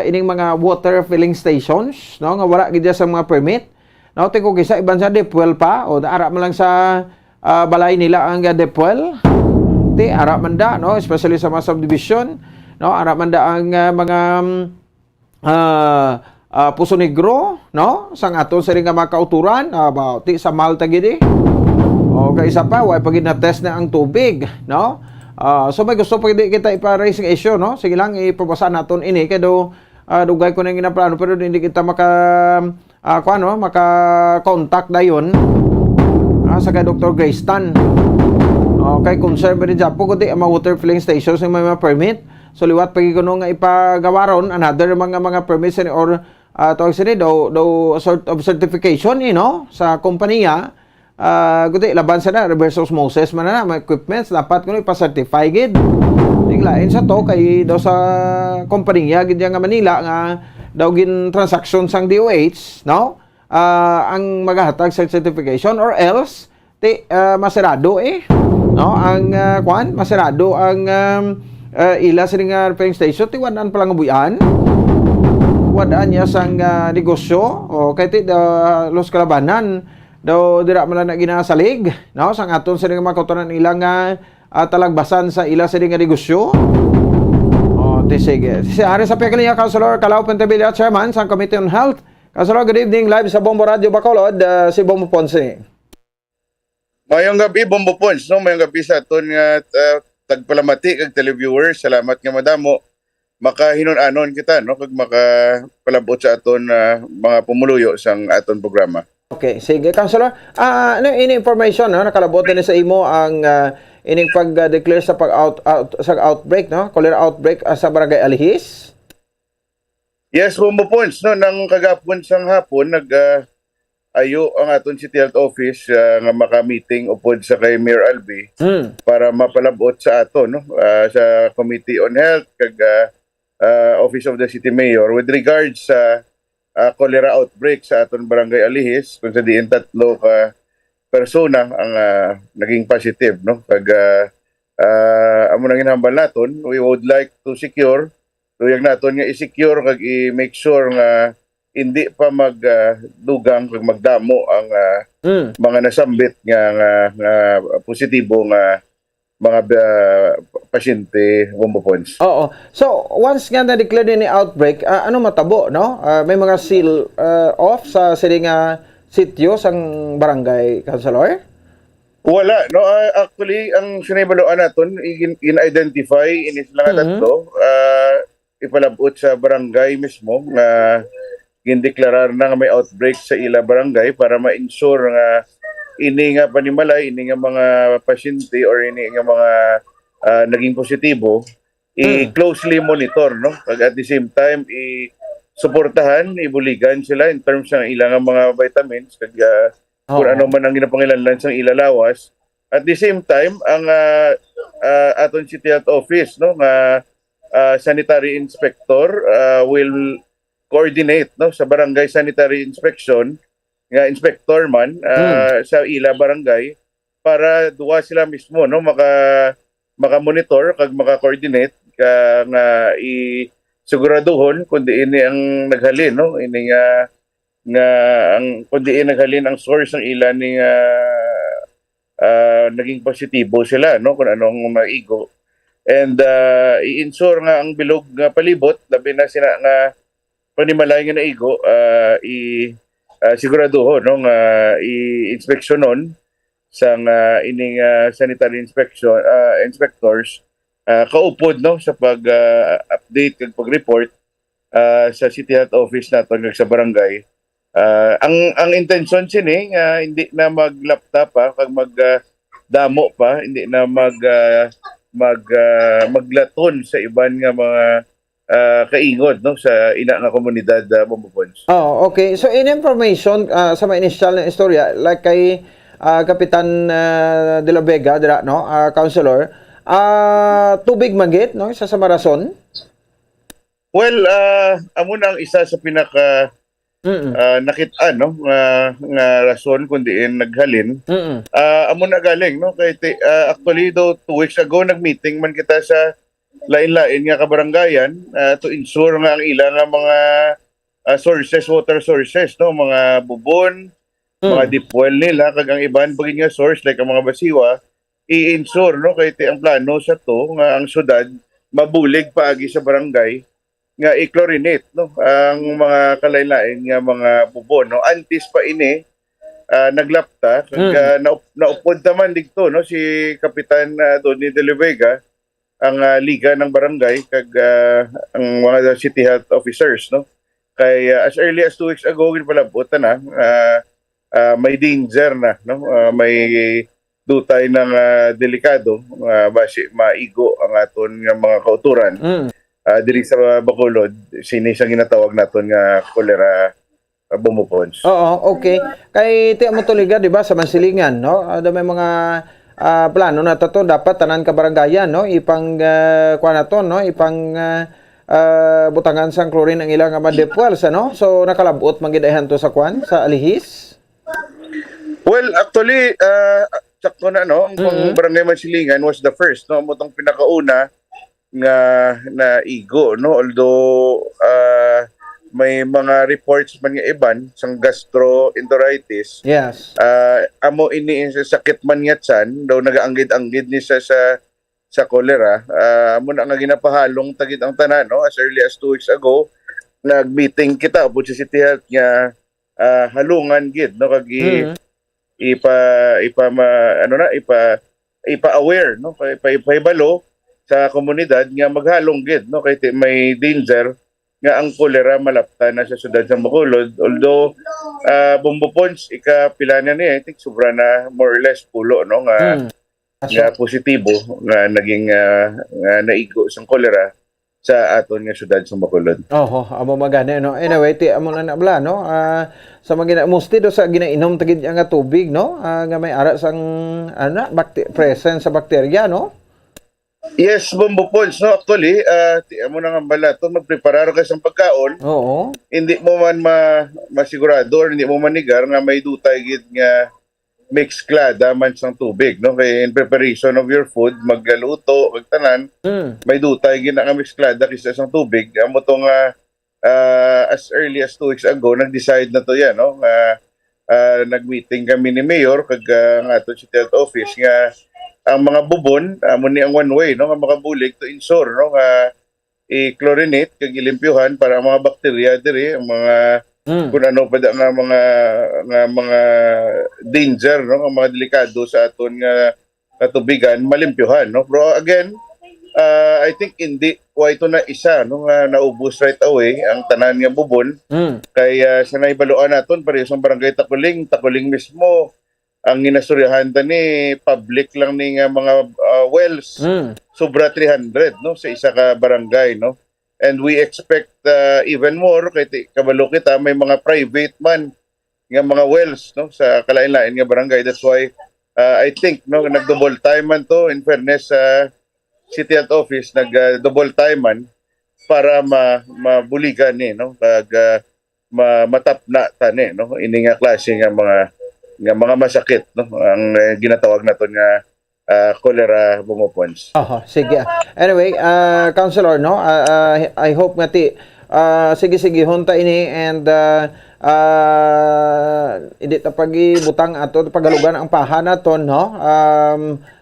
Speaker 1: ining mga water filling stations, no? Nga wala gid sa mga permit. No, tiko kisa iban sa Depwell pa o ara man lang sa balay nila ang Depwell. Ti ara man da, no? Especially sa mga subdivision, no? Ara man da ang mga Puso Negro, no? Sang aton sa ring mga kauturan about ti sa Malta gidi. O kay isa pa way pagid na test na ang tubig, no? So may gusto pa kita ipa-raise ng issue, no? Sige lang ipabasa naton ini kay do dugay ko na ginaplano pero hindi kita maka-contact dayon sa kay Dr. Grace Tan. Okay, concern ba rin dyan po kundi ang mga water filling stations yung may mga permit. So liwat pagi kuno nga ipagawaron another mga permits or tawag sini do sort of certification, no? Sa kompanya kundi laban sa na reverse osmosis man na mga equipments dapat kuno ipa-certify gid. Tinglain sa to kay daw sa kompanya gid nga Manila nga daw gin transaction sang DOH, no? Ang maghahatag sa certification or else masirado no? Ang masirado ang ila sa nga repairing station tiwanan pa lang buyan. Wadaan niya sang negosyo o kay ti los kalabanan daw dira man na ginasalig, no? Sang aton sa nga makautoran ilang talagbasan sa ila sa nga negosyo. Sige. Si Ari sa Pekaliya, Councilor Calao Pentevilla, Chairman sa Committee on Health. Councilor, good evening. Live sa Bombo Radio Bacolod, si Bombo Ponce.
Speaker 16: Mayong gabi, Bombo Ponce. No? Mayong gabi sa aton nga tagpalamati kag televiewers. Salamat nga madamo. Makahinon-anon kita, no? Kag makapalabot sa aton mga pumuluyo sang aton programa.
Speaker 1: Okay, sige. Councilor, ini information, no? Nakalabot din sa imo ang ining pag-declare sa outbreak, no? Cholera outbreak sa Barangay Alihis.
Speaker 16: Yes, Bombo Ponce, no? Nang kagapon sang hapon, ayo ang aton City Health Office nga maka-meeting upod sa kay Mayor Albi para mapalabot sa aton, no? Sa Committee on Health kag Office of the City Mayor with regards sa cholera outbreak sa aton Barangay Alihis kung sa diin 3 ka persona ang naging positive, no? Pag amo nang ginhambal naton, we would like to secure tuyag naton nga i-secure kag i-make sure nga hindi pa magdugang kag magdamo ang mga nasambit nga positibo nga mga pasyente, Bombo Ponce.
Speaker 1: Oo. So once nga na-declare din ni outbreak, ano matabo, no? May mga seal off sa siling sityo sang barangay, Councilor?
Speaker 16: Wala, no? Actually, ang sinibaloan naton in-identify inis lang tatlo, ipalabot sa barangay mismo nga gindeklarar na nga may outbreak sa ila barangay para ma-ensure nga ini nga panimalay, ini nga mga pasyente or ini nga mga naging positibo, i-closely monitor, no? At the same time, suportahan, ibuligan sila in terms ng ilang mga vitamins kag kung ano man ang ginapangilanlan sa ilalawas. At the same time, ang aton City Health Office, no, nga sanitary inspector will coordinate, no, sa barangay sanitary inspection nga inspector man sa ila barangay para duwa sila mismo, no, maka-monitor kag maka-coordinate nga siguraduhon kundi ini ang naghalin, no, ini nga ang kundi ini naghalin ang source ng ilan ni naging positibo sila, no, kung anong maigo, and i-ensure nga ang bilog nga palibot labi na sila nga panimalay nga naigo, siguraduhon, no, nga i-inspeksyonon sang ining sanitary inspectors kaupod, no, sa pag-update kag pag-report sa City Health Office naton sa barangay. Ang intention sini hindi na mag-laptop kag magdamo pa, hindi na maglaton sa iban nga mga kaingod no sa ina nga komunidad Bombopons.
Speaker 1: Oh, okay. So in information sa mga initial na istorya like kay Kapitan De La Vega dira no, councilor, tubig magit no sa Samarason.
Speaker 16: Well, amo na ang isa sa pinaka nakita no nga rason kundi naghalin. Amo na galing no kay actually do 2 weeks ago nagmeeting man kita sa lain-lain nga kabarangayan to ensure nga ang ilang nga mga sources, water sources no, mga bubon, mga deep well nila kag ang iban pagin nga source like ang mga basiwa i-ensure no kay ang plano sa to nga ang syudad mabulig paagi sa barangay nga i-chlorinate no ang mga kalain-lain nga mga bubon no antes pa ini naglapta kag naupod naman dito no si Kapitan Donnie De La Vega ang liga ng barangay kag ang mga city health officers no kay as early as 2 weeks ago ginpalabot na may danger na no may dutay ng delikado base maigo ang aton nga mga kauturan diri sa Bacolod sini sa ginatawag naton nga cholera Bombopons.
Speaker 1: Oo, okay. Kay ti mo tuliga di ba sa Mansilingan no, may mga plano na to dapat tanan ka barangayan no ipang kuan naton no ipang butangan sang chlorine ang ilang mga depwels ano, so nakalabot mangidahan to sa kuan sa Alihis.
Speaker 16: Well, actually sakto na no ang barangay Mansilingan was the first no mo tong pinakauna nga na igo no although may mga reports man nga iban sang gastroenteritis.
Speaker 1: Yes.
Speaker 16: Amo ini sakit man nga tiyan daw nagaanggid-anggid ni sa cholera. Amo na nga ginapahalong tagid ang tanan no as early as 2 weeks ago nag-meeting kita po sa City Health nga halungan gid no kag ipa-aware no ipa-ibalo sa komunidad nga maghalong gid no kay may danger nga ang cholera malapta na sa syudad sa Bacolod although Bombopons ikapila na niya I think sobra na more or less pulo no nga positibo nga naging naigo sang cholera sa aton nga syudad sa Bacolod.
Speaker 1: Amo magani no. Anyway, ti amo na nabla no. Sa mga musti do sa ginainom tagid nga tubig no, nga may ara sang presence sa bakterya no.
Speaker 16: Yes, Bombopons no actually amo na nga bala to magpreparar ka sang pagkaon.
Speaker 1: Oo.
Speaker 16: Hindi mo man masigurado or hindi mo manigar nga may dutay gid nga mix klada man sang tubig no kay in preparation of your food magluto kag tanan may dutay gid nga mix klada kaysa sang tubig amo to nga as early as 2 weeks ago nag-decide na to yan no nag-meeting kami ni Mayor kag ang aton City Health Office nga ang mga bubon amo ni ang one way no nga makabulig to ensure no nga i-chlorinate kag ilimpyuhan para ang mga bakterya diri ang mga kung ano pa nga mga danger no ang mga delikado sa aton nga katubigan malimpyuhan no pero again I think hindi ito na isa no nga naubos right away ang tanan nga bubon kay sa naibaluan naton pareho sa barangay Takuling mismo ang ginasturyahan ni public lang ni nga mga wells sobra 300 no sa isa ka barangay no. And we expect even more kay kabalo kita may mga private man nga mga wells no sa kalain-lain nga barangay. That's why I think no nag-double time man to in fairness sa City Health Office nag-double time man para mabuligan ni no kag matapna tani no ini nga klase nga mga masakit no ang ginatawag naton nga cholera Bombopons.
Speaker 1: Sige. Anyway, Councilor, no, I hope nga ti sige honta ini and hindi ta pagibutang ato pagalugan ang paha naton no.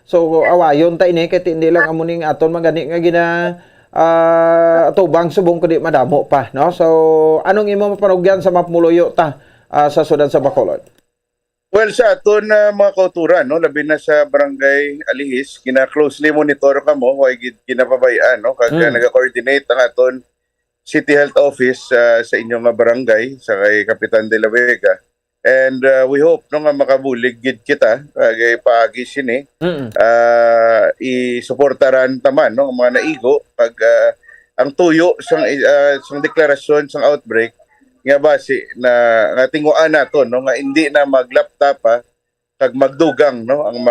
Speaker 1: So awayon ta ini kay hindi lang amuning aton magani nga gina atubang subong kundi madamo pa no. So anong imo mapanugyan sa mapmuloyo ta sa syudad sa Bacolod?
Speaker 16: Well, sa aton mga kauturan, no, labi na sa barangay Alihis, kina-closely monitor ka mo, huwag kinapabayaan, no, kag naga-coordinate ang aton City Health Office sa inyong barangay, sa kay Kapitan De La Vega. And we hope no, nga makabulig gid kita, kagay paagi sini, isuportaran taman, no, mga naigo, pag ang tuyo sang deklarasyon sang outbreak nga base na nga tinguan nato no nga hindi na maglaptop pa kag magdugang no ang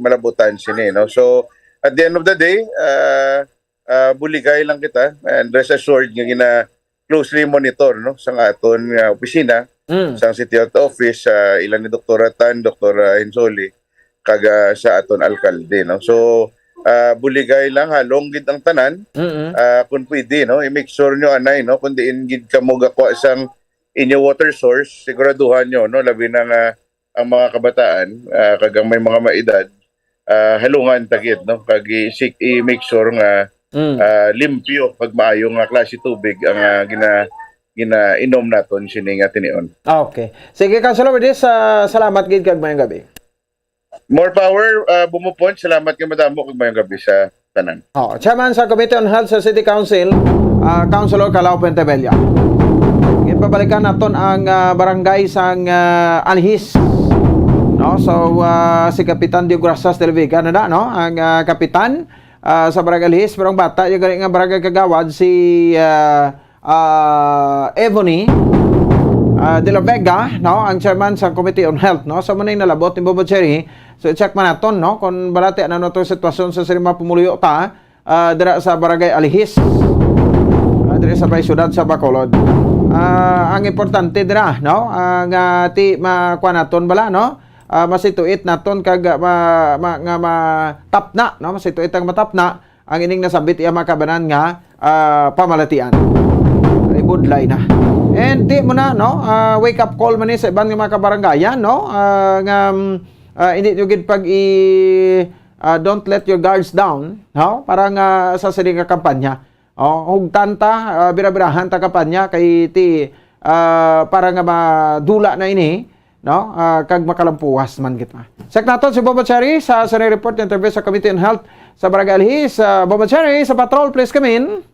Speaker 16: malabutan sini no. So at the end of the day buligay lang kita and rest assured nga gina closely monitor no sang aton nga opisina sang City Health Office ilan ni Dr. Tan, Dr. Hensoli kag sa aton alkalde no. So buligay lang halong gid ang tanan kung pwede no i-make sure nyo anay no kun diin gid kamo gakwa sang inyo water source siguraduhan nyo no labi na nga ang mga kabataan kag ang may mga maedad halungan tagid no kag i-make sure nga limpyo pag maayo nga klase tubig ang ginainom naton sini nga tinion.
Speaker 1: Okay. Sige, Councilor Verdes, salamat gid kag mayong gabi.
Speaker 16: More power, bumupon. Salamat kay madamo kag mayong gabi sa tanan.
Speaker 1: Chairman sa Committee on Health sa City Council, Councilor Calao Pentebella. Ipabalikan naton ang barangay sang Alhis. No, so si Kapitan Dio Grasas del Vega na no, ang kapitan sa barangay Alhis, pero ang bata yung nga barangay Kagawad si Ebony de la Vega, no, ang chairman sa Committee on Health, no. So manay nalabot ni Bobo Cherry. So check man naton no kung balate ano to sitwasyon sa sirma pumuluyo ta dira sa barangay Alihis. Dira sa syudad sa Bacolod. Ang importante dira no nga ti makuha naton bala no. Masituit naton kag matapna no masituit ang matapna ang ining nasabit iya makabanan nga pamalatian. Ay budlay na. And di mo na no wake up call man ni sa ibang mga kabarangayan no nga hindi nyo gid pag don't let your guards down no parang sa sining nga kampanya hugtan ta bira-birahan ta kampanya kay ti para nga madula na ini no kag makalampuwas man kita. Sek naton si Bobo Cherry sa report interview sa Committee on Health sa Barangay Alhis. Bobo Cherry sa patrol, please come in.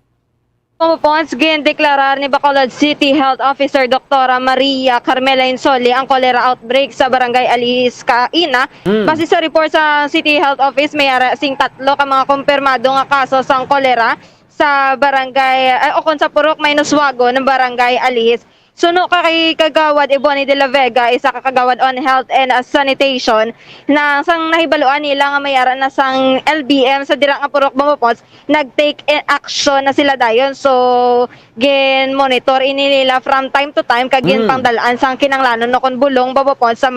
Speaker 17: Pumupons, deklarar ni Bacolod City Health Officer Dr. Maria Carmela Insoli ang cholera outbreak sa Barangay Alihis, Kaina. Base sa report sa City Health Office, may sing 3 ka mga kumpirmado nga kaso sang cholera sa barangay o sa Purok Mainuswago ng Barangay Alihis. Suno ka kay Kagawad Ebony de la Vega, isa ka kagawad on health and sanitation na sang nahibaluan nila nga mayara na sang LBM sa dira nga Purok Bamopons, nag-take action na sila dayon. So gin monitor ini nila from time to time kag gin pangdalaan sang kinanglanon no kon bulong Bamopons sa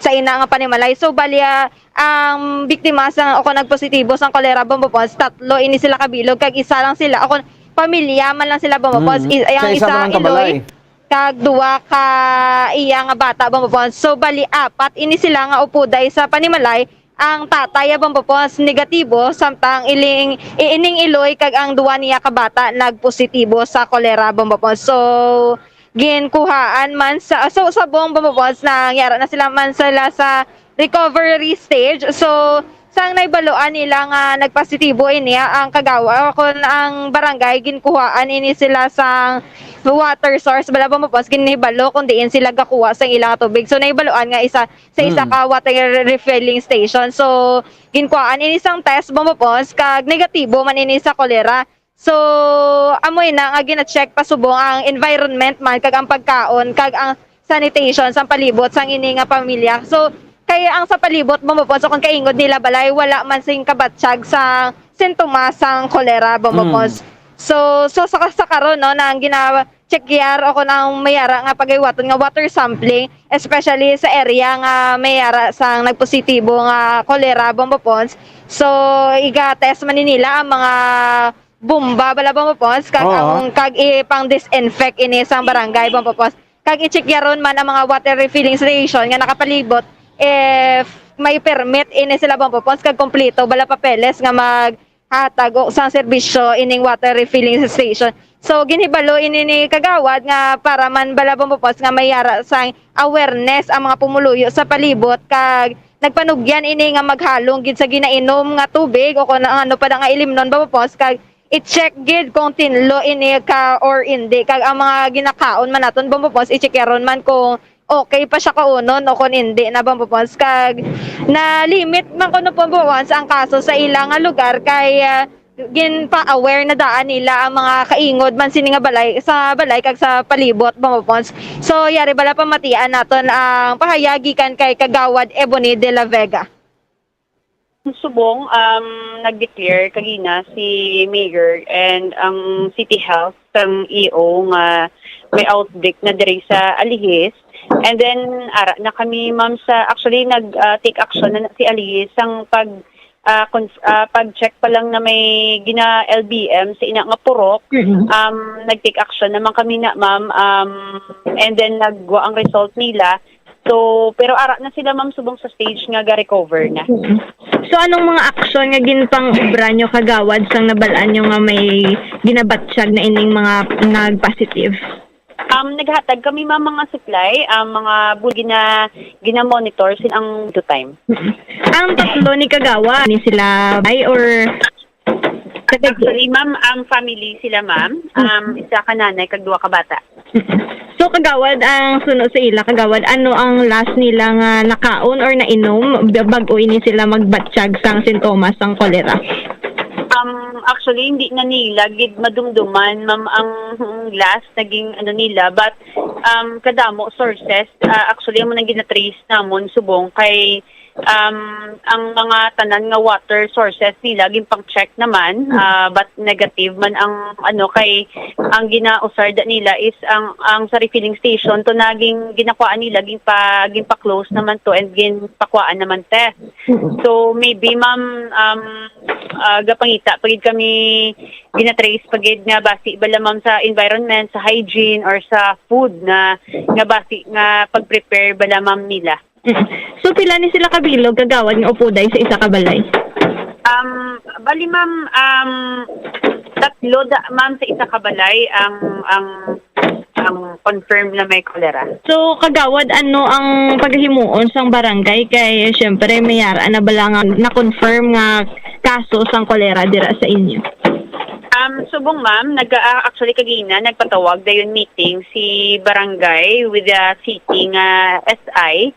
Speaker 17: ina nga panimalay. So balya ang biktima sang o nagpositibo sang cholera Bamopons, 3 ini sila kabilog kag isa lang sila o pamilya man lang sila Bamopons. Ang isa Iloy kag 2 ka iya nga bata Bambopons. So bali 4 ini sila nga upuday sa panimalay. Ang tatay Bambopons negatibo samtang ining Iloy kag ang 2 niya ka bata nagpositibo sa cholera Bambopons. So ginkuhaan man sa sa buong Bambopons na nangyari na sila sa recovery stage. So sang naibaluan nila nga nagpositibo ini ang kagawa kon ang barangay ginkuhaan ini sila sa water source bala Bambopons ginibalo kun diin sila gakuha sa ilang tubig. So naibaluan nga isa ka water refilling station. So ginkuhaan ini sang test Bambopons kag negatibo man ini sa cholera. So amoy na nga gina-check pasubong ang environment man kag ang pagkaon kag ang sanitation sang palibot sang ini nga pamilya. So kaya ang sa palibot Bambopons so kung kaingod nila balay wala man sing kabatsyag sa sintomas sang cholera Bambopons. So sa karon no nang gina-checkyar ako nang mayara nga pagaywaton nga water sampling especially sa area nga mayara sang nagpositibo nga cholera Bambopons. So iga-test man nila ang mga bomba bala Bambopons kag ang pang disinfect ini sang barangay Bambopons. Kag i-checkyaron man ang mga water refilling station nga nakapalibot if may permit ini sila Bambopons kag kompleto bala papeles nga hatag o sang serbisyo ining water refilling station. So ginhibalo ini ni kagawad nga para man bala Bambopons nga mayara sang awareness ang mga pumuluyo sa palibot kag nagpanugyan ini nga maghalong gid sa ginainom nga tubig o kung ano pa nga ilimnon Bambopons kag i-check gid kung tinlo ini ka or hindi kag ang mga ginakaon man naton Bambopons i-checkeron man kung okay pa siya kaunon o kung hindi na Bambopons kag na limit man kuno Bambopons ang kaso sa ilang lugar kay ginpa-aware na daan nila ang mga kaingod man sini nga balay sa balay kag sa palibot Bambopons. So yari bala pamatian naton ang pahayagi kan kay Kagawad Ebony de la Vega.
Speaker 18: Subong, nag-declare kagina si Mayor and ang City Health, ang EO nga may outbreak na diri sa Alihis. And then, ara na kami, ma'am, actually, nag-take action na si Alihis ang pag-check pa lang na may gina LBM sa ina nga purok, nag-take action naman kami na, ma'am, and then nagwa ang result nila. So, pero ara na sila, ma'am, subong sa stage nga ga-recover na.
Speaker 17: So anong mga aksyon nga ginpang-ubra nyo Kagawad sang nabalaan nyo nga may ginabatsyag na ining mga nag-positive?
Speaker 18: Naghatag kami mga supply, mga bulgi na gina-monitor sin ang to time.
Speaker 17: Ang tatlo ni Kagawad, ni sila bay or
Speaker 18: actually, ma'am, ang family sila, ma'am. Isa ka nanay, kag duwa ka bata.
Speaker 17: So Kagawad, ang sunod sa ila Kagawad, ano ang last nila nga nakaon or nainom bago ini sila magbatsyag sang sintomas sang kolera?
Speaker 18: Actually, hindi na nila gid madumduman, ma'am, ang last naging ano nila, but kadamo sources, actually mo nang gina-trace namon subong kay ang mga tanan nga water sources nila gimpang check naman, but negative man ang ano kay ang ginausarda nila is ang sa refilling station to naging ginakuan nila gimpa close naman to and ginpakuan naman test. So maybe, ma'am, gapangita pagid kami gina-trace pagid nga basi bala, ma'am, sa environment, sa hygiene or sa food na nga basi nga pag-prepare bala, ma'am, nila.
Speaker 17: So pila ni sila kabilog Kagawad nga upuday sa isa ka balay?
Speaker 18: Bali, ma'am, tatlo ma'am, sa isa ka balay ang confirmed na may kolera.
Speaker 17: So Kagawad, ano ang paghimuon sang barangay kay syempre mayara na bala nga na-confirm nga kaso sang kolera dira sa inyo?
Speaker 18: Subong, ma'am, actually kagina nagpatawag dayon meeting si barangay with the city nga SI.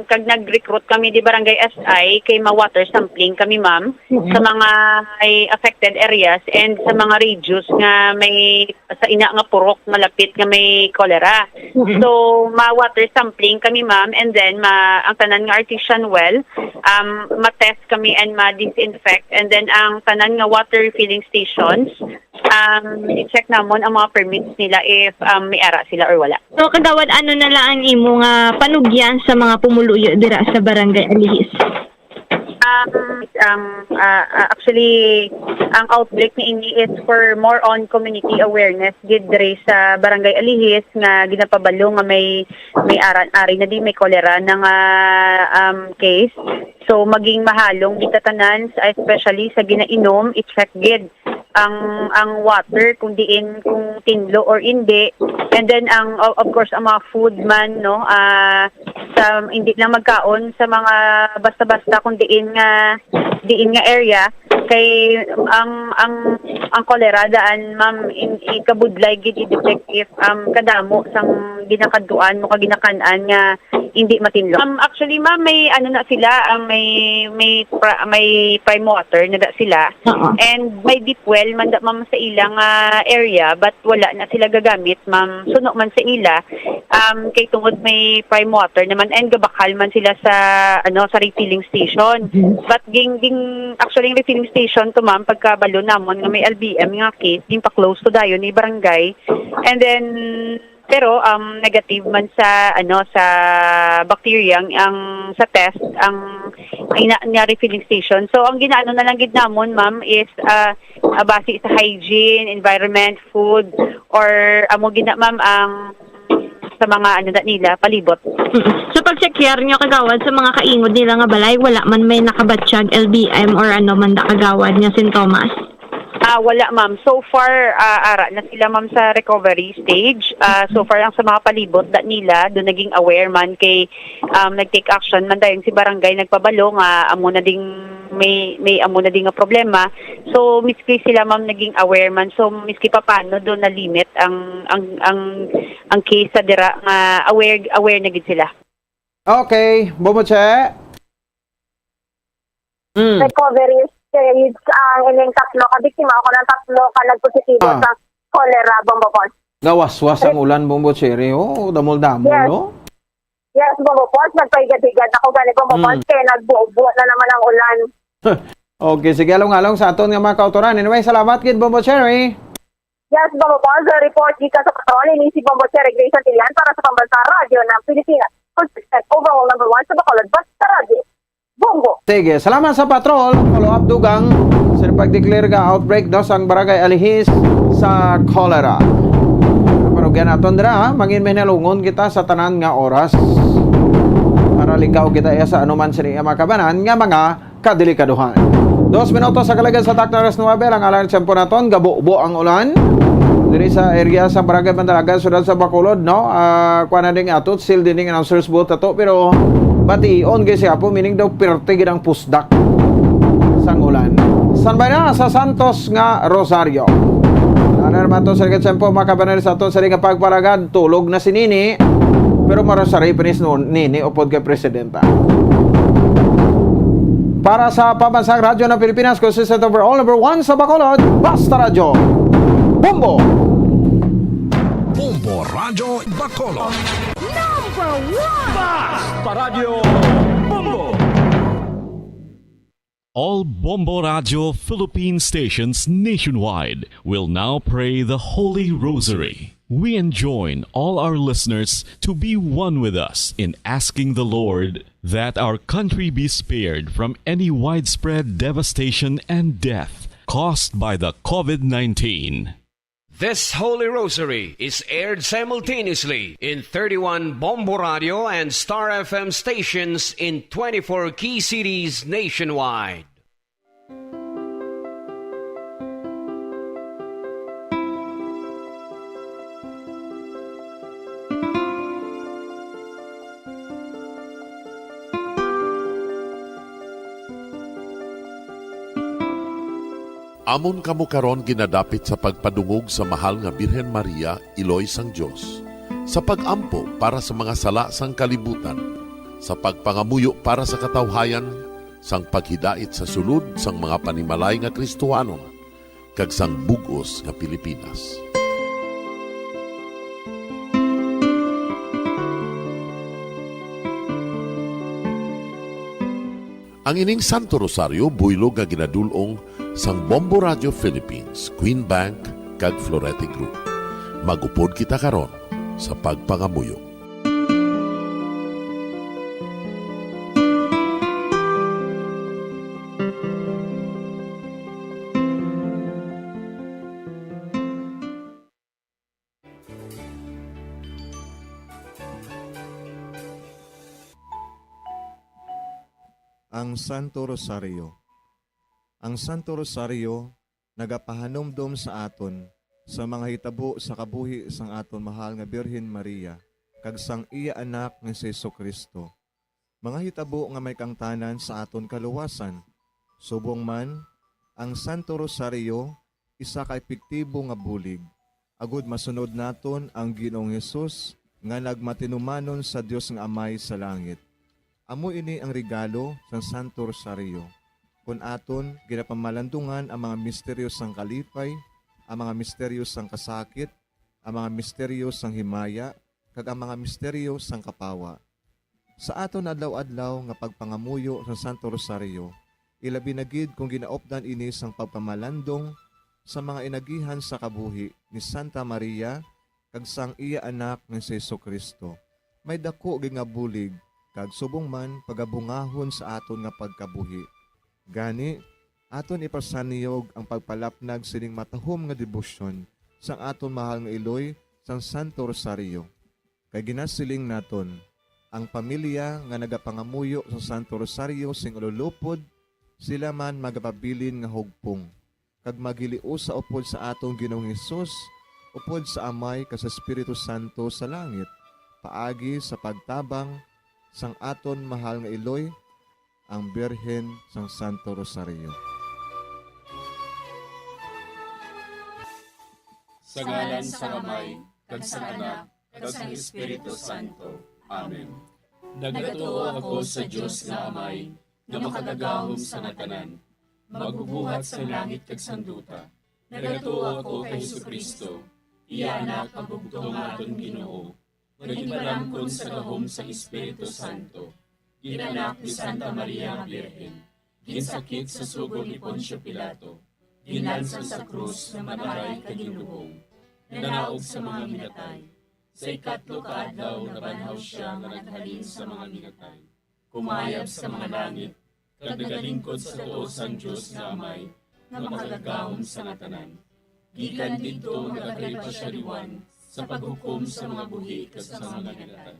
Speaker 18: Kag nag-recruit kami di barangay SI kay ma-water sampling kami, ma'am, sa mga affected areas and sa mga radius nga may sa ina nga purok malapit nga may cholera. So ma-water sampling kami, ma'am, and then ang tanan nga artesian well, ma-test kami and ma-disinfect, and then ang tanan nga water refilling stations, i-check namon ang mga permits nila if may ara sila or wala.
Speaker 17: So Kagawad, ano na lang ang imo nga panugyan sa mga pumuluyo dira sa barangay Alihis?
Speaker 18: Actually, ang outbreak ni ini is for more on community awareness gid diri sa barangay Alihis nga ginapabalo nga may ari na di may kolera nga case. So maging mahalong bitatanan, especially sa ginainom, i-check gid ang water kung tinlo or hindi, and then of course ang mga food man, no, sa hindi lang magkaon sa mga basta-basta kung diin nga area kay ang kolera daan, ma'am, ikabudlay gid i-detect if kadamo sang ginakaduan mo ginakanan nga hindi matinlo. Actually, ma'am, may ano na sila, may prime water na da sila, and may deep well man da, ma'am, sa ilang area, but wala na sila gagamit, ma'am, suno man sa ila kay tungod may prime water naman and gabakal man sila sa sa refilling station. But actually yung refilling station to, ma'am, pagkabalo namon nga may LBM nga case pa close to dayon ni barangay, and then pero negative man sa sa bacteria ang sa test ang ina refilling station. So ang ginaano na lang gid namon, ma'am, is base sa hygiene, environment, food, or amo gina, ma'am, ang sa mga nila palibot.
Speaker 17: So pag-check nyo Kagawad sa mga kaingod nila nga balay, wala man may nakabatsyag LBM or man da Kagawad nga sintomas?
Speaker 18: Wala, ma'am. So far, ara na sila, ma'am, sa recovery stage. So far, ang sa mga palibot nila, doon naging aware man kay nag-take action man dahil si barangay nagpabalo nga amo na ding may amo na ding nga problema. So miski sila, ma'am, naging aware man. So miski pa paano doon na limit ang case sa dira nga aware na gid sila.
Speaker 1: Okay, Bomoche.
Speaker 19: Recovery
Speaker 17: ang ining tatlo ka biktima ako ng tatlo ka nagpositibo sa cholera, Bombo Pons.
Speaker 1: Gawas-was ang ulan, Bombo Cherry. Oh, damol-damol,
Speaker 17: Yes.
Speaker 1: no?
Speaker 17: Yes, Bombo Pons, nagpaigad-igad ako gani Bombo Pons, kaya nagbuo-buo na naman ang ulan.
Speaker 1: Okay, sige, along-along sa aton nga mga kautoran. Anyway, salamat kid, Bombo Cherry.
Speaker 17: Yes, Bombo Pons, report dito sa patrol, ini si Bombo Cherry Grace Antillan para sa Pambansa Radio ng Pilipinas. Consistent overall number 1 sa Bacolod Basta Radio. Bombo.
Speaker 1: Sige, salamat sa patrol. Follow-up dugang sa pag-declare ka outbreak daw sa barangay Alihis sa cholera. Parugyan naton dira, mangin menalungon kita sa tanan nga oras para ligaw kita sa anuman sa niya makabanan nga mga kadelikaduhan. 2 minutos sa kalagad sa Takna Oras 9, ang alarm tempo naton, gabubo ang ulan. Diri sa area sa barangay Bandalagan, sudad sa Bacolod, no? Kuha na ding atot, still din ang announcers booth ato, pero bation kasi po, meaning daw pirte gidang pusdak sang ulan. San ba na? Sa Santos nga Rosario. Naman to sa tempo, makabanal sa ato sa ring pagpalagad, tulog na si Nini, pero marasari pinis Nini upod kay Presidenta. Para sa Pambansang Radyo ng Pilipinas, consistent overall number 1 sa Bacolod, Basta Radio. Bombo!
Speaker 19: Bombo Radio Bacolod.
Speaker 3: Number 1!
Speaker 19: Basta Radio Bombo!
Speaker 2: All Bombo Radio Philippine stations nationwide will now pray the Holy Rosary. We enjoin all our listeners to be one with us in asking the Lord that our country be spared from any widespread devastation and death caused by the COVID-19.
Speaker 20: This Holy Rosary is aired simultaneously in 31 Bombo Radio and Star FM stations in 24 key cities nationwide.
Speaker 21: Amon kamo karon ginadapit sa pagpadungog sa mahal nga Birhen Maria, Iloy sang Dios, sa pagampo para sa mga sala sang kalibutan, sa pagpangamuyo para sa katawhayan, sang paghidait sa sulod sang mga panimalay nga Kristohanon, kag sang bugos nga Pilipinas. Ang ining Santo Rosario buylog nga ginadulong sang Bombo Radio Philippines, Queen Bank, kag Florete Group. Magupod kita karon sa pagpangamuyo.
Speaker 22: Ang Santo Rosario. Ang Santo Rosario nagapahanomdom sa aton sa mga hitabo sa kabuhi sang aton mahal nga Birhen Maria kag sang iya anak nga si Jesucristo. Mga hitabo nga may kangtanan sa aton kaluwasan. Subong man, ang Santo Rosario isa ka epektibo nga bulig. Agud masunod naton ang Ginoong Hesus nga nagmatinumanon sa Dios nga Amay sa langit. Amo ini ang regalo sang Santo Rosario. Kung aton ginapamalandungan ang mga misteryo sang kalipay, ang mga misteryo sang kasakit, ang mga misteryo sang himaya, kag ang mga misteryo sang kapawa. Sa aton adlaw-adlaw nga pagpangamuyo sa Santo Rosario, ilabi na gid kung ginaopdan ini sang pagpamalandong sa mga inagihan sa kabuhi ni Santa Maria kag sang iya anak nga si Jesucristo. May dako gid nga bulig kag subong man pagabungahon sa aton nga pagkabuhi. Gani, aton ipasaniyog ang pagpalapnag sining matahom nga debosyon sang aton mahal nga Iloy sang Santo Rosario. Kay ginasiling naton, ang pamilya nga nagapangamuyo sa Santo Rosario sing ululupod, sila man magapabilin nga hugpong. Kag magiliu sa upod sa atong Ginoong Hesus, upod sa Amay kas Espiritu Santo sa langit, paagi sa pagtabang sang aton mahal nga Iloy, ang Birhen sang Santo Rosario.
Speaker 23: Sa ngalan sang Amay, kag sang Anak, kag sang Espiritu Santo. Amen. Nagatuo ako sa Dios nga Amay, nga makagagahom sa natanan. magbubuhat sa langit kag sanduta. Nagatuo ako kay Jesucristo, iya anak ang bugtong aton Ginoo. Nagipalamkon sa gahom sa Espiritu Santo. Ginanak ni Santa Maria nga Birhen. Ginsakit sa sugod ni Poncio Pilato. Ginlansang sa krus na manaray kag ginlubong. Nanaog sa mga minatay. Sa ikatlo ka adlaw nabanhaw siya nga naghalin sa mga minatay. Kumayab sa mga langit, kag nagalingkod sa tuos sang Dios nga Amay, nga makagagahom sa nga tanan. Gikan didto nagakaripa siya liwan sa paghukom sa mga buhi kag sa mga minatay.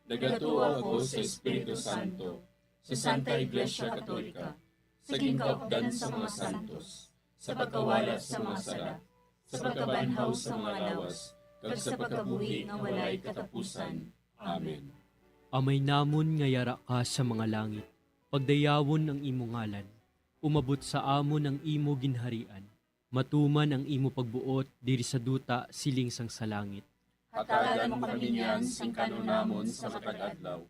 Speaker 23: Nagatuo ako sa Espiritu Santo, sa Santa Iglesia Katolika, sa gingkaupdan sa mga santos, sa pagkawala sa mga sala, sa pagkabanhaw sa mga lawas, kag sa pagkabuhi nga walay katapusan. Amen.
Speaker 11: Amay namon nga yara ka sa mga langit, pagdayawon ang imo ngalan, umabot sa amon ang imo ginharian, matuman ang imo pagbuot diri sa duta siling sang sa langit.
Speaker 23: Hatagan mo kami niyan sing kanon namon sa matag adlaw.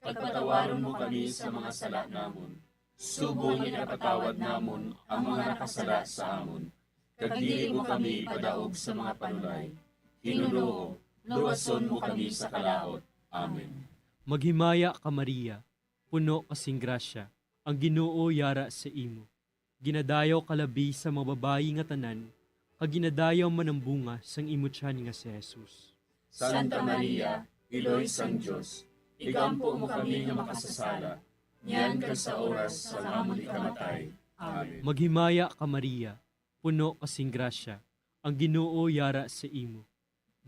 Speaker 23: Pagpatawaron mo kami sa mga sala namon. Subong inapatawad namon ang mga nakasala sa amon. Kag dili mo kami padaog sa mga panulay. Hinunoo, luwason mo kami sa kalaot. Amen.
Speaker 11: Maghimaya ka Maria, puno kasing grasya, ang Ginoo yara sa imo. Ginadayaw kalabi sa mga babayi nga tanan, kag ginadayaw man ang bunga sang imo tiyan nga si Jesus.
Speaker 23: Santa Maria, Iloy sang Diyos, igampo mo kami nga makasasala, niyan kag sa oras sa amon ikamatay. Amen.
Speaker 11: Maghimaya ka Maria, puno kasing grasya, ang Ginoo yara sa imo.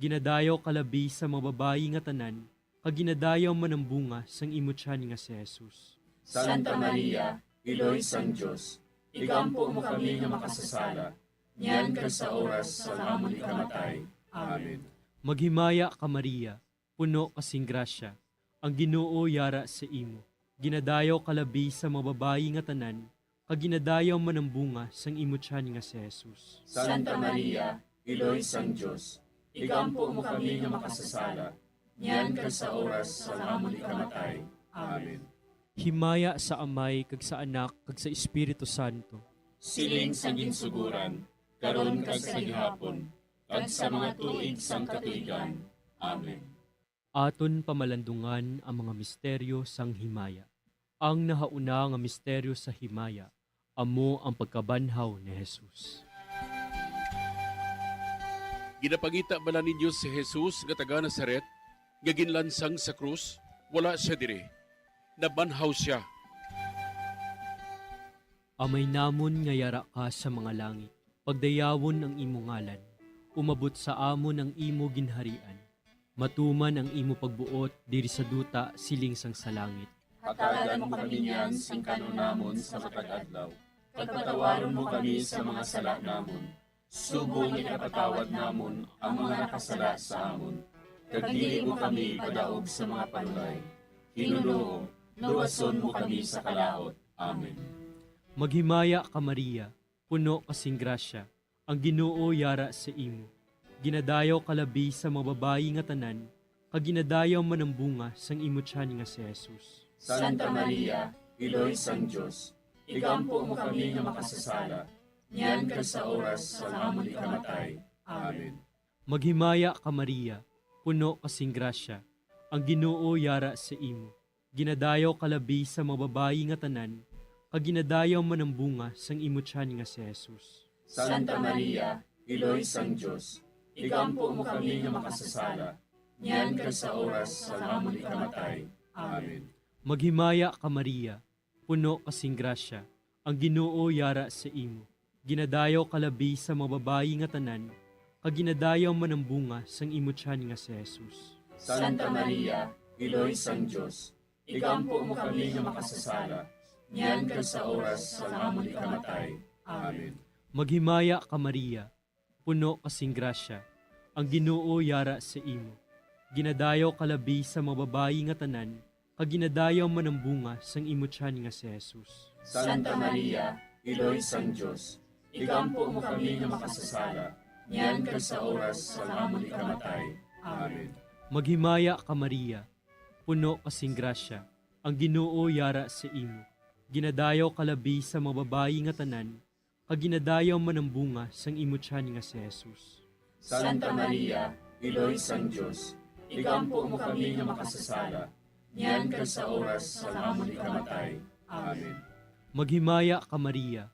Speaker 11: Ginadayaw kalabi sa mga babayi nga tanan, kag ginadayaw man ang bunga sang imo tiyan nga si Jesus.
Speaker 23: Santa Maria, Iloy sang Diyos, igampo mo kami nga makasasala, niyan kag sa oras sa amon ikamatay. Amen.
Speaker 11: Maghimaya ka Maria, puno kasing grasya, ang Ginoo yara sa imo. Ginadayaw kalabi sa mga babayi nga tanan, kag ginadayaw man ang bunga sang imo tiyan nga si Jesus.
Speaker 23: Santa Maria, Iloy sang Diyos, igampo mo kami nga makasasala, niyan kag sa oras sa amon ikamatay. Amen.
Speaker 11: Himaya sa Amay kag sa Anak kag sa Espiritu Santo.
Speaker 23: Siling sa ginsuguran, karon kag sa gihapon, kag sa mga tuig sang katuigan. Amen.
Speaker 11: Aton pamalandungan ang mga misteryo sang himaya. Ang nahauna nga misteryo sa himaya, amo ang pagkabanhaw ni Jesus.
Speaker 9: Ginapangita bala ninyo si Jesus nga taga Nazaret, nga ginlansang sa krus, wala siya dire. Nabanhaw siya.
Speaker 11: Amay namon nga yara ka sa mga langit, pagdayawon ang imo ngalan, umabot sa amon ang imo ginharian, matuman ang imo pagbuot diri sa duta siling sang sa langit.
Speaker 23: Hatagan mo kami niyan sing kanon namon sa matag adlaw. Pagpatawaron mo kami sa mga sala namon. Subong inapatawad namon ang mga nakasala sa amon. Kag dili mo kami padaog sa mga panulay. Hinunoo, luwason mo kami sa kalaot. Amen.
Speaker 11: Maghimaya ka Maria, puno kasing grasya, ang Ginoo yara sa imo. Ginadayaw kalabi sa mga babayi nga tanan, kag ginadayaw man ang bunga sang imo tiyan nga si Jesus.
Speaker 23: Santa Maria, Iloy sang Diyos, igampo mo kami nga makasasala, niyan kag sa oras sa amon ikamatay. Amen.
Speaker 11: Maghimaya ka Maria, puno kasing grasya, ang Ginoo yara sa imo. Ginadayaw kalabi sa mga babayi nga tanan, kag ginadayaw man ang bunga sang imo tiyan nga si Jesus.
Speaker 23: Santa Maria, Iloy sang Diyos, igampo mo kami nga makasasala, niyan kag sa oras sa amon ikamatay. Amen.
Speaker 11: Maghimaya ka Maria, puno kasing grasya, ang Ginoo yara sa imo. Ginadayaw kalabi sa mga babayi nga tanan, kag ginadayaw man ang bunga sang imo tiyan nga si Jesus.
Speaker 23: Santa Maria, Iloy sang Diyos, igampo mo kami nga makasasala, niyan kag sa oras sa amon ikamatay. Amen.
Speaker 11: Maghimaya ka Maria, puno kasing grasya, ang Ginoo yara sa imo. Ginadayaw kalabi sa mga babayi nga tanan, kag ginadayaw man ang bunga sang imo tiyan nga si Jesus.
Speaker 23: Santa Maria, Iloy sang Diyos, igampo mo kami nga makasasala, niyan kag sa oras sa amon ikamatay. Amen.
Speaker 11: Maghimaya ka Maria, puno kasing grasya, ang Ginoo yara sa imo. Ginadayaw kalabi sa mga babayi nga tanan, kag ginadayaw manambunga sang imutyan nga si Jesus.
Speaker 23: Santa Maria, Iloy sang Diyos, igampo mo kami nga makasasala, niyan kag sa oras sa amon ikamatay. Amen.
Speaker 11: Maghimaya ka Maria,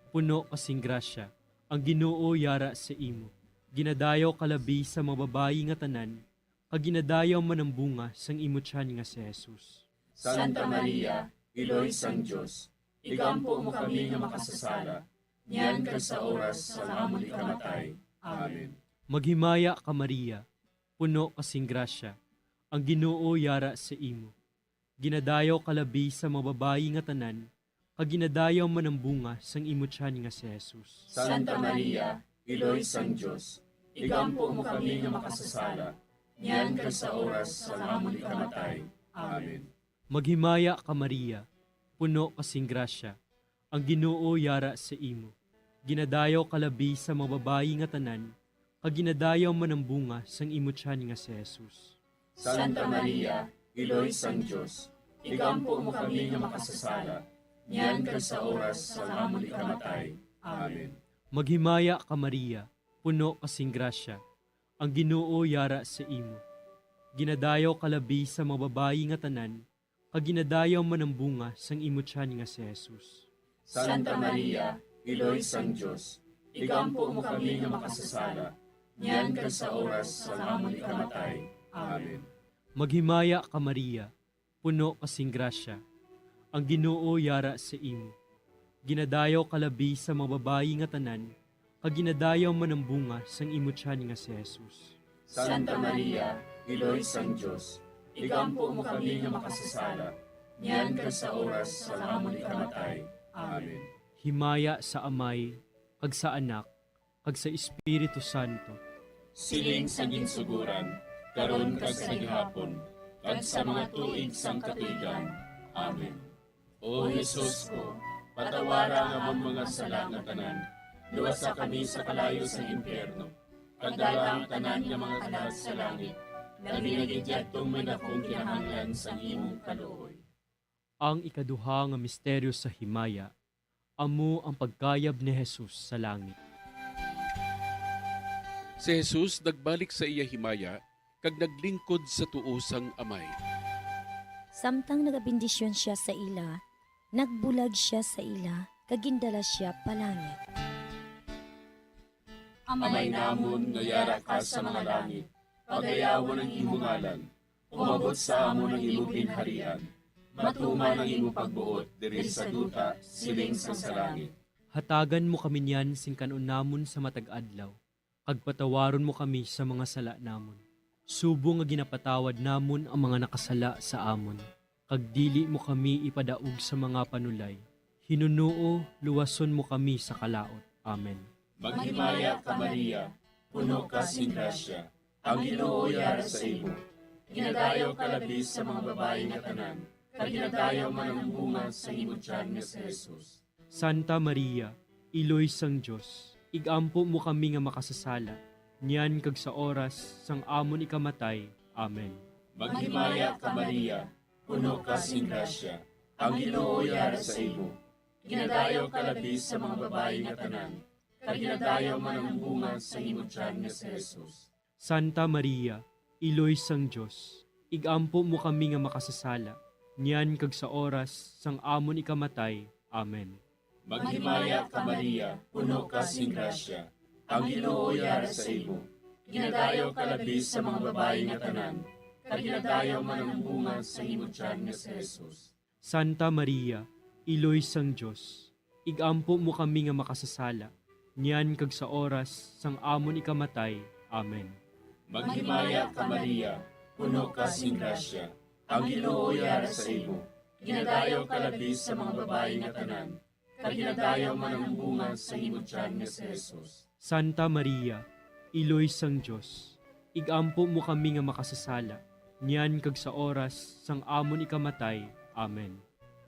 Speaker 11: puno kasing grasya, ang Ginoo yara sa imo. Ginadayaw kalabi sa mga babayi nga tanan, kag ginadayaw manambunga sang imutyan nga si Jesus.
Speaker 23: Santa Maria, Iloy sang Diyos, igampo mo kami nga makasasala, niyan kag sa oras sa amon ikamatay. Amen.
Speaker 11: Maghimaya ka Maria, puno kasing grasya, ang Ginoo yara sa imo. Ginadayaw kalabi sa mga babayi nga tanan, kag ginadayaw manambunga sang imutyan nga si Jesus.
Speaker 23: Santa Maria, Iloy sang Diyos, igampo mo kami nga makasasala, niyan kag sa oras sa amon ikamatay. Amen.
Speaker 11: Maghimaya ka Maria, puno kasing grasya, ang Ginoo yara sa imo. Ginadayaw kalabi sa mga babayi nga tanan, kag ginadayaw manambunga sang imutyan nga si Jesus.
Speaker 23: Santa Maria, Iloy sang Diyos, igampo mo kami nga makasasala, niyan kag sa oras sa amon ikamatay. Amen.
Speaker 11: Maghimaya ka Maria, puno kasing grasya, ang Ginoo yara sa imo. Ginadayaw kalabi sa mga babayi nga tanan, kag ginadayaw manambunga sang imutyan nga si Jesus.
Speaker 23: Santa Maria, Iloy sang Diyos, igampo mo kami nga makasasala, niyan kag sa oras sa amon ikamatay. Amen.
Speaker 11: Maghimaya ka Maria, puno kasing grasya, ang Ginoo yara sa imo. Ginadayaw kalabi sa mga babayi nga tanan, kag ginadayaw manambunga sang imutyan nga si Jesus.
Speaker 23: Santa Maria, Iloy sang Diyos, igampo mo kami nga makasasala, niyan kag sa oras sa amon ikamatay. Amen.
Speaker 11: Himaya sa Amay, kag sa Anak, kag sa Espiritu Santo.
Speaker 23: Siling sa ginsuguran, karon kag sa gihapon, kag sa mga tuig sang katuigan. Amen. O Jesus ko, patawara nga amon mga sala nga tanan, luwasa kami sa kalayo sa impyerno, kag dala ang tanan nga mga kalag sa langit, labi nga gidyadtong may dakong kinahanglan sa imong kaluoy.
Speaker 11: Ang ikaduha nga misteryo sa himaya, amo ang pagkayab ni Jesus sa langit.
Speaker 9: Si Jesus nagbalik sa iya himaya, kag naglingkod sa tuosang amay.
Speaker 12: Samtang nagabindisyon siya sa ila, nagbulag siya sa ila, kag gindala siya palangit.
Speaker 23: Amay namon nga yara ka sa mga langit, pagayawon ang imong ngalan, umabot sa amon ang imong ginharian, matuman ang imong pagbuot diri sa duta siling sa langit.
Speaker 11: Hatagan mo kami niyan sing kanon namon sa matag adlaw, kag patawaron mo kami sa mga sala namon. Subo nga ginapatawad namon ang mga nakasala sa amon, kag dili mo kami ipadaog sa mga panulay. Hinunuo, luwason mo kami sa kalaot. Amen.
Speaker 23: Maghimaya ka Maria, puno ka sing grasya, ang Ginoo yara sa imo. Ginadayaw ka labi sa mga babayi nga tanan, kag ginadayaw man ang bunga sa imong tiyan nga si Jesus.
Speaker 11: Santa Maria, Iloy sang Diyos, igampo mo kami nga makasasala, niyan kag sa oras sang amon ikamatay. Amen.
Speaker 23: Maghimaya ka Maria, puno ka sing grasya, ang Ginoo yara sa imo. Ginadayaw ka labi sa mga babayi nga tanan, kag ginadayaw man ang bunga sa imong tiyan nga si Jesus.
Speaker 11: Santa Maria, Iloy sang Diyos, igampo mo kami nga makasasala, niyan kag sa oras sang amon ikamatay. Amen.
Speaker 23: Maghimaya ka Maria, puno ka sing grasya, ang Ginoo yara sa imo. Ginadayaw ka labi sa mga babayi nga tanan, kag ginadayaw man ang bunga sa imong tiyan nga si Jesus.
Speaker 11: Santa Maria, Iloy sang Diyos, igampo mo kami nga makasasala, niyan kag sa oras sang amon ikamatay. Amen.
Speaker 23: Maghimaya ka Maria, puno ka sing grasya, ang Ginoo yara sa imo. Ginadayaw ka labi sa mga babayi nga tanan, kag ginadayaw man ang bunga sa imong tiyan nga si Jesus.
Speaker 11: Santa Maria, Iloy sang Diyos, igampo mo kami nga makasasala, niyan kag sa oras sang amon ikamatay. Amen.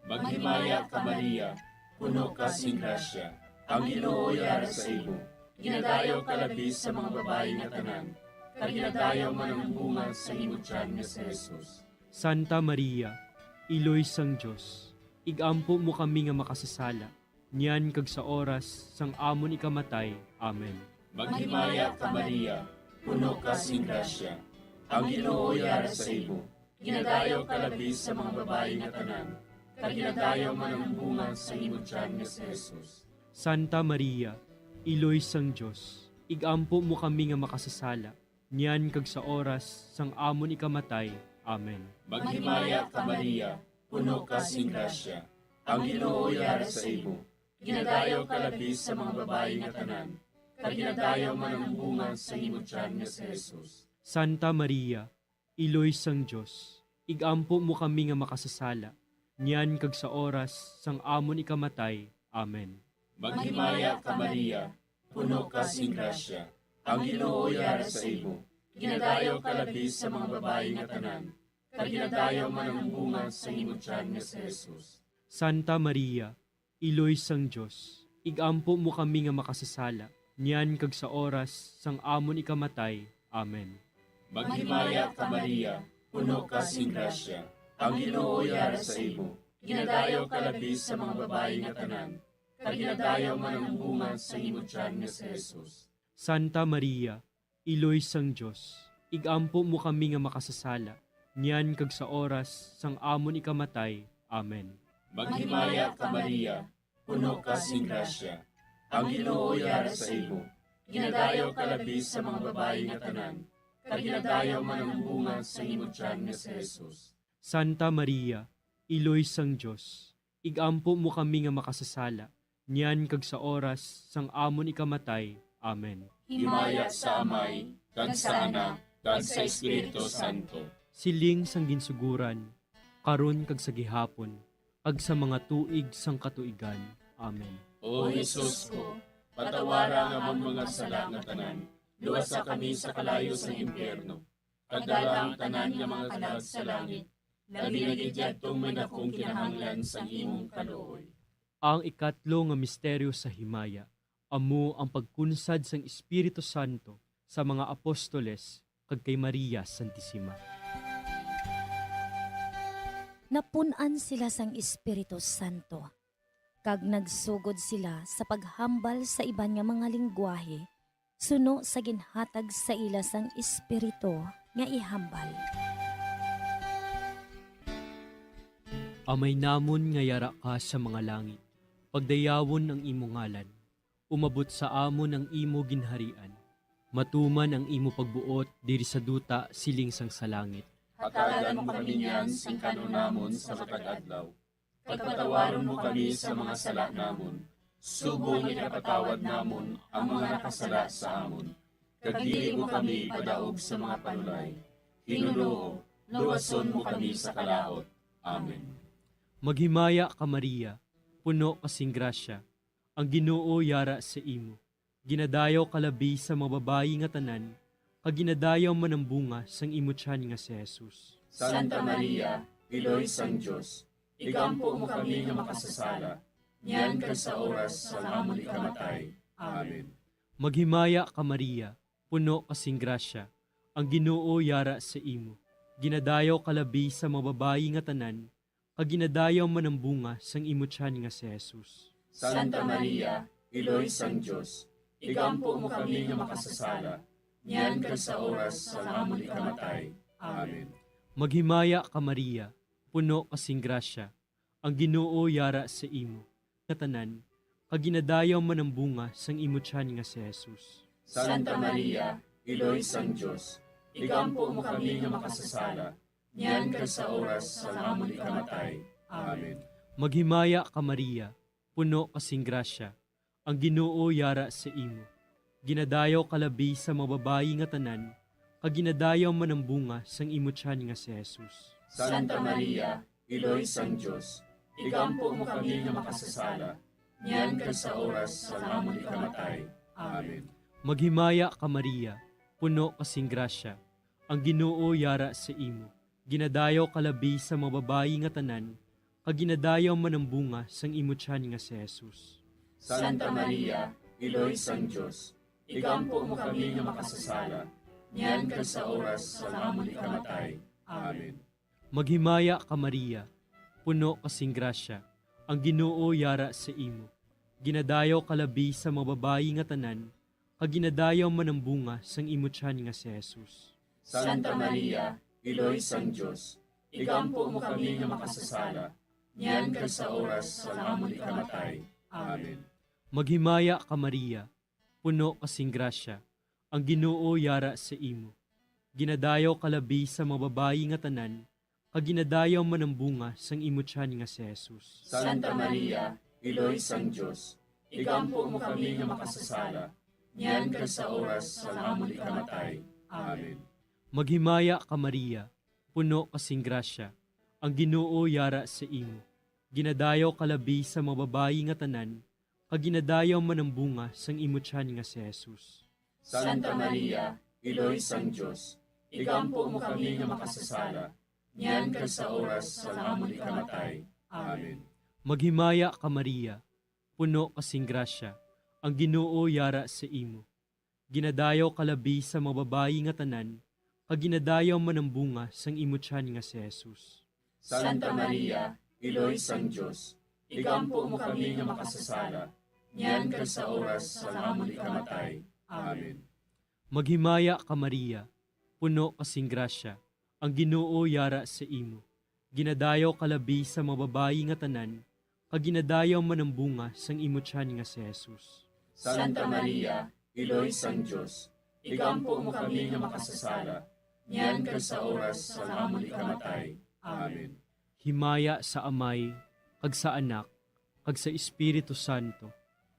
Speaker 23: Maghimaya ka Maria, puno ka sing grasya, ang Ginoo yara sa imo. Ginadayaw ka labi sa mga babayi nga tanan, kag ginadayaw man ang bunga sa imong tiyan nga si Jesus.
Speaker 11: Santa Maria, Iloy sang Diyos, igampo mo kami nga makasasala, niyan kag sa oras sang amon ikamatay. Amen.
Speaker 23: Maghimaya ka Maria, puno ka sing grasya. Ang Ginoo yara sa imo. Ginadayaw ka labis sa mga babae nga tanan. Kag ginadayaw man ang bunga sa imong tiyan nga si Jesus.
Speaker 11: Santa Maria, Iloy sang Diyos, igampo mo kami nga makasasala, niyan kag sa oras sang amon ikamatay. Amen.
Speaker 23: Maghimaya ka Maria, puno ka sing grasya. Ang Ginoo yara sa imo. Ginadayaw ka labis sa mga babae nga tanan. Kag ginadayaw man ang bunga sa imong tiyan nga si Jesus.
Speaker 11: Santa Maria, Iloy sang Diyos, igampo mo kami nga makasasala, niyan kag sa oras sang amon ikamatay. Amen.
Speaker 23: Maghimaya ka Maria, puno ka sing grasya. Ang Ginoo yara sa imo. Ginadayaw ka labis sa mga babae nga tanan. Kag ginadayaw man ang bunga sa imong tiyan nga si Jesus.
Speaker 11: Santa Maria, Iloy sang Diyos, igampo mo kami nga makasasala, niyan kag sa oras sang amon ikamatay. Amen.
Speaker 23: Maghimaya ka Maria, puno ka sing grasya. Ang Ginoo yara sa imo. Ginadayaw ka labis sa mga babae nga tanan. Kag ginadayaw man ang bunga sa imong tiyan nga si Jesus.
Speaker 11: Santa Maria, Iloy sang Diyos, igampo mo kami nga makasasala, niyan kag sa oras sang amon ikamatay. Amen.
Speaker 23: Maghimaya ka Maria, puno ka sing grasya. Ang Ginoo yara sa imo. Ginadayaw ka labis sa mga babae nga tanan. Kag ginadayaw man ang bunga sa imong tiyan nga si Jesus.
Speaker 11: Santa Maria, Iloy sang Diyos, igampo mo kami nga makasasala, niyan kag sa oras sang amon ikamatay. Amen.
Speaker 23: Himaya sa Amay, kag sa Anak, kag sa Espiritu Santo.
Speaker 11: Siling sang ginsuguran, karon kag sa gihapon, kag sa mga tuig sang katuigan. Amen.
Speaker 23: O Jesus ko, patawara nga mong mga sala nga tanan, luwasa kami sa kalayo sa impyerno. Pagdala ang tanan nga mga kalag sa langit, labi na gidyadtong may dakong kinahanglan sa imong kaluoy.
Speaker 11: Ang ikatlo nga misteryo sa himaya, amo ang pagkunsad sang Espiritu Santo sa mga apostoles kag kay Maria Santissima.
Speaker 12: Napunan sila sang Espiritu Santo, kag nagsugod sila sa paghambal sa iban nga mga lingwahe, suno sa ginhatag sa ila sang Espiritu nga ihambal.
Speaker 11: Amay namon nga yara ka sa mga langit, pagdayawon ang imo ngalan, umabot sa amon ang imo ginharian, matuman ang imo pagbuot diri sa duta siling sang sa langit.
Speaker 23: Hatagan mo kami niyan sing kanunamon sa matag adlaw. Pagpatawaron mo kami sa mga sala namon. Subong ikapatawad namon ang mga nakasala sa amon. Kag dili mo kami padaog sa mga panulay. Hinunoo, luwason mo kami sa kalaot. Amen.
Speaker 11: Maghimaya ka Maria, puno kasing grasya, ang Ginoo yara sa imo. Ginadayaw kalabi sa mga babayi nga tanan, kag ginadayaw man ang bunga sang imo tiyan nga si Jesus.
Speaker 23: Santa Maria, Iloy sang Diyos, igampo mo kami nga makasasala, niyan kag sa oras sa amon ikamatay. Amen.
Speaker 11: Maghimaya ka Maria, puno kasing grasya, ang Ginoo yara sa imo. Ginadayaw kalabi sa mga babayi nga tanan, kag ginadayaw man ang bunga sang imo tiyan nga si Jesus.
Speaker 23: Santa Maria, Iloy sang Diyos, igampo mo kami nga makasasala, niyan kag sa oras sa amon ikamatay. Amen.
Speaker 11: Maghimaya ka Maria, puno kasing grasya, ang Ginoo yara sa imo. Katanan, kag ginadayaw man ang bunga sang imo tiyan nga si Jesus.
Speaker 23: Santa Maria, Iloy sang Diyos, igampo mo kami nga makasasala, niyan kag sa oras sa amon ikamatay. Amen.
Speaker 11: Maghimaya ka Maria, puno kasing grasya, ang Ginoo yara sa imo. Ginadayaw kalabi sa mga babayi nga tanan, kag ginadayaw man ang bunga sang imo tiyan nga si Jesus.
Speaker 23: Santa Maria, Iloy sang Diyos, igampo mo kami nga makasasala, niyan kag sa oras sa amon ikamatay. Amen.
Speaker 11: Maghimaya ka Maria, puno kasing grasya, ang Ginoo yara sa imo. Ginadayaw kalabi sa mga babayi nga tanan, kag ginadayaw man ang bunga sang imo tiyan nga si Jesus.
Speaker 23: Santa Maria, Iloy sang Diyos, igampo mo kami nga makasasala, niyan kag sa oras sa amon ikamatay. Amen.
Speaker 11: Maghimaya ka Maria, puno kasing grasya, ang Ginoo yara sa imo. Ginadayaw kalabi sa mga babayi nga tanan, kag ginadayaw man ang bunga sang imo tiyan nga si Jesus.
Speaker 23: Santa Maria, Iloy sang Diyos, igampo mo kami nga makasasala, niyan kag sa oras sa amon ikamatay. Amen.
Speaker 11: Maghimaya ka Maria, puno kasing grasya, ang Ginoo yara sa imo. Ginadayaw kalabi sa mga babayi nga tanan, kag ginadayaw man ang bunga sang imo tiyan nga si Jesus.
Speaker 23: Santa Maria, Iloy sang Diyos, igampo mo kami nga makasasala, niyan kag sa oras sa amon ikamatay. Amen.
Speaker 11: Maghimaya ka Maria, puno kasing grasya, ang Ginoo yara sa imo. Ginadayaw kalabi sa mga babayi nga tanan, kag ginadayaw man ang bunga sang imo tiyan nga si Jesus.
Speaker 23: Santa Maria, Iloy sang Diyos, igampo mo kami nga makasasala, niyan kag sa oras sa amon ikamatay. Amen.
Speaker 11: Maghimaya ka Maria, puno kasing grasya, ang Ginoo yara sa imo. Ginadayaw kalabi sa mga babayi nga tanan, kag ginadayaw man ang bunga sang imo tiyan nga si Jesus.
Speaker 23: Santa Maria, Iloy sang Diyos, igampo mo kami nga makasasala, niyan kag sa oras sa amon ikamatay. Amen.
Speaker 11: Maghimaya ka Maria, puno kasing grasya, ang Ginoo yara sa imo. Ginadayaw kalabi sa mga babayi nga tanan, kag ginadayaw man ang bunga sang imo tiyan nga si Jesus.
Speaker 23: Santa Maria, Iloy sang Diyos, igampo mo kami nga makasasala, niyan kag sa oras sa amon ikamatay. Amen.
Speaker 11: Himaya sa Amay, kag sa Anak, kag sa Espiritu Santo.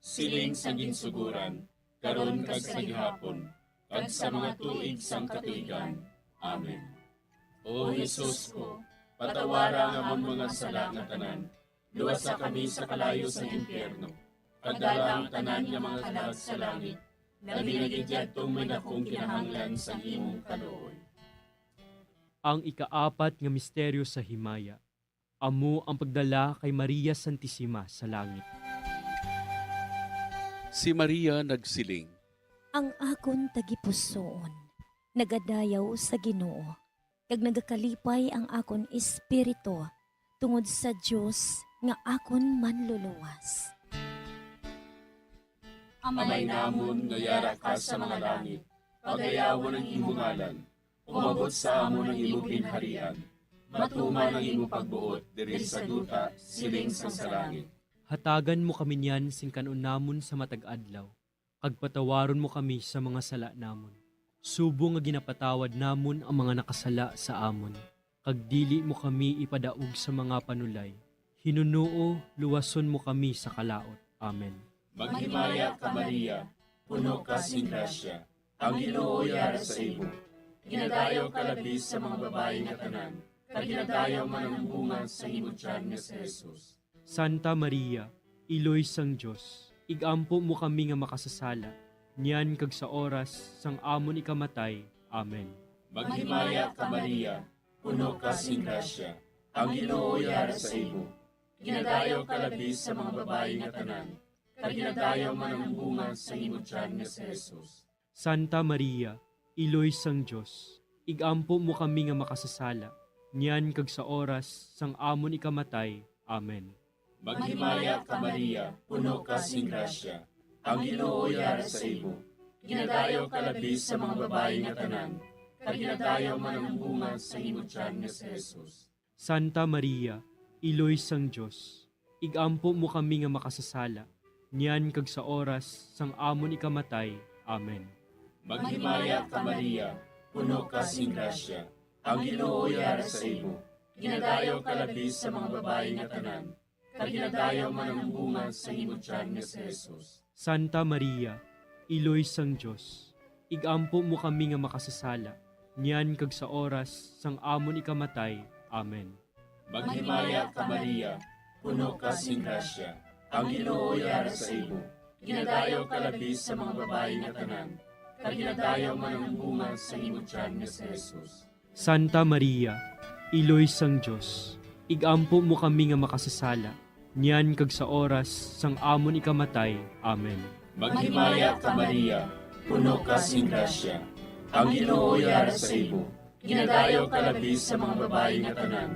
Speaker 23: Siling sa ginsuguran, karon kag sa gihapon, kag sa mga tuig sang katuigan. Amen. O Jesus ko, patawara nga among mga sala nga tanan, luwasa kami sa kalayo sa impyerno, kadala ang tanan nga mga kalag sa langit, labi na gidyadtong may dakong kinahanglan sa imong kaluoy.
Speaker 11: Ang ikaapat nga misteryo sa himaya, amo ang pagdala kay Maria Santissima sa langit.
Speaker 21: Si Maria nagsiling,
Speaker 12: Ang akon tagipusoon, nagadayaw sa Ginoo, kag nagakalipay ang akon espiritu tungod sa Dios nga akon manluluwas.
Speaker 23: Amay namon nga yara ka sa mga langit, pagayawan ang imong ngalan, umabot sa amon ang imong ginharian, matuman ang imong pagbuot diri sa duta, siling sa langit.
Speaker 11: Hatagan mo kami niyan sing kanon namon sa matag adlaw, kag patawaron mo kami sa mga sala namon. Subo nga ginapatawad namon ang mga nakasala sa amon, kag dili mo kami ipadaog sa mga panulay. Hinunuo, luwason mo kami sa kalaot. Amen.
Speaker 23: Maghimaya ka Maria, puno ka sing grasya, ang Ginoo yara sa imo. Ginadayaw ka labis sa mga babae nga tanan, kag ginadayaw man ang bunga sa imo tiyan nga si Jesus.
Speaker 11: Santa Maria, Iloy sang Diyos, igampo mo kami nga makasasala, niyan kag sa oras sang amon ikamatay. Amen.
Speaker 23: Maghimaya ka Maria, puno ka sing grasya, ang Ginoo yara sa imo. Ginadayaw ka labis sa mga babae nga tanan, kag ginadayaw man ang bunga sa imo tiyan nga si Jesus.
Speaker 11: Santa Maria, Iloy sang Diyos, igampo mo kami nga makasasala, niyan kag sa oras sang amon ikamatay. Amen.
Speaker 23: Maghimaya ka Maria, puno ka sing grasya, ang Ginoo yara sa imo. Ginadayaw ka labis sa mga babae nga tanan, kag ginadayaw man ang bunga sa imo tiyan nga si Jesus.
Speaker 11: Santa Maria, Iloy sang Diyos, igampo mo kami nga makasasala, niyan kag sa oras sang amon ikamatay. Amen.
Speaker 23: Maghimaya ka Maria, puno ka sing grasya, ang Ginoo yara sa imo. Ginadayaw ka labis sa mga babae nga tanan, kag ginadayaw man ang bunga sa imo tiyan nga si Jesus.
Speaker 11: Santa Maria, Iloy sang Diyos, igampo mo kami nga makasasala, niyan kag sa oras sang amon ikamatay. Amen.
Speaker 23: Maghimaya ka Maria, puno ka sing grasya, ang Ginoo yara sa imo. Ginadayaw ka labis sa mga babae nga tanan, kag ginadayaw man ang bunga sa imo tiyan nga si Jesus.
Speaker 11: Santa Maria, Iloy sang Diyos, igampo mo kami nga makasasala, niyan kag sa oras sang amon ikamatay. Amen.
Speaker 23: Maghimaya ka Maria, puno ka sing grasya, ang Ginoo yara sa imo. Ginadayaw ka labis sa mga babae nga tanan,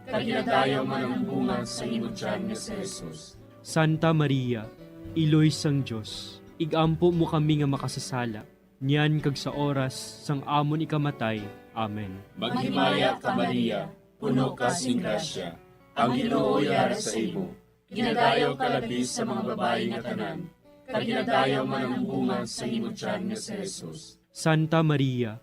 Speaker 23: kag ginadayaw man ang bunga sa imong tiyan nga si Jesus.
Speaker 11: Santa Maria, Iloy sang Dios, igampo mo kami nga makasasala, niyan kag sa oras sang amon ikamatay. Amen.
Speaker 23: Maghimaya ka Maria, puno ka sing grasya, ang Ginoo yara sa imo. Ginadayaw ka labi sa mga babae nga tanan, kag ginadayaw man ang bunga sa imong tiyan nga si Jesus.
Speaker 11: Santa Maria,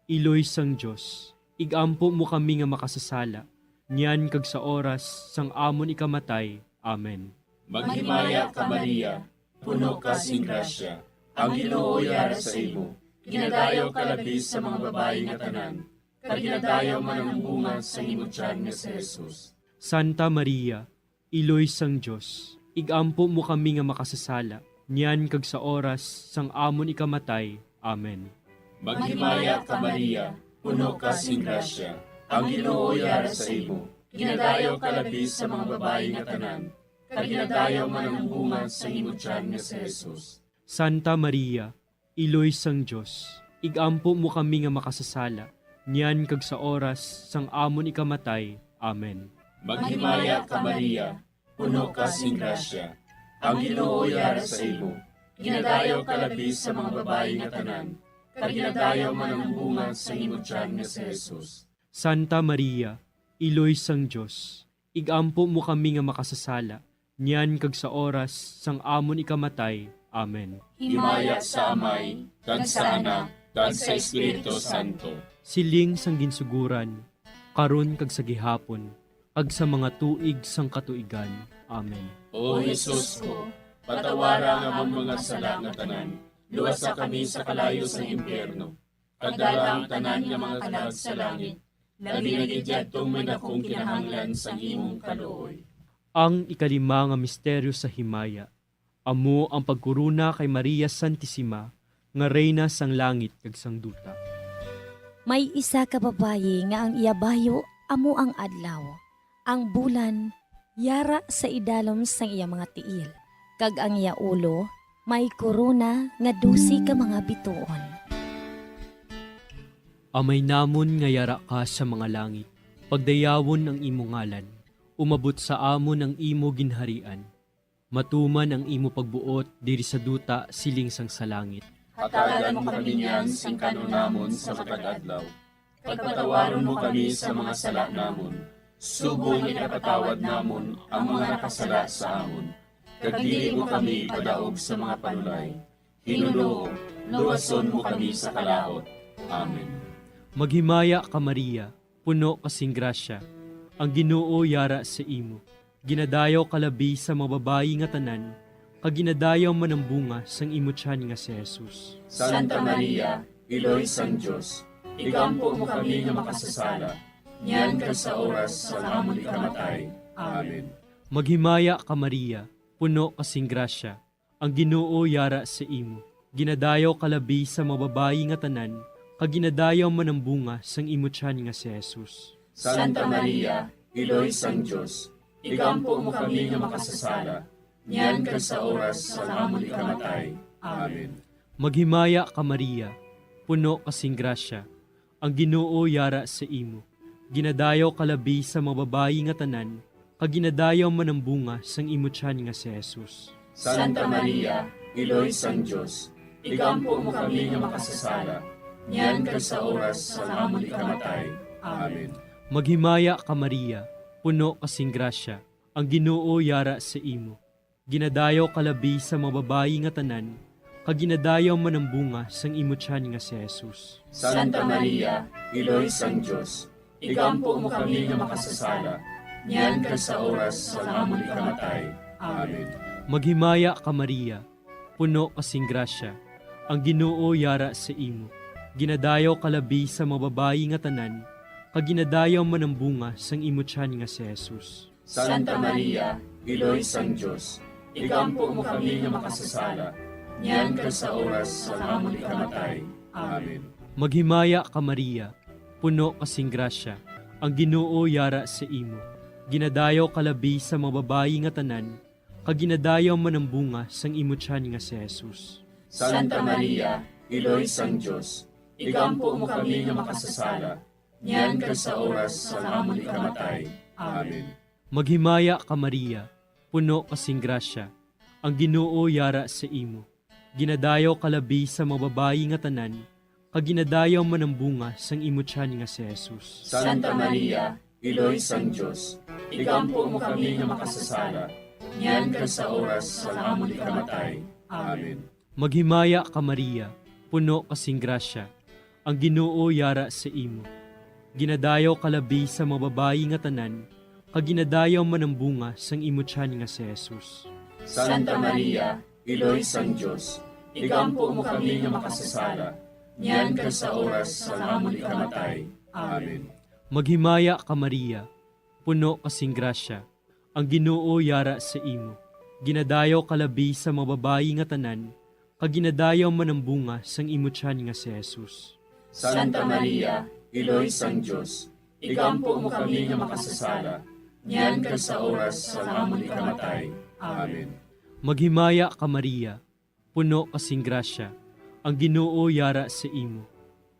Speaker 11: Iloy sang Dios, igampo mo kami nga makasasala, niyan kag sa oras sang amon ikamatay. Amen.
Speaker 23: Maghimaya ka Maria, puno ka sing grasya, ang Ginoo yara sa imo. Ginadayaw ka labi sa mga babae nga tanan, kag ginadayaw man ang bunga sa imong tiyan nga si Jesus.
Speaker 11: Santa Maria, Iloy sang Dios, igampo mo kami nga makasasala, niyan kag sa oras sang amon ikamatay. Amen.
Speaker 23: Maghimaya ka Maria, puno ka sing grasya, ang Ginoo yara sa imo. Ginadayaw ka labi sa mga babae nga tanan, kag ginadayaw man ang bunga sa imong tiyan nga si Jesus.
Speaker 11: Santa Maria, Iloy sang Dios, igampo mo kami nga makasasala, niyan kag sa oras sang amon ikamatay. Amen.
Speaker 23: Maghimaya ka Maria, puno ka sing grasya, ang Ginoo yara sa imo. Ginadayaw ka labi sa mga babae nga tanan, kag ginadayaw man ang bunga sa imong tiyan nga si Jesus.
Speaker 11: Santa Maria, Iloy sang Dios, igampo mo kami nga makasasala, niyan kag sa oras sang amon ikamatay. Amen.
Speaker 23: Himaya sa Amay, kag sa Anak, kag sa Espiritu Santo.
Speaker 11: Siling sang ginsuguran, karon kag sa gihapon, ag sa mga tuig sang katuigan. Amen.
Speaker 23: O Jesus ko, patawara nga among mga sala nga tanan, luwasa kami sa kalayo sa impyerno, kag dala ang tanan nga mga kalag sa langit, labi na gidyadtong may dakong kinahanglan sa imong kaluoy.
Speaker 11: Ang ikalima nga misteryo sa himaya, amo ang pagkuruna kay Maria Santissima, nga reyna sang langit kag sang duta.
Speaker 12: May isa ka babayi nga ang iyabayo amo ang adlaw. Ang bulan yara sa idalom sang iya mga tiil. Kag ang iya ulo may korona nga 12 ka mga bituon.
Speaker 11: Amay namon nga yara ka sa mga langit, pagdayawon ang imo ngalan, umabot sa amon ang imo ginharian. Matuman ang imo pagbuot diri sa duta siling sang sa langit.
Speaker 23: Hatagan mo kami niyan sing kanunamon sa matag adlaw. Pagpatawaron mo kami sa mga sala namon. Subong ikapatawad namon ang mga nakasala sa amon. Kag dili mo kami padaog sa mga panulay. Hinuloo, luwason mo kami sa kalaot. Amen.
Speaker 11: Maghimaya ka Maria, puno kasing grasya, ang Ginoo yara sa imo. Ginadayaw kalabi sa mga babayi nga tanan, kag ginadayaw man ang bunga sang imo tiyan nga si Jesus.
Speaker 23: Santa Maria, Iloy sang Dios, igampo mo kami nga makasasala, niyan ka sa oras sa amon ikamatay. Amen.
Speaker 11: Maghimaya ka Maria, puno kasing grasya, ang Ginoo yara sa imo. Ginadayaw kalabi sa mga babayi nga tanan, kag ginadayaw man ang bunga sang imo tiyan nga si Jesus.
Speaker 23: Santa Maria, Iloy sang Dios, igampo mo kami nga makasasala, niyan ka sa oras sa amon ikamatay. Amen.
Speaker 11: Maghimaya ka Maria, puno kasing grasya, ang Ginoo yara sa imo. Ginadayaw kalabi sa mga babayi nga tanan, kag ginadayaw man ang bunga sang imo tiyan nga si Jesus.
Speaker 23: Santa Maria, Iloy sang Dios, igampo mo kami nga makasasala, niyan ka sa oras sa amon ikamatay. Amen.
Speaker 11: Maghimaya ka Maria, puno kasing grasya, ang Ginoo yara sa imo. Ginadayaw kalabi sa mga babayi nga tanan, kag ginadayaw man ang bunga sang imo tiyan nga si Jesus.
Speaker 23: Santa Maria, Iloy sang Dios, igampo mo kami nga makasasala, niyan ka sa oras sa amon ikamatay. Amen.
Speaker 11: Maghimaya ka Maria, puno kasing grasya, ang Ginoo yara sa imo. Ginadayaw kalabi sa mga babayi nga tanan, kag ginadayaw man ang bunga sang imo tiyan nga si Jesus.
Speaker 23: Santa Maria, Iloy sang Dios, igampo mo kami nga makasasala, niyan ka sa oras sa amon ikamatay. Amen.
Speaker 11: Maghimaya ka Maria, puno kasing grasya, ang Ginoo yara sa imo. Ginadayaw kalabi sa mga babayi nga tanan, kag ginadayaw man ang bunga sang imo tiyan nga si Jesus.
Speaker 23: Santa Maria, Iloy sang Dios, igampo mo kami nga makasasala, Nyan ka sa oras sa amon ikamatay. Amen.
Speaker 11: Maghimaya ka Maria, puno kasing grasya, ang Ginoo yara sa imo. Ginadayaw kalabi sa mga babayi nga tanan, kag ginadayaw man ang bunga sang imo tiyan nga si Jesus.
Speaker 23: Santa Maria, Iloy sang Diyos, igampo mo kami nga makasasala. Nyan ka sa oras sa amon ikamatay. Amen.
Speaker 11: Maghimaya ka Maria, puno kasing grasya, ang Ginoo yara sa imo. Ginadayaw kalabi sa mga babayi nga tanan, kag ginadayaw man ang bunga sang imo tiyan nga si Jesus.
Speaker 23: Santa Maria, Iloy sang Diyos, igampo mo kami nga makasasala. Nyan ka sa oras sa amon ikamatay. Amen.
Speaker 11: Maghimaya ka Maria, puno kasing grasya, ang Ginoo yara sa imo. Ginadayaw kalabi sa mga babayi nga tanan, kag ginadayaw man ang bunga sang imo tiyan nga si Jesus.
Speaker 23: Santa Maria, Iloy sang Diyos, igampo mo kami nga makasasala. Nyan ka sa oras sa amon ikamatay. Amen.
Speaker 11: Maghimaya ka Maria, puno kasing grasya, ang Ginoo yara sa imo.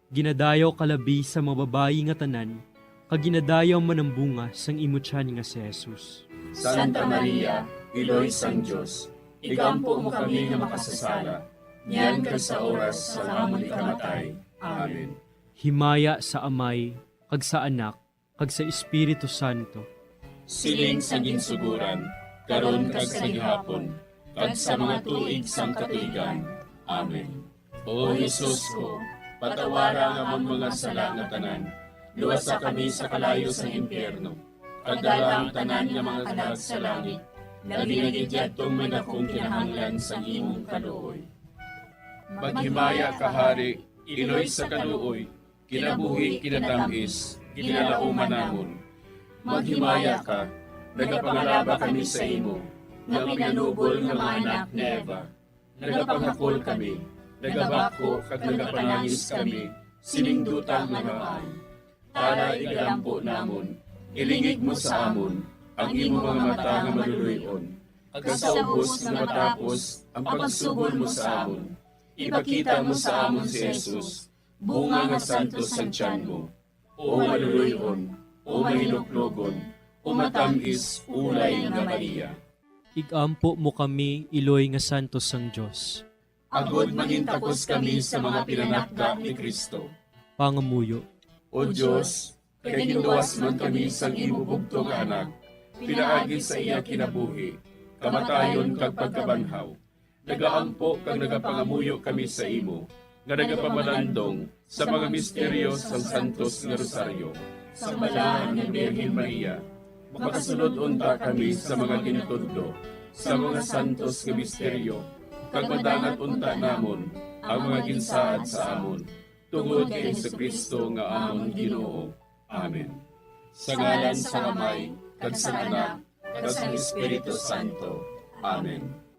Speaker 11: Ginadayaw kalabi sa mga babayi nga tanan, kag ginadayaw man ang bunga sang imo tiyan nga si Jesus.
Speaker 23: Santa Maria, Iloy sang Diyos, igampo mo kami nga makasasala. Nyan ka sa oras sa amon ikamatay. Amen.
Speaker 11: Himaya sa Amay, kag sa Anak, kag sa Espiritu Santo.
Speaker 23: Siling sa ginsuguran, karon kag sa gihapon, kag sa mga tuig sang katuigan. Amen. O Jesus ko, patawara nga among mga sala nga tanan, luwasa kami sa kalayo sa impyerno, kag dala ang tanan nga mga kalag sa langit, naginagidyatong may dakong kinahanglan sa imong kaluoy.
Speaker 13: Maghimaya ka Hari, Iloy sa kaluoy, kinabuhi kinatamis, kinalauman namon. Maghimaya ka, nagapangalaba kami sa imo, nga pinanubol nga mga anak ni Eva. Nagapanghakol kami, nagabako kag nagapanangis kami, siningdutang nagaan. Para igalampo namon, ilingig mo sa amon, ang imo mga mata nga maluluyon. Kag sa ubos nga matapos, ang pagsugod mo sa amon. Ipakita mo sa amon si Jesus, bunga nga santos sa tiyan mo. O maluluyon, o mahiluklogon, o matamis, ulay nga Maria.
Speaker 11: Igampo mo kami, Iloy nga santos sang Diyos.
Speaker 23: Agod mangintakos kami sa mga pinanakda ni Kristo.
Speaker 11: Pangamuyo.
Speaker 23: O Diyos, kay ginuwas man kami sang imo bugto nga anak, pinaagi sa iya kinabuhi, kamatayon kag pagkabanhaw. Nagaampo kag nagapangamuyo kami sa imo, nga nagapamalandong sa mga misteryo sang Santos nga Rosaryo. Sa balahan ni Birhen Maria, makasunod unta kami sa mga ginutudlo, sa mga santos nga misteryo, kag madangat unta namon ang mga ginsaad sa amon, tungod kay Jesucristo nga amon Ginoo. Amen. Sa ngalan sa Amay, kag sa Anak, kag sa Espiritu Santo. Amen.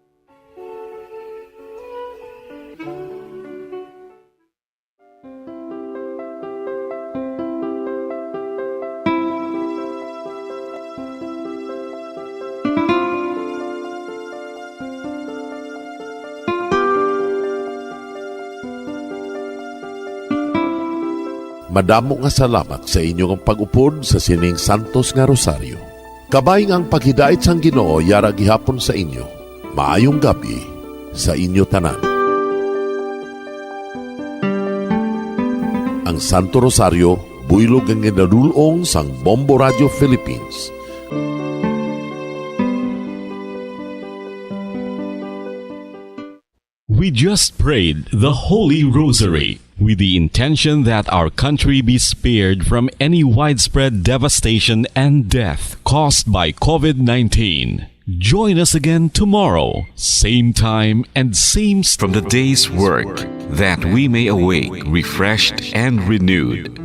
Speaker 21: Madamo nga salamat sa inyong pag-upod sa sining Santos nga Rosaryo. Kabayng ang paghidait sang Ginoo yara gihapon sa inyo. Maayong gabi sa inyo tanan. Ang Santo Rosario, buylog ang ginadulong sang Bombo Radio Philippines.
Speaker 2: We just prayed the Holy Rosary with the intention that our country be spared from any widespread devastation and death caused by COVID-19. Join us again tomorrow, same time and same from the day's work, that we may awake refreshed and renewed.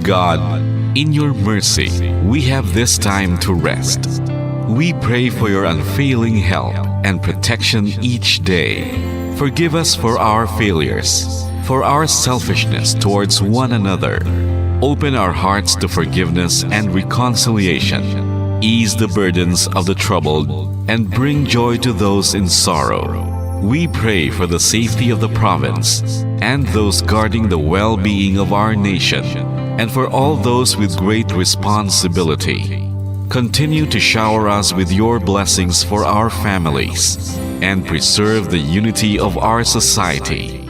Speaker 2: God, in your mercy, we have this time to rest. We pray for your unfailing help and protection each day. Forgive us for our failures, for our selfishness towards one another. Open our hearts to forgiveness and reconciliation. Ease the burdens of the troubled and bring joy to those in sorrow. We pray for the safety of the province and those guarding the well-being of our nation. and for all those with great responsibility. Continue to shower us with your blessings for our families and preserve the unity of our society.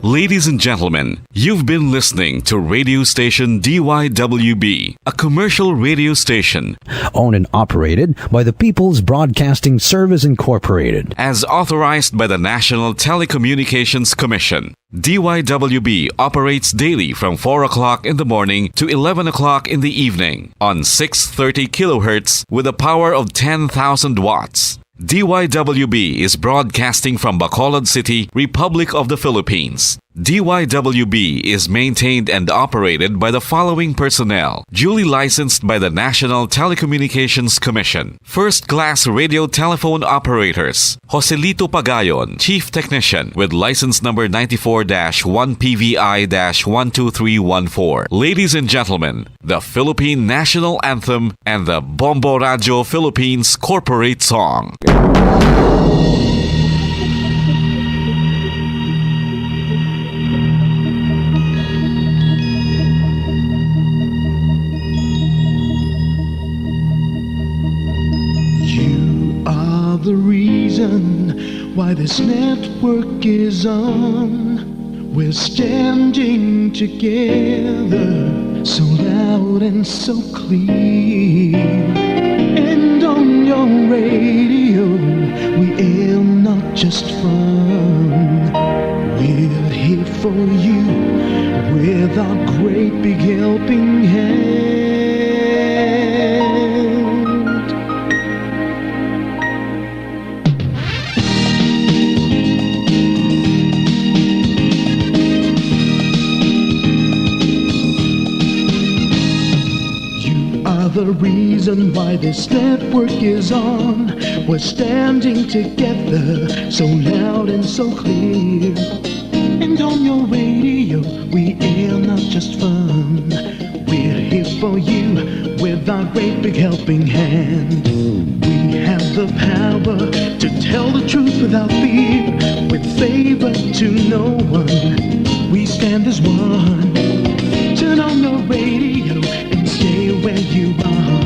Speaker 2: Ladies and gentlemen, you've been listening to radio station DYWB, a commercial radio station
Speaker 5: owned and operated by the People's Broadcasting Service Incorporated,
Speaker 2: as authorized by the National Telecommunications Commission. DYWB operates daily from 4 o'clock in the morning to 11 o'clock in the evening on 630 kilohertz with a power of 10,000 watts. DYWB is broadcasting from Bacolod City, Republic of the Philippines. DYWB is maintained and operated by the following personnel, duly licensed by the National Telecommunications Commission. First-class radio telephone operators, Joselito Pagayon, Chief Technician with license number 94-1PVI-12314. Ladies and gentlemen, the Philippine National Anthem and the Bombo Radio Philippines Corporate Song.
Speaker 14: The reason why this network is on. We're standing together, so loud and so clear. And on your radio, we aim not just fun. We're here for you with our great big helping hand. The reason why this network is on. We're standing together, so loud and so clear. And on your radio, we air not just fun. We're here for you with our great big helping hand. We have the power to tell the truth without fear, with favor to no one. We stand as one. Turn on your radio and stay where you are.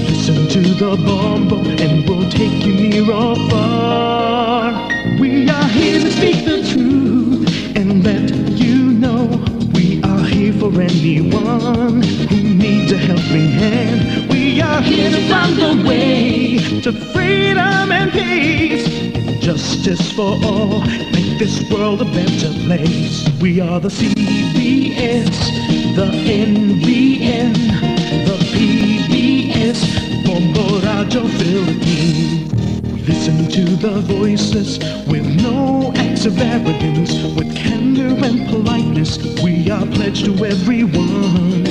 Speaker 14: Listen to the Bombo and we'll take you near or far. We are here to speak the truth and let you know. We are here for anyone who needs a helping hand. We are here to find the way to freedom and peace, and justice for all. Make this world a better place. We are the CBS, the NBN, the PBS, Bombo Radio Philippines. We listen to the voices with no acts of arrogance, with candor and politeness. We are pledged to everyone.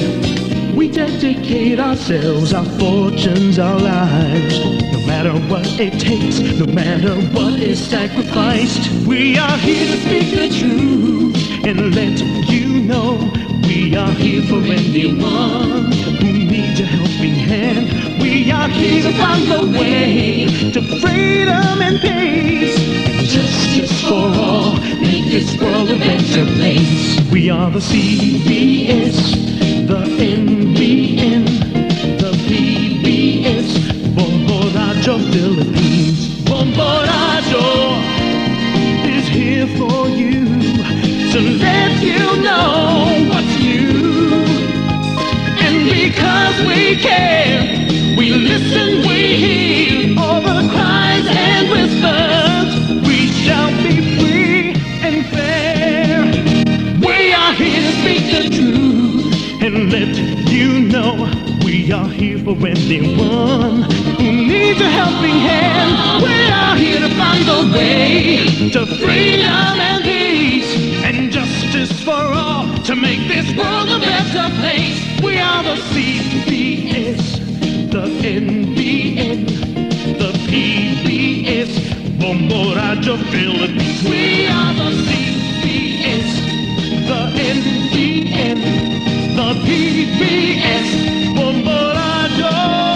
Speaker 14: We dedicate ourselves, our fortunes, our lives. No matter what it takes, no matter what is sacrificed. We are here to speak the truth and let you know. We are here for anyone who needs a helping hand. We are here to find the way to freedom and peace, and justice for all. Make this world a better place. We are the CBS, the NBN, the PBS, Bombo Radio Philippines. Bombo Radio is here for you, to let you know what's new. And because we care, we listen, we hear all the cries and whispers. We shall be free and fair. We are here to speak the truth and let you know. We are here for anyone who needs a helping hand. We are here to find the way to freedom and peace, and justice for all, to make this world a better place. We are the CBS, the NBN, the PBS, Bombo Radio Philippines. We are the CBS, the NBN, the PBS, Bombo Radio.